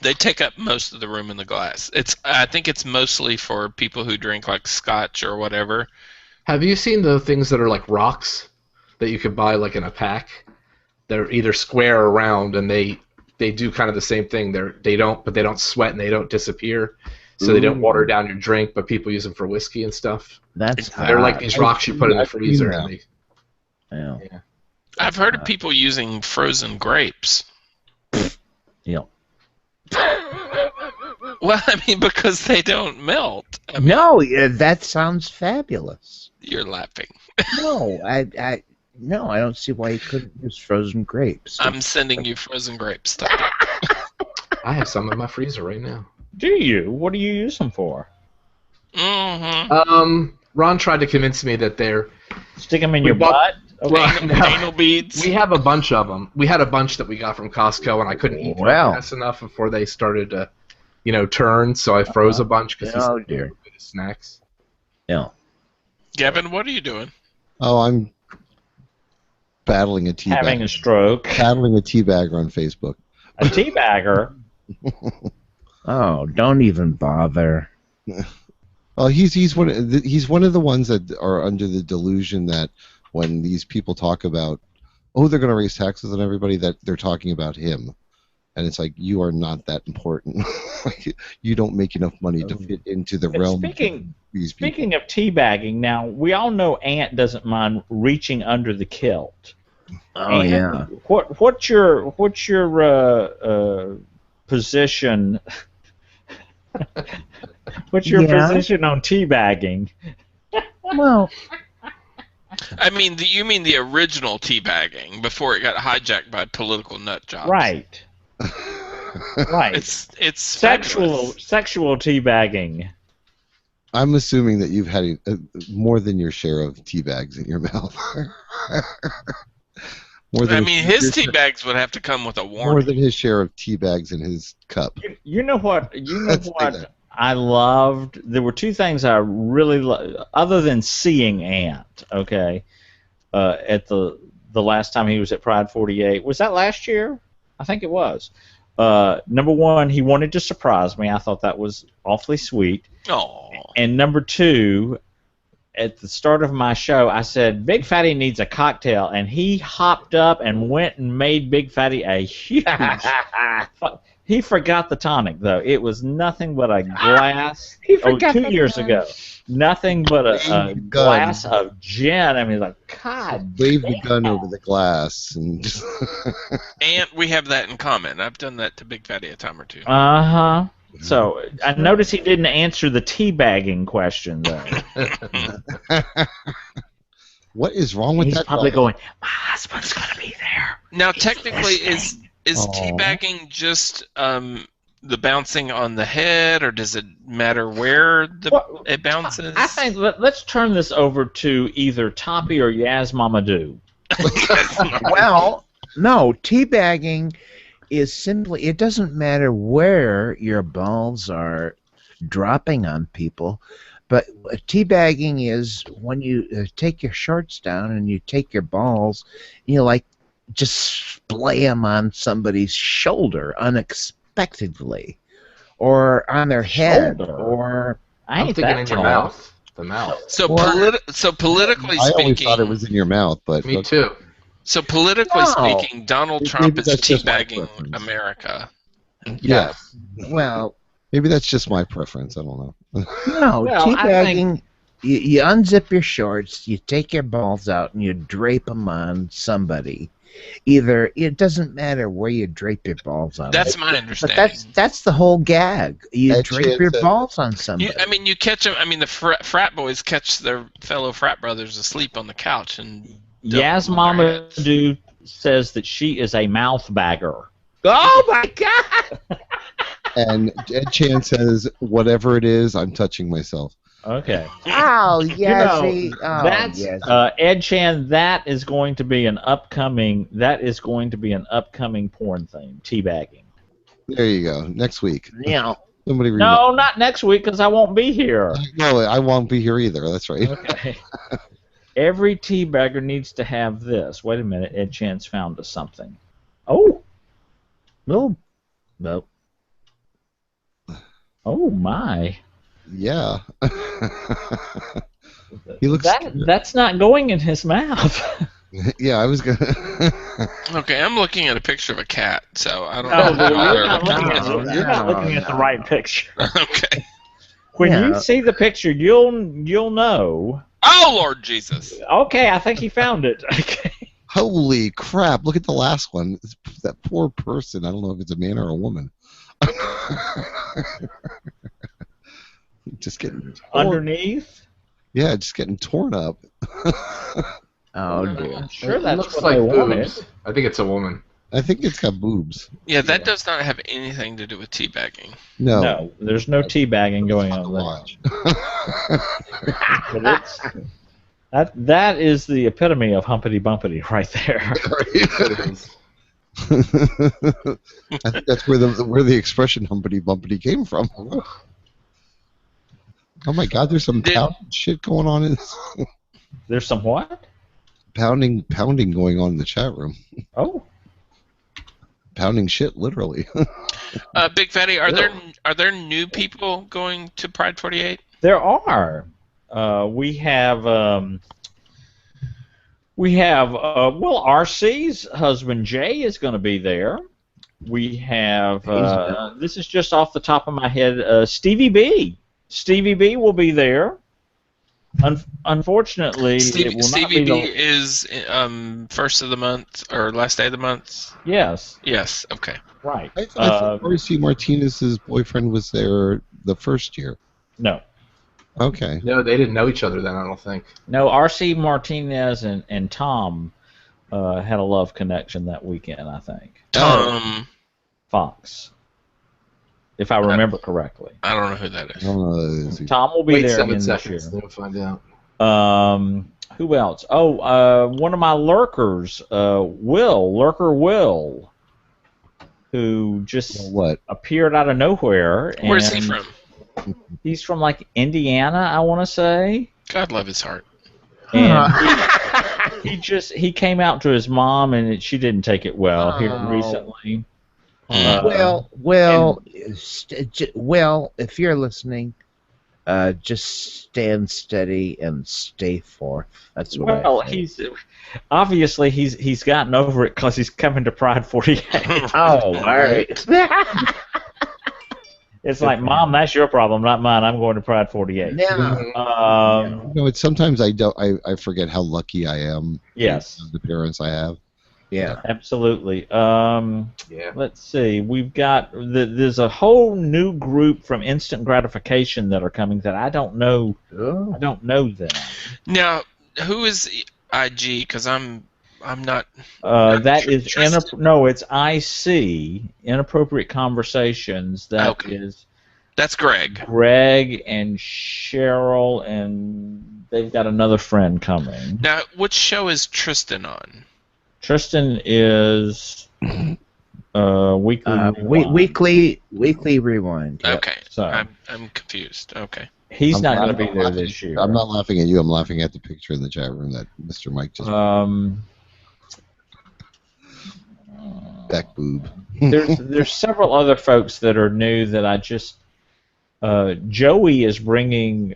They take up most of the room in the glass. I think it's mostly for people who drink like scotch or whatever. Have you seen the things that are like rocks that you could buy like in a pack? They're either square or round, and they do kind of the same thing. They don't sweat and they don't disappear, so they don't water down your drink. But people use them for whiskey and stuff. They're like these rocks you put in the freezer. And yeah. I've heard of people using frozen grapes. Yeah. Well, I mean, because they don't melt. I mean, No, that sounds fabulous. You're laughing. No, I don't see why you couldn't use frozen grapes. I'm sending you frozen grapes. I have some in my freezer right now. Do you? What do you use them for? Mm-hmm. Ron tried to convince me that they're... Stick them in your butt? Okay. Anal beads. We have a bunch of them. We had a bunch that we got from Costco, and I couldn't eat them fast enough before they started to, turn. So I froze a bunch because Oh, these dear. are good as snacks. Yeah. Gavin, what are you doing? Oh, I'm battling a teabagger. Having a stroke. Battling a teabagger on Facebook. A teabagger? Oh, don't even bother. Well, he's one of the ones that are under the delusion that when these people talk about, they're going to raise taxes on everybody, that they're talking about him, and it's like, you are not that important. You don't make enough money to fit into the realm. Speaking of teabagging, now we all know Ant doesn't mind reaching under the kilt. Oh, Ant, yeah. What's your position? What's your position on teabagging? Well, I mean, you mean the original teabagging before it got hijacked by political nut jobs? Right. Right. It's sexual teabagging. I'm assuming that you've had more than your share of tea bags in your mouth. His tea bags would have to come with a warning. More than his share of tea bags in his cup. You know what I loved? There were two things I really loved, other than seeing Ant, okay, at the last time he was at Pride 48. Was that last year? I think it was. Number one, he wanted to surprise me. I thought that was awfully sweet. Oh. And number two, at the start of my show, I said, Big Fatty needs a cocktail, and he hopped up and went and made Big Fatty a huge... He forgot the tonic, though. It was nothing but a glass... 2 years ago. Nothing but a glass of gin. I mean, like, God. Wave the gun over the glass. And we have that in common. I've done that to Big Fatty a time or two. Uh-huh. So, I noticed he didn't answer the teabagging question, though. What is wrong with that? He's probably going, my husband's going to be there. Now, technically, is teabagging just the bouncing on the head, or does it matter where it bounces? I think let's turn this over to either Toppy or Yaz Mamadou. Well, no, teabagging is simply, it doesn't matter where your balls are dropping on people, but teabagging is when you take your shorts down and you take your balls, just splay them on somebody's shoulder unexpectedly, or on their head, or I'm thinking in your mouth. The mouth. So politically I always speaking, thought it was in your mouth, but Me too. so politically speaking, Donald Trump is that's just my teabagging preference. America. Yeah. Well, Maybe that's just my preference. I don't know. no, Well, I teabagging. You unzip your shorts, you take your balls out, and you drape them on somebody. Either it doesn't matter where you drape your balls on. That's them, my but understanding. that's the whole gag. You Ed drape Sheeran your said- balls on somebody. You catch them. I mean, the frat boys catch their fellow frat brothers asleep on the couch and. Yas Mama Dude says that she is a mouth bagger. Oh my God! And Ed Chan says, "Whatever it is, I'm touching myself." Okay. Oh yeah, that's Ed Chan. That is going to be an upcoming. Porn thing. Teabagging. There you go. Next week. Yeah. Somebody. No, not next week because I won't be here. No, I won't be here either. That's right. Okay. Every teabagger needs to have this. Wait a minute. Ed Chan's found us something. Oh. No. Oh my. Yeah. He looks. That's not going in his mouth. Yeah, I was gonna. Okay, I'm looking at a picture of a cat, so I don't No, know. you're not looking at the right picture. Okay. When you see the picture, you'll know. Oh Lord Jesus! Okay, I think he found it. Okay. Holy crap! Look at the last one. That poor person. I don't know if it's a man or a woman. Just getting underneath. Yeah, just getting torn up. Oh dear. I'm sure It that's looks what like they wanted. boobs. I think it's a woman. I think it's got boobs. Yeah, that does not have anything to do with teabagging. No, there's no teabagging going on there. That is the epitome of humpity bumpity right there. I think that's where the expression humpity bumpity came from. Oh my God, there's some pounding shit going on in this. There's some what? Pounding going on in the chat room. Oh. Pounding shit, literally. Big Fatty, are there new people going to Pride 48? There are. We have RC's husband Jay is going to be there. We have this is just off the top of my head. Stevie B. Stevie B will be there. Unfortunately, Stevie B is first of the month or last day of the month. Yes. Yes. Okay. Right. I thought RC Martinez's boyfriend was there the first year. No. Okay. No, they didn't know each other then, I don't think. No, RC Martinez and Tom had a love connection that weekend, I think. Tom Fox. If I remember correctly. I don't know who that is. I don't know who that is. Tom will be Wait there 7 again seconds, this year. then we'll find out. Who else? Oh, one of my lurkers, Lurker Will, who just appeared out of nowhere. Where's he from? He's from like Indiana, I want to say. God love his heart. And he came out to his mom, and she didn't take it well here recently. Well, if you're listening, just stand steady and stay forth. That's what I think. He's gotten over it because he's coming to Pride 48. Oh, all right. It's like, Mom, that's your problem, not mine. I'm going to Pride 48. It's sometimes I forget how lucky I am. Yes. The parents I have. Yeah. Absolutely. Let's see. We've got there's a whole new group from Instant Gratification that are coming that I don't know. I don't know them. Now, who is IG? Because I'm not. That is it's IC, Inappropriate Conversations. That's Greg. Greg and Cheryl, and they've got another friend coming. Now, which show is Tristan on? Tristan is Weekly Rewind. Yep. Okay, so I'm confused. Okay, he's not going to be there this year. I'm not laughing at you. I'm laughing at the picture in the chat room that Mr. Mike just. Back boob. There's several other folks that are new that I just. Joey is bringing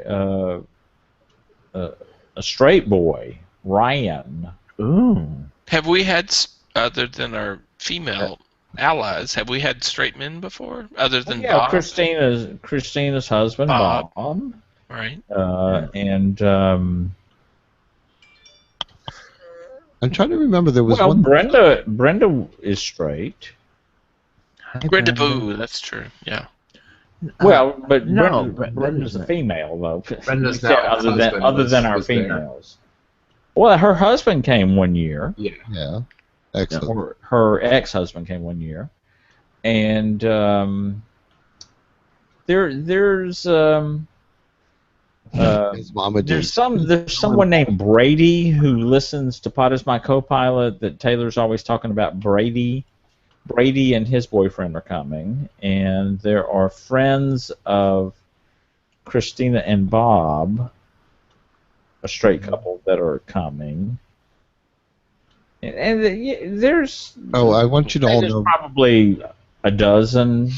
a straight boy, Ryan. Ooh. Have we had, other than our female allies, have we had straight men before, other than Bob? Christina's husband, Bob. Right. And I'm trying to remember. There was one. Brenda is straight. Brenda Boo, that's true. Yeah. Well, but no, Brenda's a female though. Brenda's now other than our females. Well, her husband came one year. Yeah. Excellent. Her ex-husband came one year, and there's someone named Brady who listens to Pot Is My Co-Pilot that Taylor's always talking about. Brady and his boyfriend are coming, and there are friends of Christina and Bob, a straight couple, that are coming. And there's... Oh, I want you to all know... probably a dozen.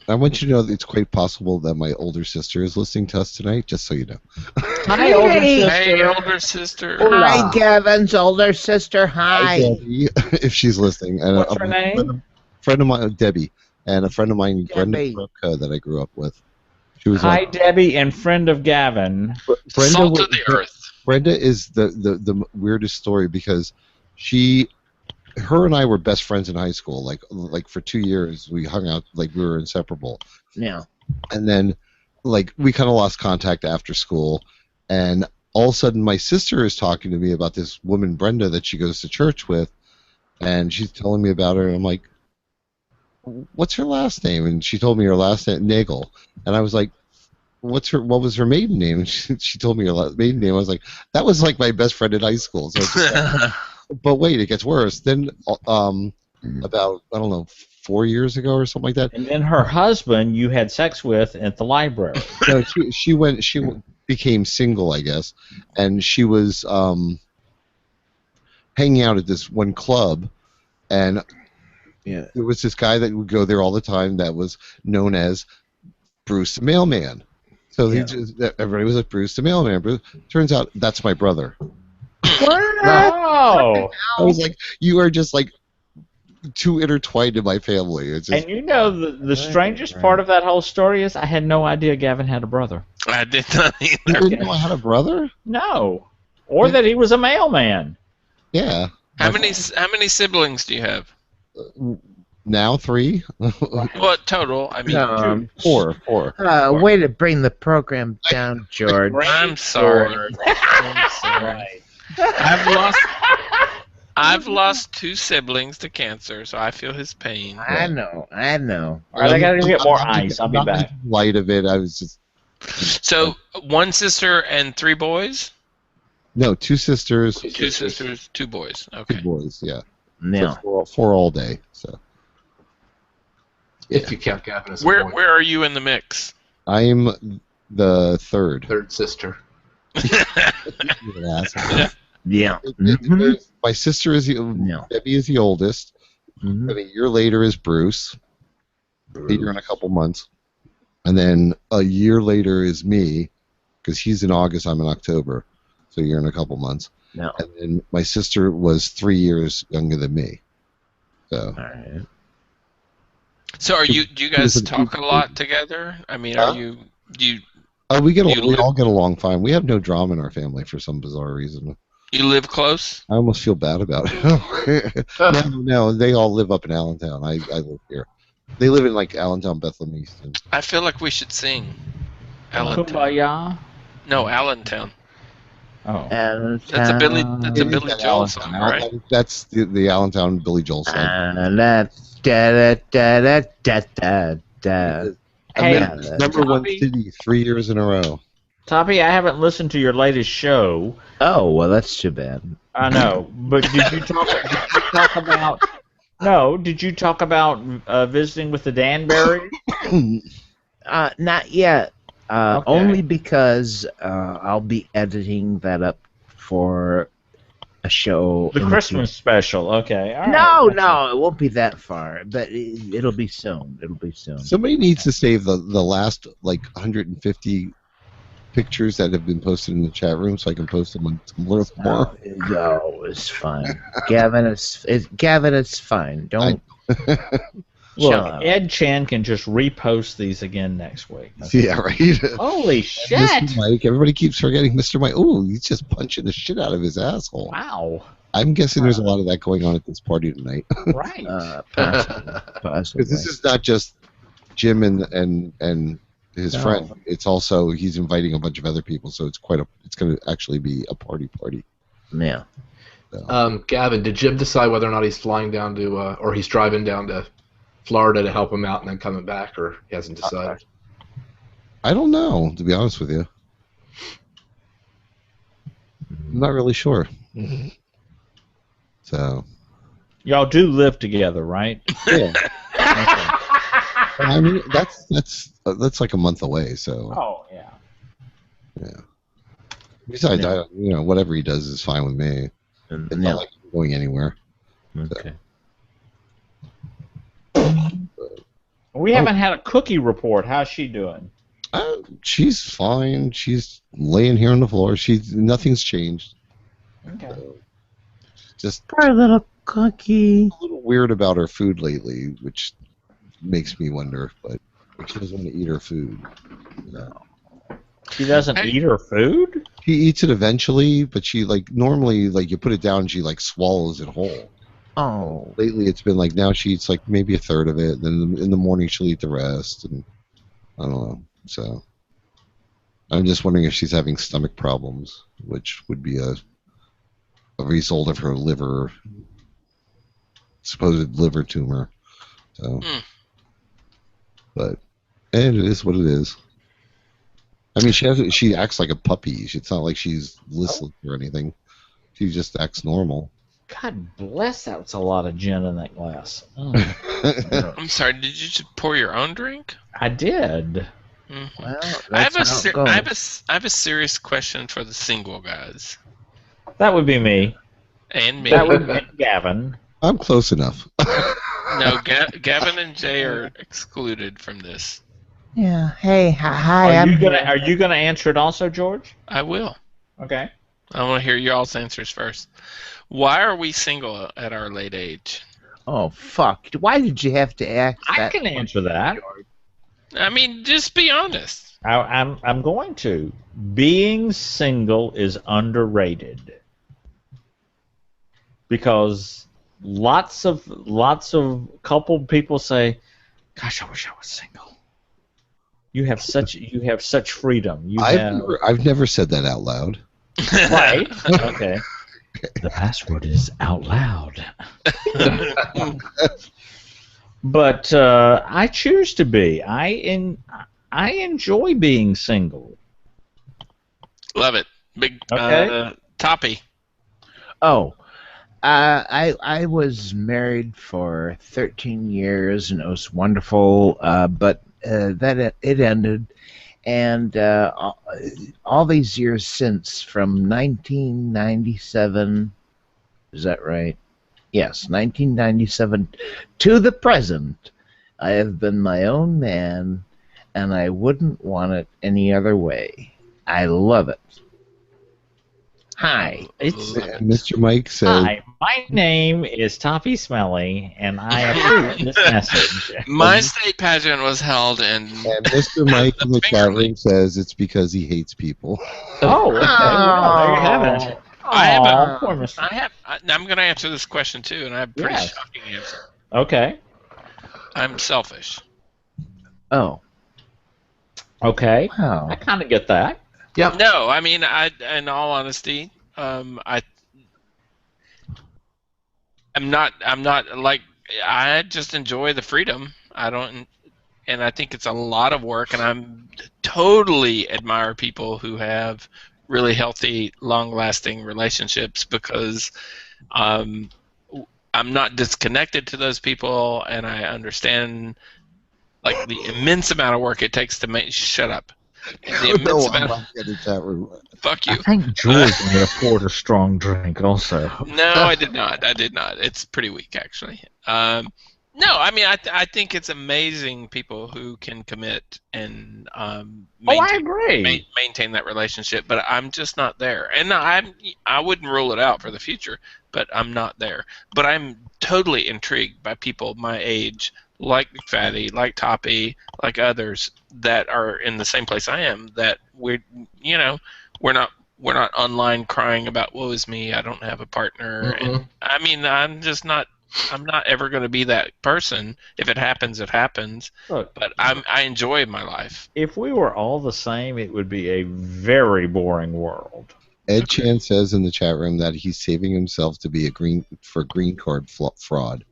I want you to know that it's quite possible that my older sister is listening to us tonight, just so you know. Hi, older sister. Hey, older sister. Hi, Gavin's older sister. Hi. Debbie, if she's listening. And what's her name? Friend of mine, Debbie, and a friend of mine, Brenda Brooke, that I grew up with. She was Hi, Debbie, and friend of Gavin. Salt of the earth. Brenda is the weirdest story because her and I were best friends in high school. Like for 2 years, we hung out like we were inseparable. Yeah. And then, like, we kind of lost contact after school, and all of a sudden, my sister is talking to me about this woman, Brenda, that she goes to church with, and she's telling me about her, and I'm like, what's her last name? And she told me her last name, Nagel. And I was like, what was her maiden name? And she told me her maiden name. I was like, that was like my best friend in high school. So but wait, it gets worse. Then about, I don't know, 4 years ago or something like that. And then her husband you had sex with at the library. No, she became single, I guess. And she was hanging out at this one club, and there was this guy that would go there all the time that was known as Bruce the Mailman. So everybody was like, Bruce the Mailman. Bruce. Turns out that's my brother. Oh! I was like, you are just like too intertwined in my family. It's just, and you know the strangest part of that whole story is I had no idea Gavin had a brother. I did not either. You didn't know I had a brother? No. Or that he was a mailman. Yeah. How many siblings do you have? Now 3. What total? I mean, 4. Way to bring the program down, George. I'm sorry. I'm sorry. I've lost 2 siblings to cancer, so I feel his pain. I know. All right, I gotta get more ice. I'll be back. Light of it, I was just. So 1 sister and 3 boys? No, 2 sisters. 2 sisters, 2 boys. Okay. 2 boys, yeah. Yeah. So 4 all day. So. If you count Gavin as a boy. boy. Where are you in the mix? I'm the third. Third sister. Yeah. My sister is Debbie is the oldest. And a year later is Bruce. A year and a couple months. And then a year later is me, because he's in August, I'm in October. So a year and a couple months. No. And then my sister was 3 years younger than me. So. All right. So do you guys talk a lot together? I mean, we all get along fine. We have no drama in our family for some bizarre reason. You live close? I almost feel bad about it. No, they all live up in Allentown. I live here. They live in like Allentown, Bethlehem East. I feel like we should sing. Allentown. Kumbaya? No, Allentown. Oh. That's a Billy Joel song, right? That's the Allentown Billy Joel song. Hey, number 1 city 3 years in a row. Toppy, I haven't listened to your latest show. Oh, well, that's too bad. I know, but did you talk about? No, did you talk about visiting with the Danbury? Not yet. Okay. Only because I'll be editing that up for a show. The Christmas special. Okay. All right. No, it won't be that far, but it'll be soon. Somebody needs to save the last like 150 pictures that have been posted in the chat room so I can post them on Tumblr more. Oh, it's fine. Gavin, it's fine. Don't. Look, Ed Chan can just repost these again next week. Okay? Yeah, right. Holy shit! Mr. Mike, everybody keeps forgetting Mr. Mike. Oh, he's just punching the shit out of his asshole. Wow. I'm guessing there's a lot of that going on at this party tonight. Right. Possibly. Because this is not just Jim and his friend. It's also he's inviting a bunch of other people, so it's going to actually be a party. Yeah. So. Gavin, did Jim decide whether or not he's flying down to, or he's driving down to Florida to help him out and then coming back, or he hasn't decided? I don't know, to be honest with you. I'm not really sure. Mm-hmm. So. Y'all do live together, right? Yeah. Okay. I mean, that's like a month away, so. Oh yeah. Yeah. Besides, whatever he does is fine with me. It's not like I'm going anywhere. Okay. We haven't had a Cookie report. How's she doing? She's fine. She's laying here on the floor. Nothing's changed. Okay. So, just poor little Cookie. A little weird about her food lately, which makes me wonder. But she doesn't want to eat her food. No. She doesn't eat her food? She eats it eventually, but she normally you put it down and she swallows it whole. Oh. Lately it's been now she eats maybe a third of it, then in the morning she'll eat the rest, and I don't know. So I'm just wondering if she's having stomach problems, which would be a result of her supposed liver tumor. So but it is what it is. I mean, she acts like a puppy. It's not like she's listless or anything. She just acts normal. God bless, that was a lot of gin in that glass. Oh. I'm sorry, did you just pour your own drink? I did. Mm-hmm. Well, I have a serious question for the single guys. That would be me. And me. That would be Gavin. I'm close enough. No, Gavin and Jay are excluded from this. Yeah. Hey, hi. Are you gonna answer it also, George? I will. Okay. I want to hear y'all's answers first. Why are we single at our late age? Oh, fuck. Why did you have to ask that? I can answer that. I mean, just be honest. I'm going to. Being single is underrated. Because lots of coupled people say, "Gosh, I wish I was single." You have such freedom. I've never said that out loud. Right. Okay. The password is out loud. But I choose to be. I enjoy being single. Love it. Big Toppy. Oh, I was married for 13 years and it was wonderful. But it ended, and all these years since, from 1997, is that right? Yes, 1997 to the present, I have been my own man, and I wouldn't want it any other way. I love it. Hi, Mr. Mike says. Hi, my name is Toppy Smelly, and I approve this message. My state pageant was held in. And Mr. Mike in the chat room says it's because he hates people. Oh, okay. Well, there you have it. I'm going to answer this question too, and I have a pretty shocking answer. Okay. I'm selfish. Oh. Okay. Wow. I kind of get that. Yeah. No, I mean, in all honesty, I'm not like, I just enjoy the freedom. And I think it's a lot of work, and I'm totally admire people who have really healthy, long-lasting relationships, because I'm not disconnected to those people, and I understand the immense amount of work it takes to make. Shut up. Fuck you. I think George may have poured a strong drink also. No, I did not. It's pretty weak, actually. No, I mean, I think it's amazing people who can commit and I agree. maintain that relationship, but I'm just not there. And I wouldn't rule it out for the future, but I'm not there. But I'm totally intrigued by people my age, like McFaddy, like Toppy, like others that are in the same place I am. That we're not online crying about woe is me, I don't have a partner. Mm-hmm. And I mean, I'm not ever going to be that person. If it happens, it happens. Look, but I enjoy my life. If we were all the same, it would be a very boring world. Ed Chan says in the chat room that he's saving himself to be a green card fraud.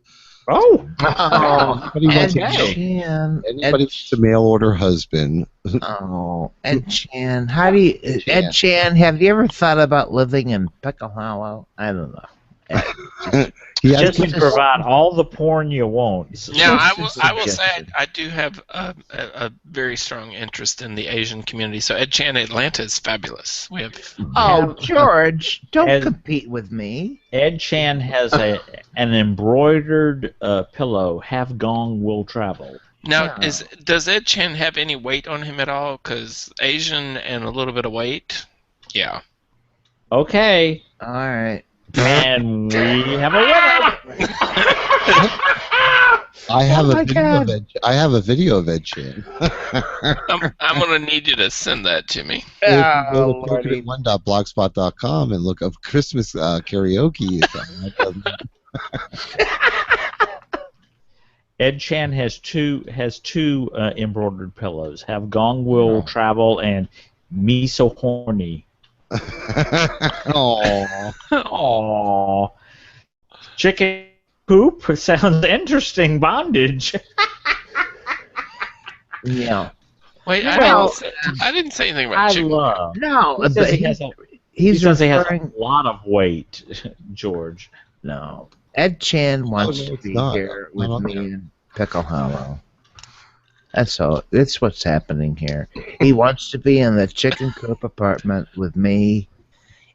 Oh, Ed Chan. Anybody wants a mail order husband? Oh, Ed Chan. Ed Chan, have you ever thought about living in Pickle Hollow? I don't know. Just to provide all the porn you want. Now, I will say I do have a very strong interest in the Asian community. So Ed Chan Atlanta is fabulous. We have. George, don't compete with me. Ed Chan has an embroidered pillow. Have gong will travel. Now, does Ed Chan have any weight on him at all? Because Asian and a little bit of weight. Yeah. Okay. All right. And we have a winner. I have a video of Ed Chan. I'm gonna need you to send that to me. Go to pokin1.blogspot.com and look up Christmas karaoke. Ed Chan has two embroidered pillows. Have gong will travel and me so horny. Aww. Chicken poop sounds interesting. Bondage. Yeah. Wait, I didn't say anything about chicken. No, he says he has a lot of weight, George. No. Ed Chan wants to be here with me in Pickle Hollow. That's all. That's what's happening here. He wants to be in the chicken coop apartment with me,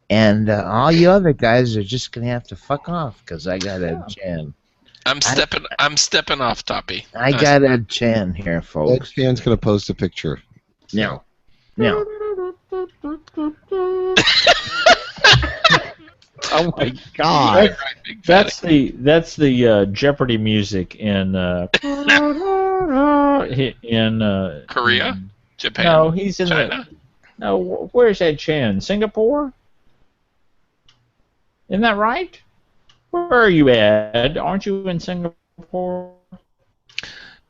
and all you other guys are just gonna have to fuck off because I got Ed Chan. I'm stepping off, Toppy. I got Ed Chan here, folks. Ed Chan's gonna post a picture. No. Oh my God! That's the Jeopardy music in Korea, Japan. No, he's in China. No, where's Ed Chan? Singapore? Isn't that right? Where are you, Ed? Aren't you in Singapore?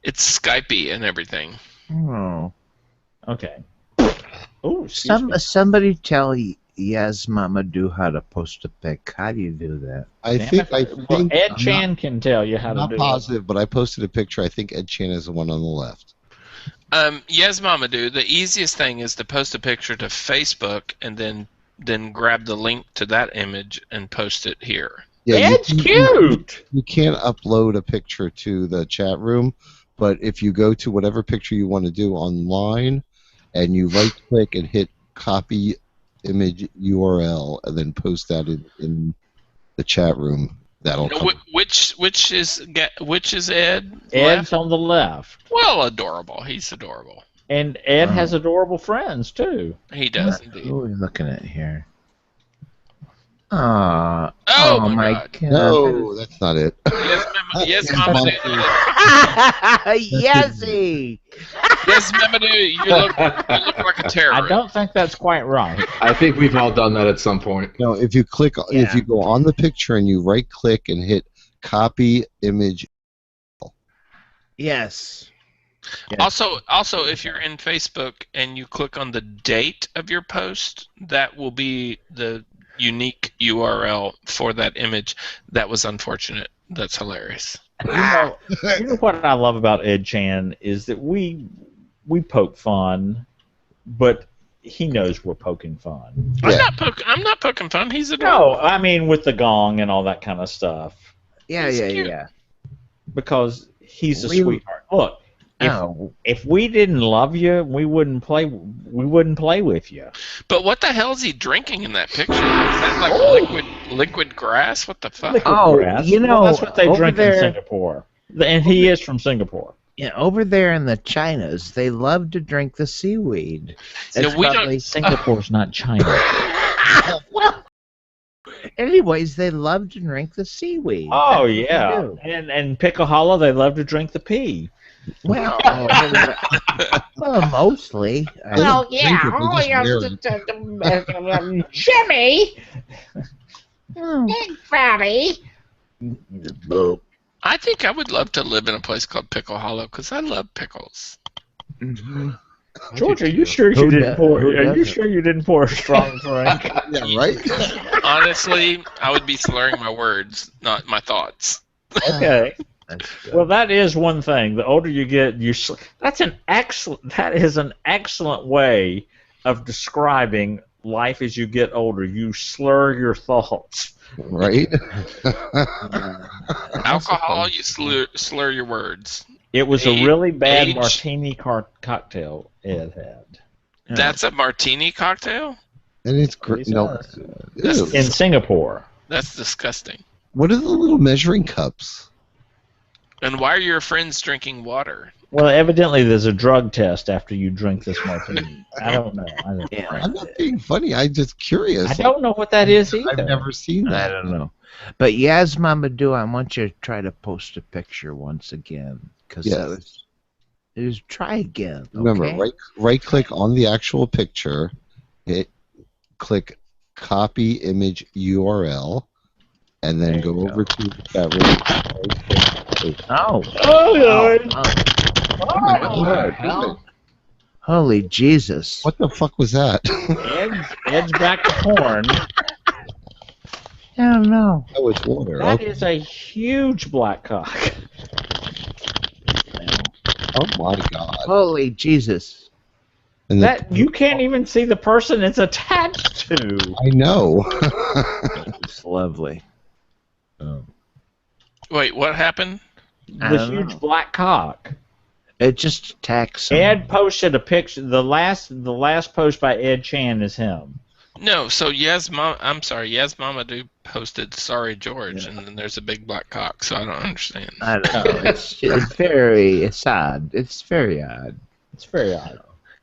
It's Skypey and everything. Oh. Okay. Oh, somebody tell Yes Mama Do how to post a pic. How do you do that? I think Ed Chan can tell you how to do it. I'm not positive, but I posted a picture. I think Ed Chan is the one on the left. Yes, Mama Do. The easiest thing is to post a picture to Facebook and then grab the link to that image and post it here. Yeah, Ed's cute. You can't upload a picture to the chat room, but if you go to whatever picture you want to do online, and you right-click and hit copy image URL, and then post that in the chat room, that'll come. Which is Ed? Ed's on the left. Well, adorable. He's adorable. And Ed has adorable friends too. He does indeed. Who are we looking at here? Oh my God. No, that's not it. Yes, Mama Do. Yesy. Yes, Mama Do. You look like a terrorist. I don't think that's quite right. I think we've all done that at some point. No, if you go on the picture and you right click and hit copy image. Yes. Also, if you're in Facebook and you click on the date of your post, that will be the unique URL for that image. That was unfortunate. That's hilarious. You know what I love about Ed Chan is that we poke fun, but he knows we're poking fun. Yeah. I'm not poking fun. He's adorable. No, I mean with the gong and all that kind of stuff. Yeah. Because he's a sweetheart. Look, if we didn't love you, we wouldn't play with you. But what the hell is he drinking in that picture? Is that like liquid grass? What the fuck? Grass. You know, that's what they drink in Singapore. And he is from Singapore. Yeah, over there in the Chinas, they love to drink the seaweed. Yeah, we don't. Singapore's not China. Well, anyways, they love to drink the seaweed. Oh, That's what yeah. they do. And Piccohollow, they love to drink the pea. Well, well, mostly. Well, yeah. Drink it, they're just weird. Jimmy, Oh. big fatty. I think I would love to live in a place called Pickle Hollow because I love pickles. Mhm. George, are you sure you didn't pour? Are you sure you didn't pour a strong drink? Yeah, right? Honestly, I would be slurring my words, not my thoughts. Okay. That's good. Well, that is one thing. The older you get, that is an excellent way of describing life as you get older. You slur your thoughts. Right? Alcohol, you slur your words. It was a really bad Age. martini cocktail Ed had. That's a martini cocktail? And it's great. No. Ew. In Singapore. That's disgusting. What are the little measuring cups? And why are your friends drinking water? Well, evidently there's a drug test after you drink this martini. I don't know. Yeah. I'm not being funny. I'm just curious. I don't know what that is either. I've never seen I that. don't know. But Yaz Mamadou, I want you to try to post a picture once again. Because Yes. try again. Okay? Remember, right click on the actual picture, click copy image URL, and then There go you over to that really. Oh. Oh, Oh. Holy Jesus. What the fuck was that? Ed's back to porn. Oh, no. Oh, it's water. That Okay. is a huge black cock. Oh my god. Holy Jesus. And That you can't even see the person it's attached to. I know. It's lovely. Wait, what happened? I The don't huge know. black cock. It just attacks him. Ed posted a picture. The last post by Ed Chan is him. No, so Yes Mamadou posted "Sorry George," and then there's a big black cock. So I don't understand. I don't know. It's odd. It's very odd. It's very odd.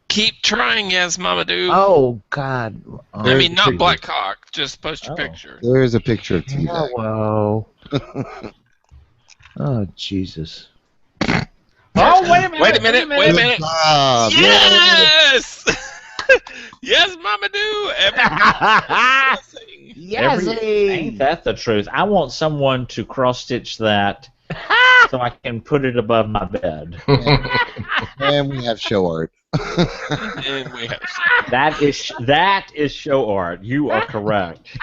Keep trying, Yes Mamadou. Oh, God. Oh, I mean, not black cock. Just post your picture. There's a picture of T-Bag. Whoa. Oh, Jesus. Oh, wait a minute! Wait a minute! Wait a minute! Ah, Yes! Yes, Mamadou! Ain't that the truth? I want someone to cross stitch that so I can put it above my bed. And we have show art. And we have That is show art. You are correct.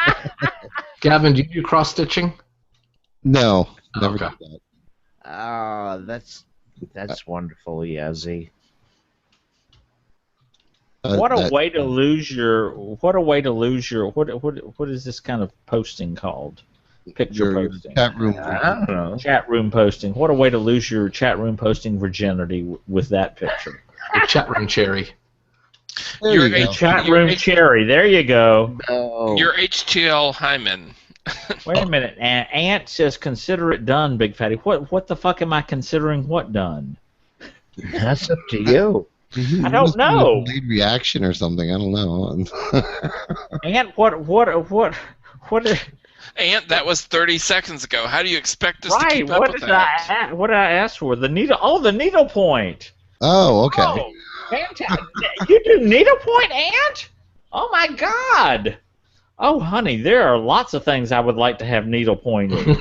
Gavin, do you do cross stitching? No, never Okay. did that. Oh, that's wonderful, Yazzie. What a That- way to lose your what is this kind of posting called? Picture your posting. chat room. I don't know. Chat room posting. What a way to lose your chat room posting virginity with that picture. Your chat room cherry. There You're you a go. Chat You're room a- cherry. There you go. Oh, Your HTL hymen. Wait a minute. Ant says consider it done, Big Fatty. What the fuck am I considering what done? that's up to you. Mhm. I don't Must be a know. delayed reaction or something. I don't know. Ant, what Ant, that was 30 seconds ago. How do you expect us to right, keep up what with did that? what did I ask for? The needle point. Oh, okay. Oh, fantastic. You do needlepoint, Ant? Oh my God. Oh, honey, there are lots of things I would like to have needlepoint in.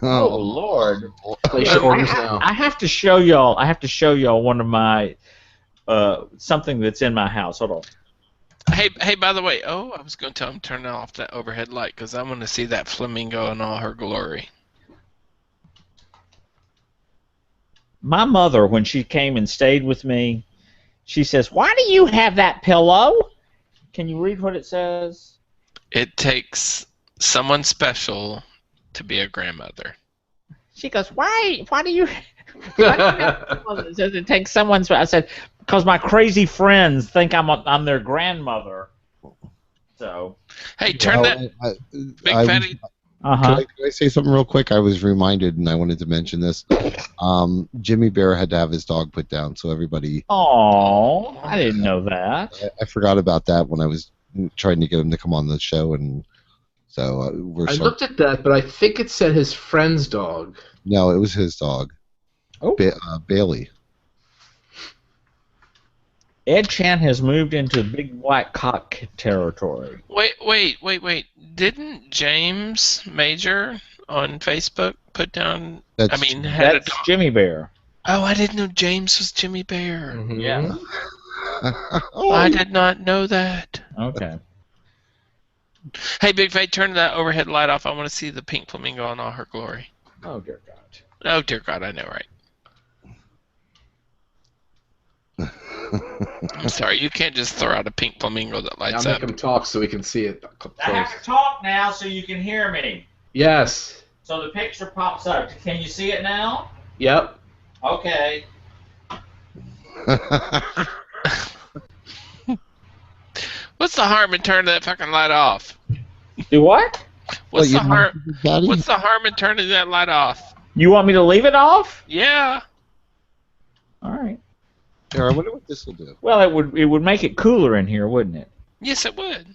Oh, Lord. Place your orders now. I have to show y'all. One of my something that's in my house. Hold on. Hey, by the way, I was going to tell him to turn off that overhead light because I want to see that flamingo in all her glory. My mother, when she came and stayed with me, she says, "Why do you have that pillow?" Can you read what it says? It takes someone special to be a grandmother. She goes, "Why do you?" It says it takes someone. I said, "Because my crazy friends think I'm their grandmother." So Hey, turn that big fatty. Can I say something real quick? I was reminded, and I wanted to mention this. Jimmy Bear had to have his dog put down, so everybody. Oh, I didn't know that. I forgot about that when I was trying to get him to come on the show, and so I looked at that, but I think it said his friend's dog. No, it was his dog. Oh, Bailey. Ed Chan has moved into big black cock territory. Wait. Didn't James Major on Facebook put down... That's Jimmy Bear. Oh, I didn't know James was Jimmy Bear. Mm-hmm. Yeah. I did not know that. Okay. Hey, Big Fate, turn that overhead light off. I want to see the pink flamingo in all her glory. Oh, dear God. Oh, dear God, I know, right? I'm sorry, you can't just throw out a pink flamingo that lights I'll up. make him talk so we can see it. I have to talk now so you can hear me. Yes. So the picture pops up. Can you see it now? Yep. Okay. What's the harm in turning that fucking light off? Do what? What's the harm in turning that light off? You want me to leave it off? Yeah. All right. Here, I wonder what this will do. Well, it would make it cooler in here, wouldn't it? Yes, it would.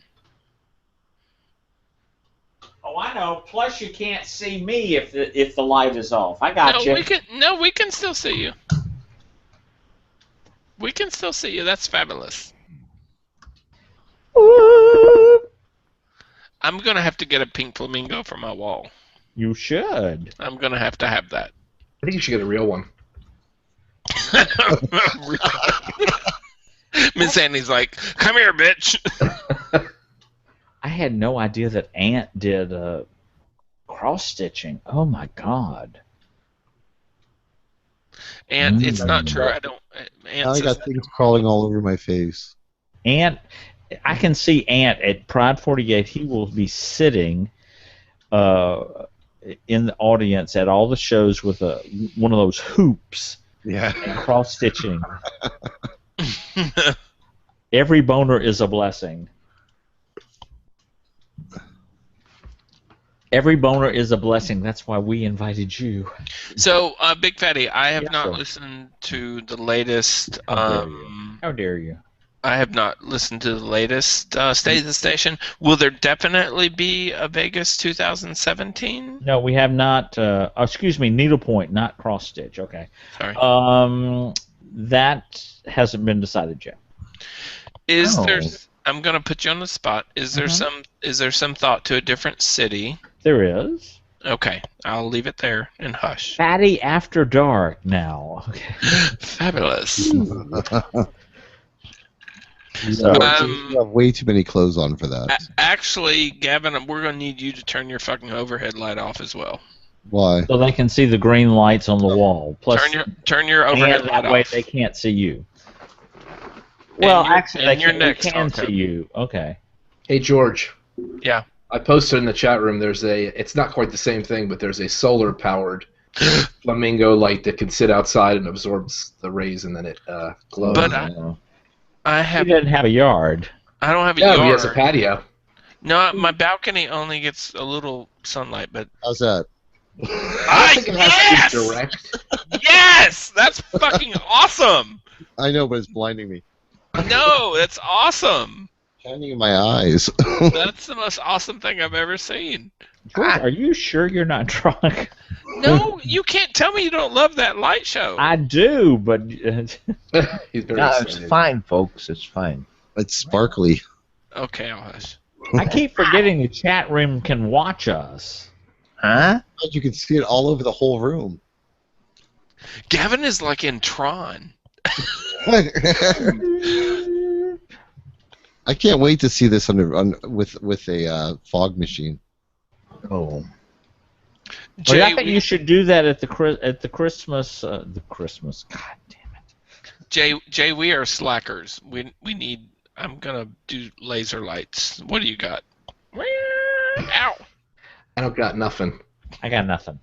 Oh, I know. Plus, you can't see me if the light is off. I got you. We can still see you. We can still see you. That's fabulous. I'm gonna have to get a pink flamingo for my wall. You should. I'm gonna have to have that. I think you should get a real one. Miss Annie's like, "Come here, bitch." I had no idea that Ant did cross stitching. Oh my God. And it's not true. I don't. I got things crawling all over my face. Ant, I can see Ant at Pride 48. He will be sitting in the audience at all the shows with one of those hoops. Yeah. And cross stitching. Every boner is a blessing. Every boner is a blessing. That's why we invited you. So, Big Fatty, I have not listened to the latest. How dare you? I have not listened to the latest State of the Station. Will there definitely be a Vegas 2017? No, we have not. Excuse me, needlepoint, not cross stitch. Okay. Sorry. That hasn't been decided yet. I'm going to put you on the spot. Is there some thought to a different city? There is. Okay, I'll leave it there and hush. Fatty After Dark now. Okay. Fabulous. You have way too many clothes on for that. Actually, Gavin, we're going to need you to turn your fucking overhead light off as well. Why? So they can see the green lights on the wall. Plus, turn your overhead light off. That way they can't see you. Well, actually, they can see you. Okay. Hey, George. Yeah. I posted in the chat room. It's not quite the same thing, but there's a solar-powered flamingo light that can sit outside and absorbs the rays, and then it glows. But he doesn't have a yard. I don't have a yard. He has a patio. No, my balcony only gets a little sunlight, but how's that? I think it has to be direct. Yes, that's fucking awesome. I know, but it's blinding me. No, that's awesome. Shining in my eyes. That's the most awesome thing I've ever seen. George, are you sure you're not drunk? No, you can't tell me you don't love that light show. I do, but He's very it's fine, folks. It's fine. It's sparkly. Okay, I'll hush. I keep forgetting the chat room can watch us. Huh? You can see it all over the whole room. Gavin is like in Tron. I can't wait to see this with a fog machine. Oh. Jay, I think you should do that at the Christmas. The Christmas. God damn it. Jay, we are slackers. We need. I'm gonna do laser lights. What do you got? Ow! I don't got nothing. I got nothing.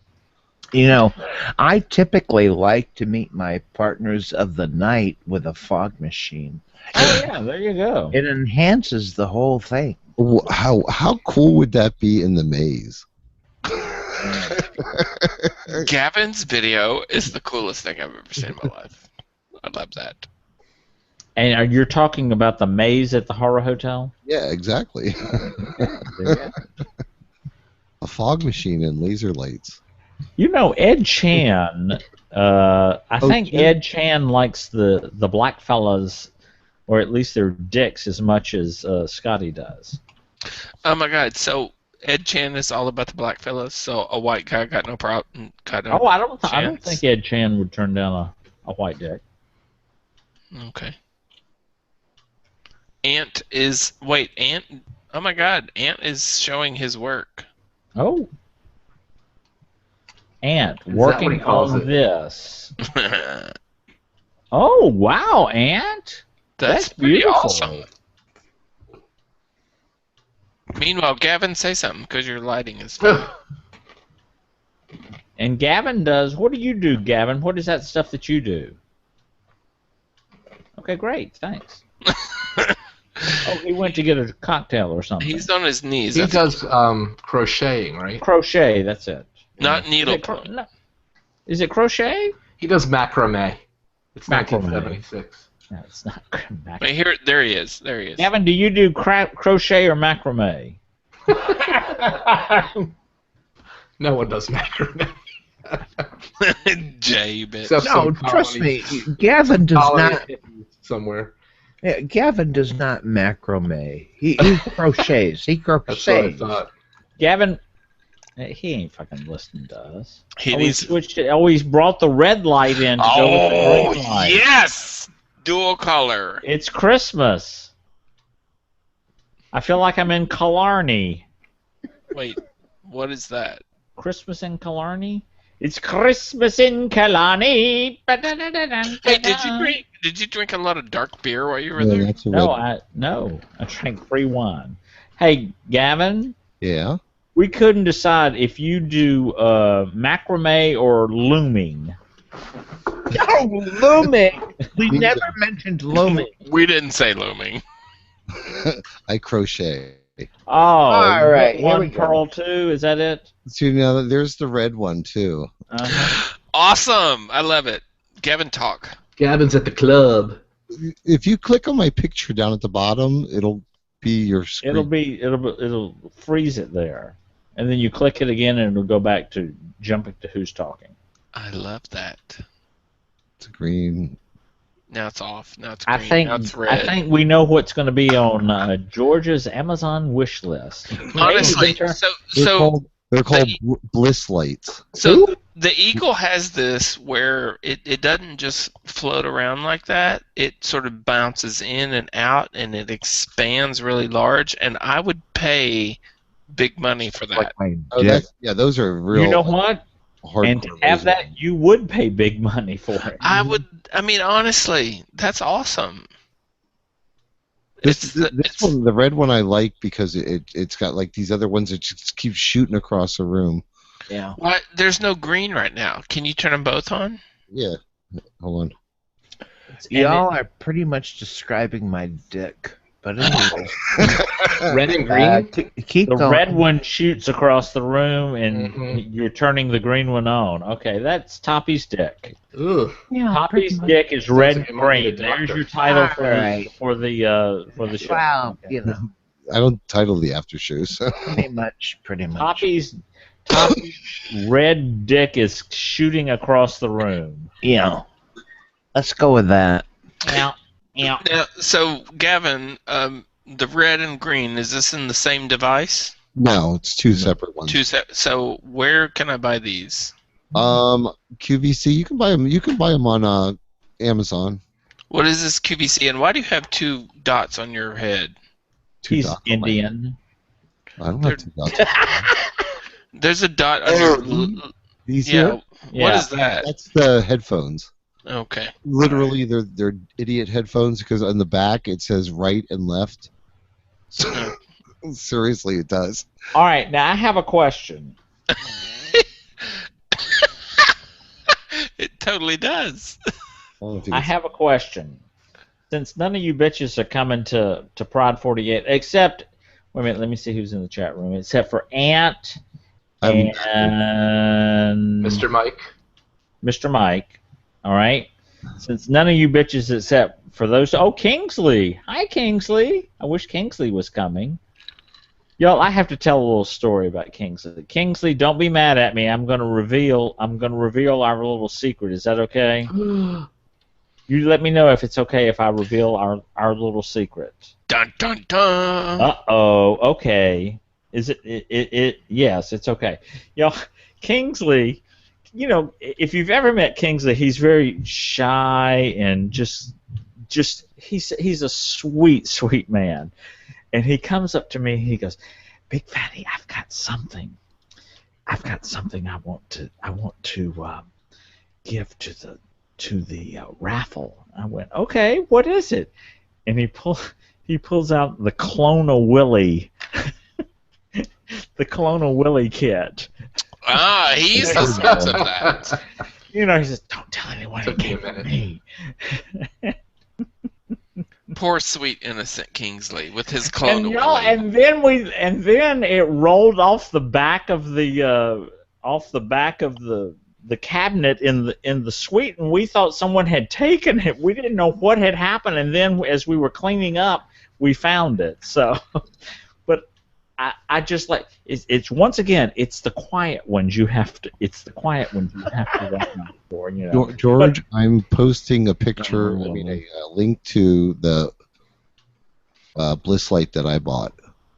You know, I typically like to meet my partners of the night with a fog machine. Oh yeah, there you go. It enhances the whole thing. How cool would that be in the maze? Gavin's video is the coolest thing I've ever seen in my life. I love that. And you're talking about the maze at the Horror Hotel? Yeah, exactly. A fog machine and laser lights. You know, Ed Chan. I think yeah. Ed Chan likes the black fellas, or at least their dicks, as much as Scotty does. Oh my God! So Ed Chan is all about the black fellas. So a white guy got no problem. Oh, I don't think Ed Chan would turn down a white dick. Okay. Ant. Oh my God! Ant is showing his work. Oh. Ant working on this. Oh wow, Ant! That's pretty beautiful. awesome. Meanwhile, Gavin, say something because your lighting is. And Gavin does. What do you do, Gavin? What is that stuff that you do? Okay, great. Thanks. Oh, he went to get a cocktail or something. He's on his knees. He does crocheting, right? Crochet. That's it. Not needle. Is it crochet? He does macrame. It's Macrame. 1976. No, it's not macrame. Wait, here, there he is. Gavin, do you do crochet or macrame? No one does macrame. Jay, bitch. Except No, some trust me, colony- Gavin does colony not. somewhere. Yeah, Gavin does not macrame. He crochets. He That's what I crochets. thought. Gavin, he ain't fucking listening to us. He Always needs. switched it. Always brought the red light in to go with the green light. Yes! Dual color. It's Christmas. I feel like I'm in Killarney. Wait, what is that? Christmas in Killarney? It's Christmas in Killarney. Hey, did you drink a lot of dark beer while you were Yeah, there? that's a No, I drank free wine. Hey, Gavin, Yeah. we couldn't decide if you do macrame or looming. Oh, looming! We never mentioned looming. We didn't say looming. I crochet. Oh, all right, here one we go. pearl two. Is that it? See, now there's the red one too. Awesome! I love it. Gavin, talk. Gavin's at the club. If you click on my picture down at the bottom, it'll be your screen. It'll freeze it there, and then you click it again, and it'll go back to jumping to who's talking. I love that. It's green. Now it's off. Now it's green. Now it's red. I think we know what's going to be on George's Amazon wish list. Honestly, They're called bliss lights. So the Eagle has this where it doesn't just float around like that. It sort of bounces in and out, and it expands really large. And I would pay big money for that. Like my Oh, dick. those are real. You know what? Hard And to have that, you would pay big money for it. I would. I mean, honestly, that's awesome. This one, the red one, I like because it's got like these other ones that just keep shooting across the room. Yeah. What? There's no green right now. Can you turn them both on? Yeah. Hold on. Y'all are pretty much describing my dick. But anyway, Red and green? keep The going. red one shoots across the room, and you're turning the green one on. Okay, that's Toppy's dick. Ugh. Yeah, Toppy's pretty much. dick is red like and it might be green. a There's doctor. your title Alright. for the show. Wow, you know, I don't title the after shows. pretty much. Toppy's red dick is shooting across the room. Yeah. Let's go with that. Now, Now, so Gavin, the red and green, is this in the same device? No, it's two separate ones. So where can I buy these? QVC, you can buy them. You can buy them on Amazon. What is this QVC, and why do you have two dots on your head? he's dots on my head. Indian. I don't have two dots. There's a dot on your. These Yeah. here? Yeah. What is that? That's the headphones. Okay. Literally, they're idiot headphones because on the back it says right and left. So, seriously, it does. All right, now I have a question. It totally does. I have a question. Since none of you bitches are coming to Pride 48, except, wait a minute, let me see who's in the chat room, except for Ant and Mr. Mike. Mr. Mike. All right. Since none of you bitches, except for those. Oh, Kingsley. Hi, Kingsley. I wish Kingsley was coming. Y'all, I have to tell a little story about Kingsley. Kingsley, don't be mad at me. I'm gonna reveal our little secret. Is that okay? You let me know if it's okay if I reveal our little secret. Dun dun dun. Uh-oh. Okay. Is it yes, it's okay. Y'all, Kingsley, you know, if you've ever met Kingsley, he's very shy and just he's a sweet man. And he comes up to me and he goes, "Big Fatty, I've got something I want to give to the raffle." I went, "Okay, what is it?" And he pulls out the Clone Willy the Clone Willy kit. Ah, he's the source of that. You know, he says, "Don't tell anyone it came from me." Poor sweet innocent Kingsley with his clone. And then it rolled off the back of the cabinet in the suite, and we thought someone had taken it. We didn't know what had happened, and then as we were cleaning up, we found it. So, but I just like it's once again it's the quiet ones you have to recognize for, you know. George, I'm posting a picture. I mean, a link to the Bliss Light that I bought.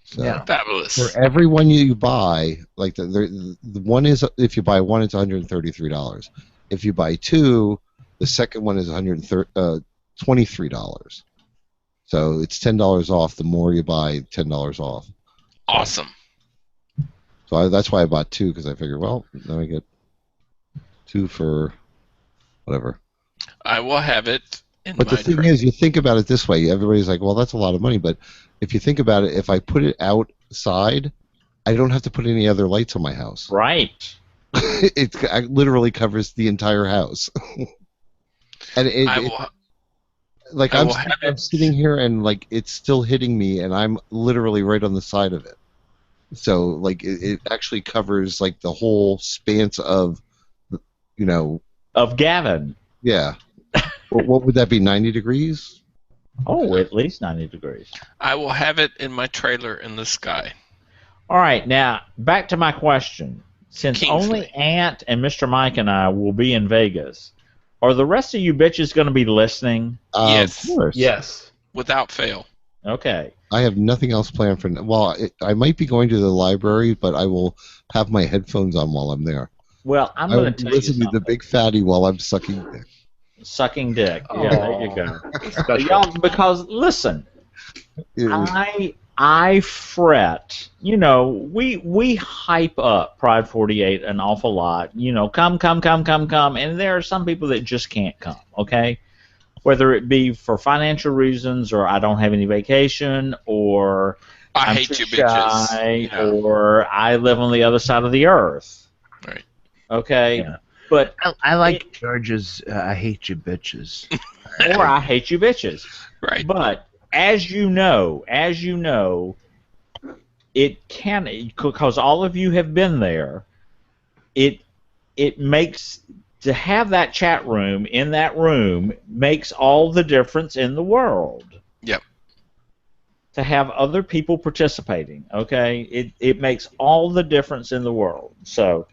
So Yeah, fabulous. For every one you buy, like the one is, if you buy one, it's $133. If you buy two, the second one is $23. So it's $10 off. The more you buy, $10 off. Awesome. So that's why I bought two, because I figured, well, now I get two for whatever. I will have it in But the thing is, you think about it this way. Everybody's like, well, that's a lot of money. But if you think about it, if I put it outside, I don't have to put any other lights on my house. Right. It literally covers the entire house. And I'm sitting here and like it's still hitting me, and I'm literally right on the side of it. So like it actually covers like the whole span of, you know, of Gavin. Yeah. What would that be? 90 degrees? Oh, at least 90 degrees. I will have it in my trailer in the sky. All right, now back to my question. Since Kingsley. only Ant and Mr. Mike and I will be in Vegas, are the rest of you bitches going to be listening? Yes. Of course. Yes. Without fail. Okay. I have nothing else planned for. Well, I might be going to the library, but I will have my headphones on while I'm there. Well, I'm going to tell you listen to the Big Fatty while I'm sucking dick. Sucking dick. Yeah, there you go. Y'all, because listen, I fret. You know, we hype up Pride 48 an awful lot. You know, come, and there are some people that just can't come. Okay, whether it be for financial reasons, or I don't have any vacation, or I I'm hate too you bitches, shy, or I live on the other side of the earth. Right. Okay. Yeah. But I like George's I hate you bitches. Or I hate you bitches. Right. But as you know, it can, because all of you have been there, it makes, to have that chat room in that room makes all the difference in the world. Yep. To have other people participating, okay? It makes all the difference in the world. So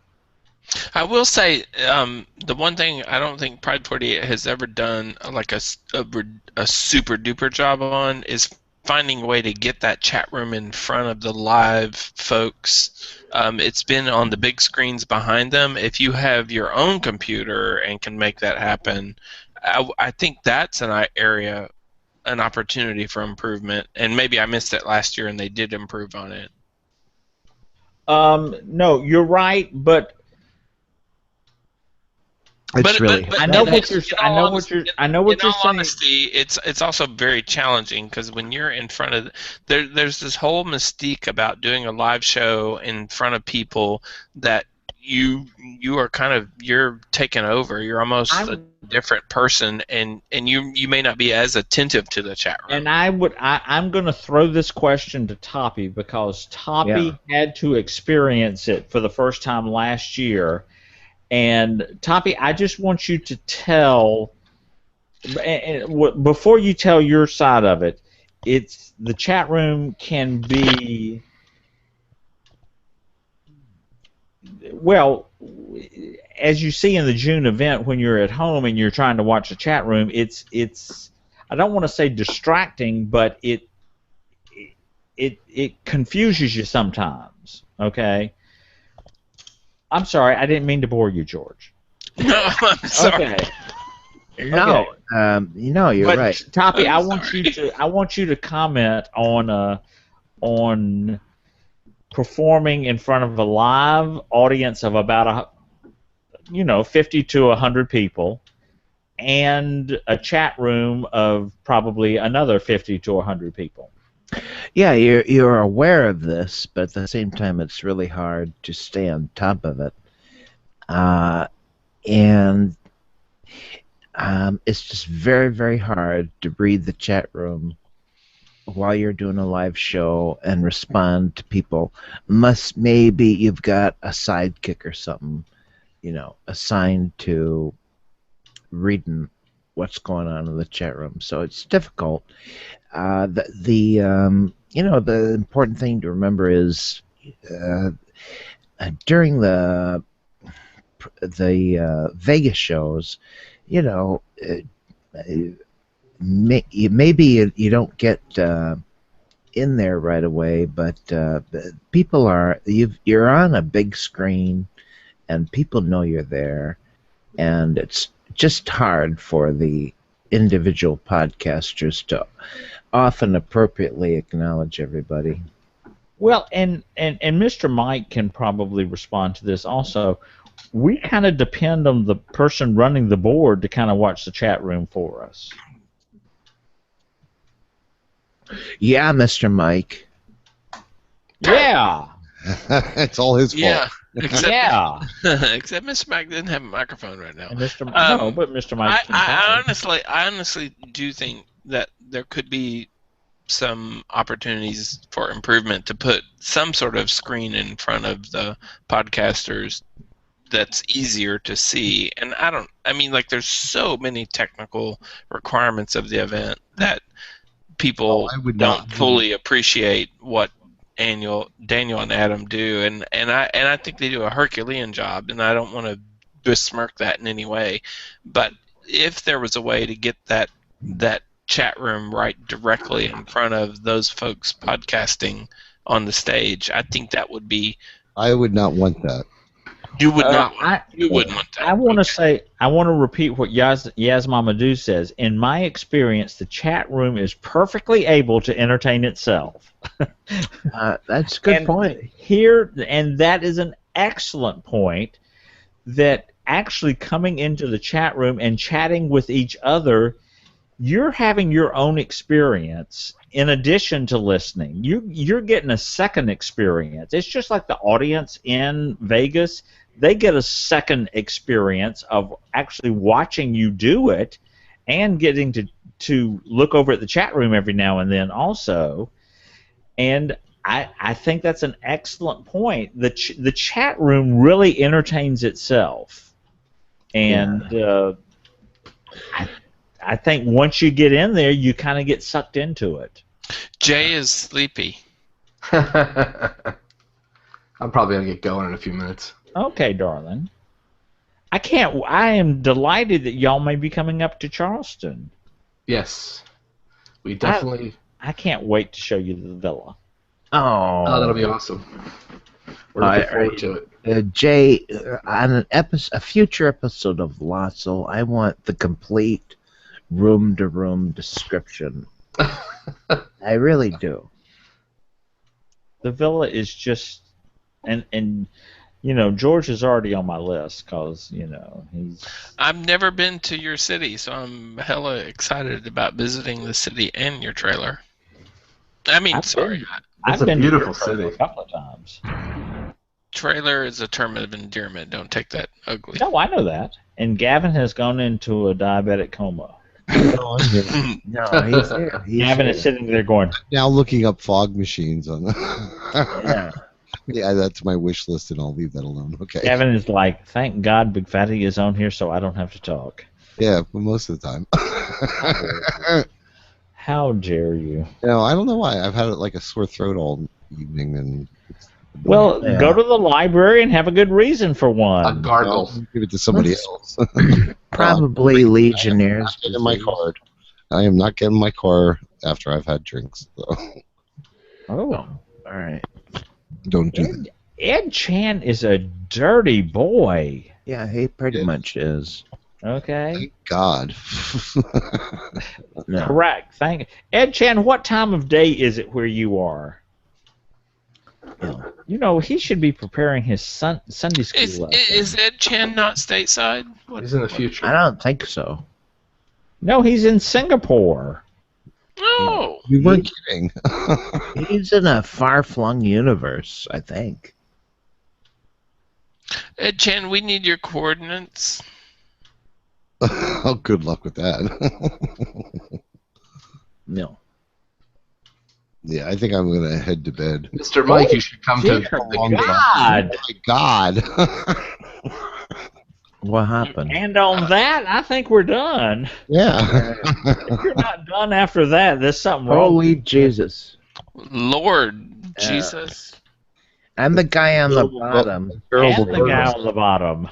I will say, the one thing I don't think Pride 48 has ever done like a super duper job on is finding a way to get that chat room in front of the live folks. It's been on the big screens behind them. If you have your own computer and can make that happen, I think that's an opportunity for improvement. And maybe I missed it last year and they did improve on it. No, you're right, but I know what you're saying. In all honesty, it's also very challenging because when you're in front of there's this whole mystique about doing a live show in front of people that you are you're taking over. You're almost a different person, and you may not be as attentive to the chat room. And I'm going to throw this question to Toppy because Toppy had to experience it for the first time last year. And Toppy, I just want you to tell, before you tell your side of it, it's the chat room can be, well, as you see in the June event when you're at home and you're trying to watch the chat room, it's I don't want to say distracting, but it confuses you sometimes. Okay. I'm sorry, I didn't mean to bore you, George. No, I'm sorry. Okay. No, you're right. Toppy, I want you to comment on performing in front of a live audience of about 50 to 100 people, and a chat room of probably another 50 to 100 people. Yeah, you're aware of this, but at the same time, it's really hard to stay on top of it, and it's just very, very hard to read the chat room while you're doing a live show and respond to people. Maybe you've got a sidekick or something, assigned to reading what's going on in the chat room. So it's difficult. The important thing to remember is during the Vegas shows, maybe you don't get in there right away, but people you're on a big screen, and people know you're there, and it's just hard for the individual podcasters to often appropriately acknowledge everybody. Well, and Mr. Mike can probably respond to this also. We kind of depend on the person running the board to kind of watch the chat room for us. Yeah, Mr. Mike. Yeah. It's all his fault. Yeah. Except Except Mr. Mike didn't have a microphone right now. And but Mr. Mike. I honestly do think that there could be some opportunities for improvement to put some sort of screen in front of the podcasters that's easier to see. And there's so many technical requirements of the event that people don't fully appreciate what Daniel and Adam do, and I think they do a Herculean job, and I don't want to besmirk that in any way, but if there was a way to get that chat room right directly in front of those folks podcasting on the stage, I think that would be. I would not want that. You would not. You wouldn't want that. I want to repeat what Yaz Mamadou says. In my experience, the chat room is perfectly able to entertain itself. That's a good point. And that is an excellent point. That actually coming into the chat room and chatting with each other, you're having your own experience in addition to listening. You're getting a second experience. It's just like the audience in Vegas. They get a second experience of actually watching you do it and getting to look over at the chat room every now and then also. And I think that's an excellent point. The chat room really entertains itself. And I think once you get in there, you kind of get sucked into it. Jay is sleepy. I'm probably going to get going in a few minutes. Okay, darling. I am delighted that y'all may be coming up to Charleston. Yes. We definitely... I can't wait to show you the villa. Oh, that'll be awesome. We're looking forward to it. Jay, on a future episode of Lotso, I want the complete room-to-room description. I really do. The villa is just... And George is already on my list because, he's... I've never been to your city, so I'm hella excited about visiting the city and your trailer. It's a beautiful city. A couple of times. Trailer is a term of endearment. Don't take that ugly. No, I know that. And Gavin has gone into a diabetic coma. No, I'm here. No, he's there. Gavin is sitting there going, Now looking up fog machines on. Yeah. Yeah, that's my wish list, and I'll leave that alone. Okay. Gavin is like, thank God Big Fatty is on here so I don't have to talk. Yeah, but most of the time. How dare you? No, I don't know why. I've had like a sore throat all evening, and Well, Yeah. go to the library and have a good reason for one. A gargle. I'll give it to somebody else. Probably Legionnaires. I'm not getting my card. I am not getting my car after I've had drinks. So Oh. All right. don't do that. Ed Chan is a dirty boy. Yeah, he pretty much is. Okay. Thank God. No. Correct. Ed Chan, what time of day is it where you are? Yeah. You know, he should be preparing his Sunday school lesson. Is Ed Chan not stateside? He's in the future. I don't think so. No, he's in Singapore. No. You weren't kidding. He's in a far-flung universe, I think. Ed Chan, we need your coordinates. Oh, good luck with that. No. Yeah, I think I'm gonna head to bed. Mr. Mike, you should come to. God. Oh my God. What happened? And on that, I think we're done. Yeah. If you're not done after that, there's something wrong. Holy Jesus. Lord Jesus. I'm the guy on the bottom. Terrible And the guy Virgo. on the bottom.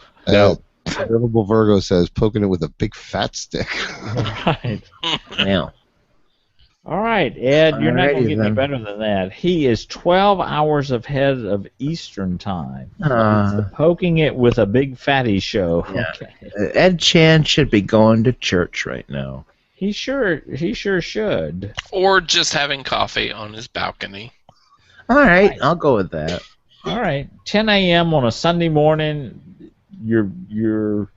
Terrible Virgo says, poking it with a big fat stick. Right. Now. All right, Ed, you're not going to Alrighty get any then. better than that. He is 12 hours ahead of Eastern time. Poking it with a big fatty show. Yeah. Okay. Ed Chan should be going to church right now. He sure should. Or just having coffee on his balcony. All right, I'll go with that. All right, 10 a.m. on a Sunday morning. You're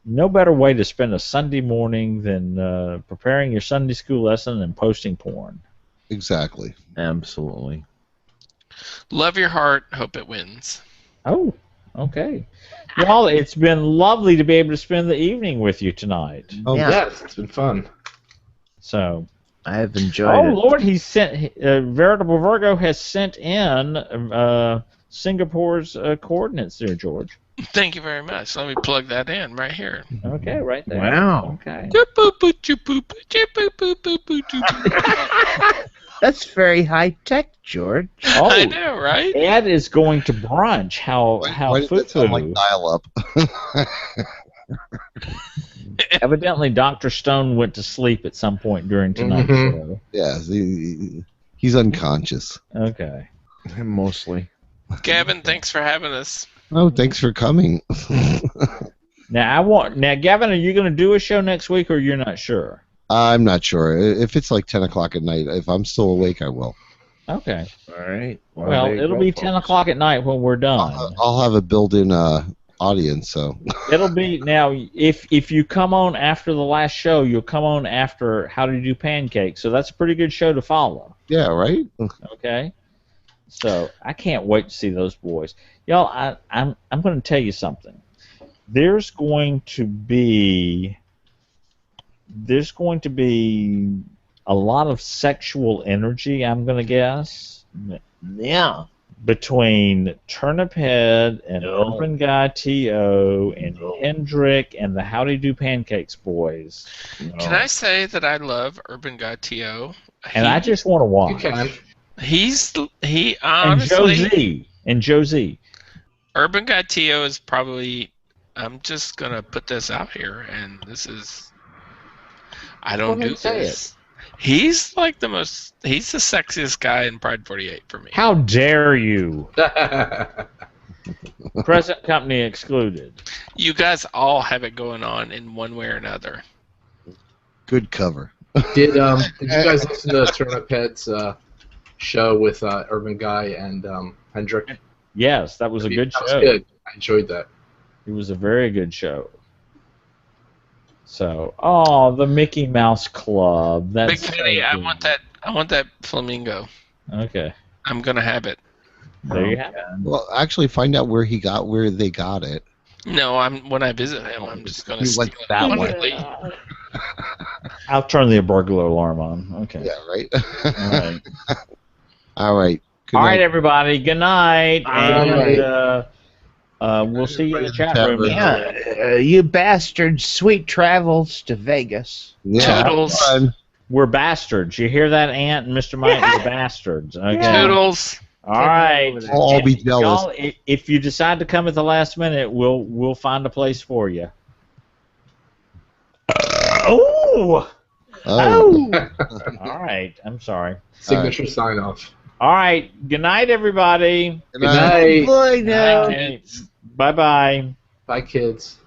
no better way to spend a Sunday morning than preparing your Sunday school lesson and posting porn. Exactly. Absolutely. Love your heart. Hope it wins. Oh, okay. Well, it's been lovely to be able to spend the evening with you tonight. Oh, Yeah. Yes, it's been fun. So, I've enjoyed oh it. Lord, he sent Veritable Virgo has sent in Singapore's coordinates there, George. Thank you very much. Let me plug that in right here. Okay, right there. Wow. Okay. That's very high tech, George. Oh, I know, right? Ed is going to brunch. How Why did that sound like dial-up? Evidently, Dr. Stone went to sleep at some point during tonight's show. Yeah, he's unconscious. Okay. Mostly. Gavin, thanks for having us. Oh, thanks for coming. Now, Gavin, are you going to do a show next week, or you're not sure? I'm not sure. If it's like 10 o'clock at night, if I'm still awake, I will. Okay. All right. Well, there you it'll go, be folks. 10 o'clock at night when we're done. I'll have a built-in audience, so. It'll be now. If you come on after the last show, you'll come on after How to Do Pancakes. So that's a pretty good show to follow. Yeah, right? Okay. So I can't wait to see those boys, y'all. I'm going to tell you something. There's going to be a lot of sexual energy, I'm going to guess. Yeah. Between Turnip Head and Urban Guy T.O. and Hendrick and the Howdy Do Pancakes boys. Can I say that I love Urban Guy T.O.? And I just want to watch. You can. He And honestly, Josie. Urban Guy T.O. is probably, I'm just going to put this out here, and this is, I don't do this. He's like he's the sexiest guy in Pride 48 for me. How dare you? Present company excluded. You guys all have it going on in one way or another. Good cover. Did you guys listen to Turnip Head's show with Urban Guy and Hendrick? Yes, that was a good That show. was good. I enjoyed that. It was a very good show. So, the Mickey Mouse Club. That's Big Fatty, I want that flamingo. Okay. I'm gonna have it. There you have it. Well, actually, find out where they got it. No, when I visit him, I'm just going to You steal went it that way. immediately. I'll turn the burglar alarm on. Okay. Yeah, right. All right. All right. Good All night. right, everybody. Good night. Bye. And we'll see you in the chat room. Yeah, you bastards. Sweet travels to Vegas. Yeah, Toodles. fun. We're bastards. You hear that, Ant and Mr. Mike? We're bastards. Okay. Toodles. All right. I'll all be And jealous. y'all, if you decide to come at the last minute, we'll find a place for you. Oh. Oh. All right. I'm sorry. Signature sign off. All right. Good night, everybody. Good night. Boy, now. Bye bye. Bye, kids.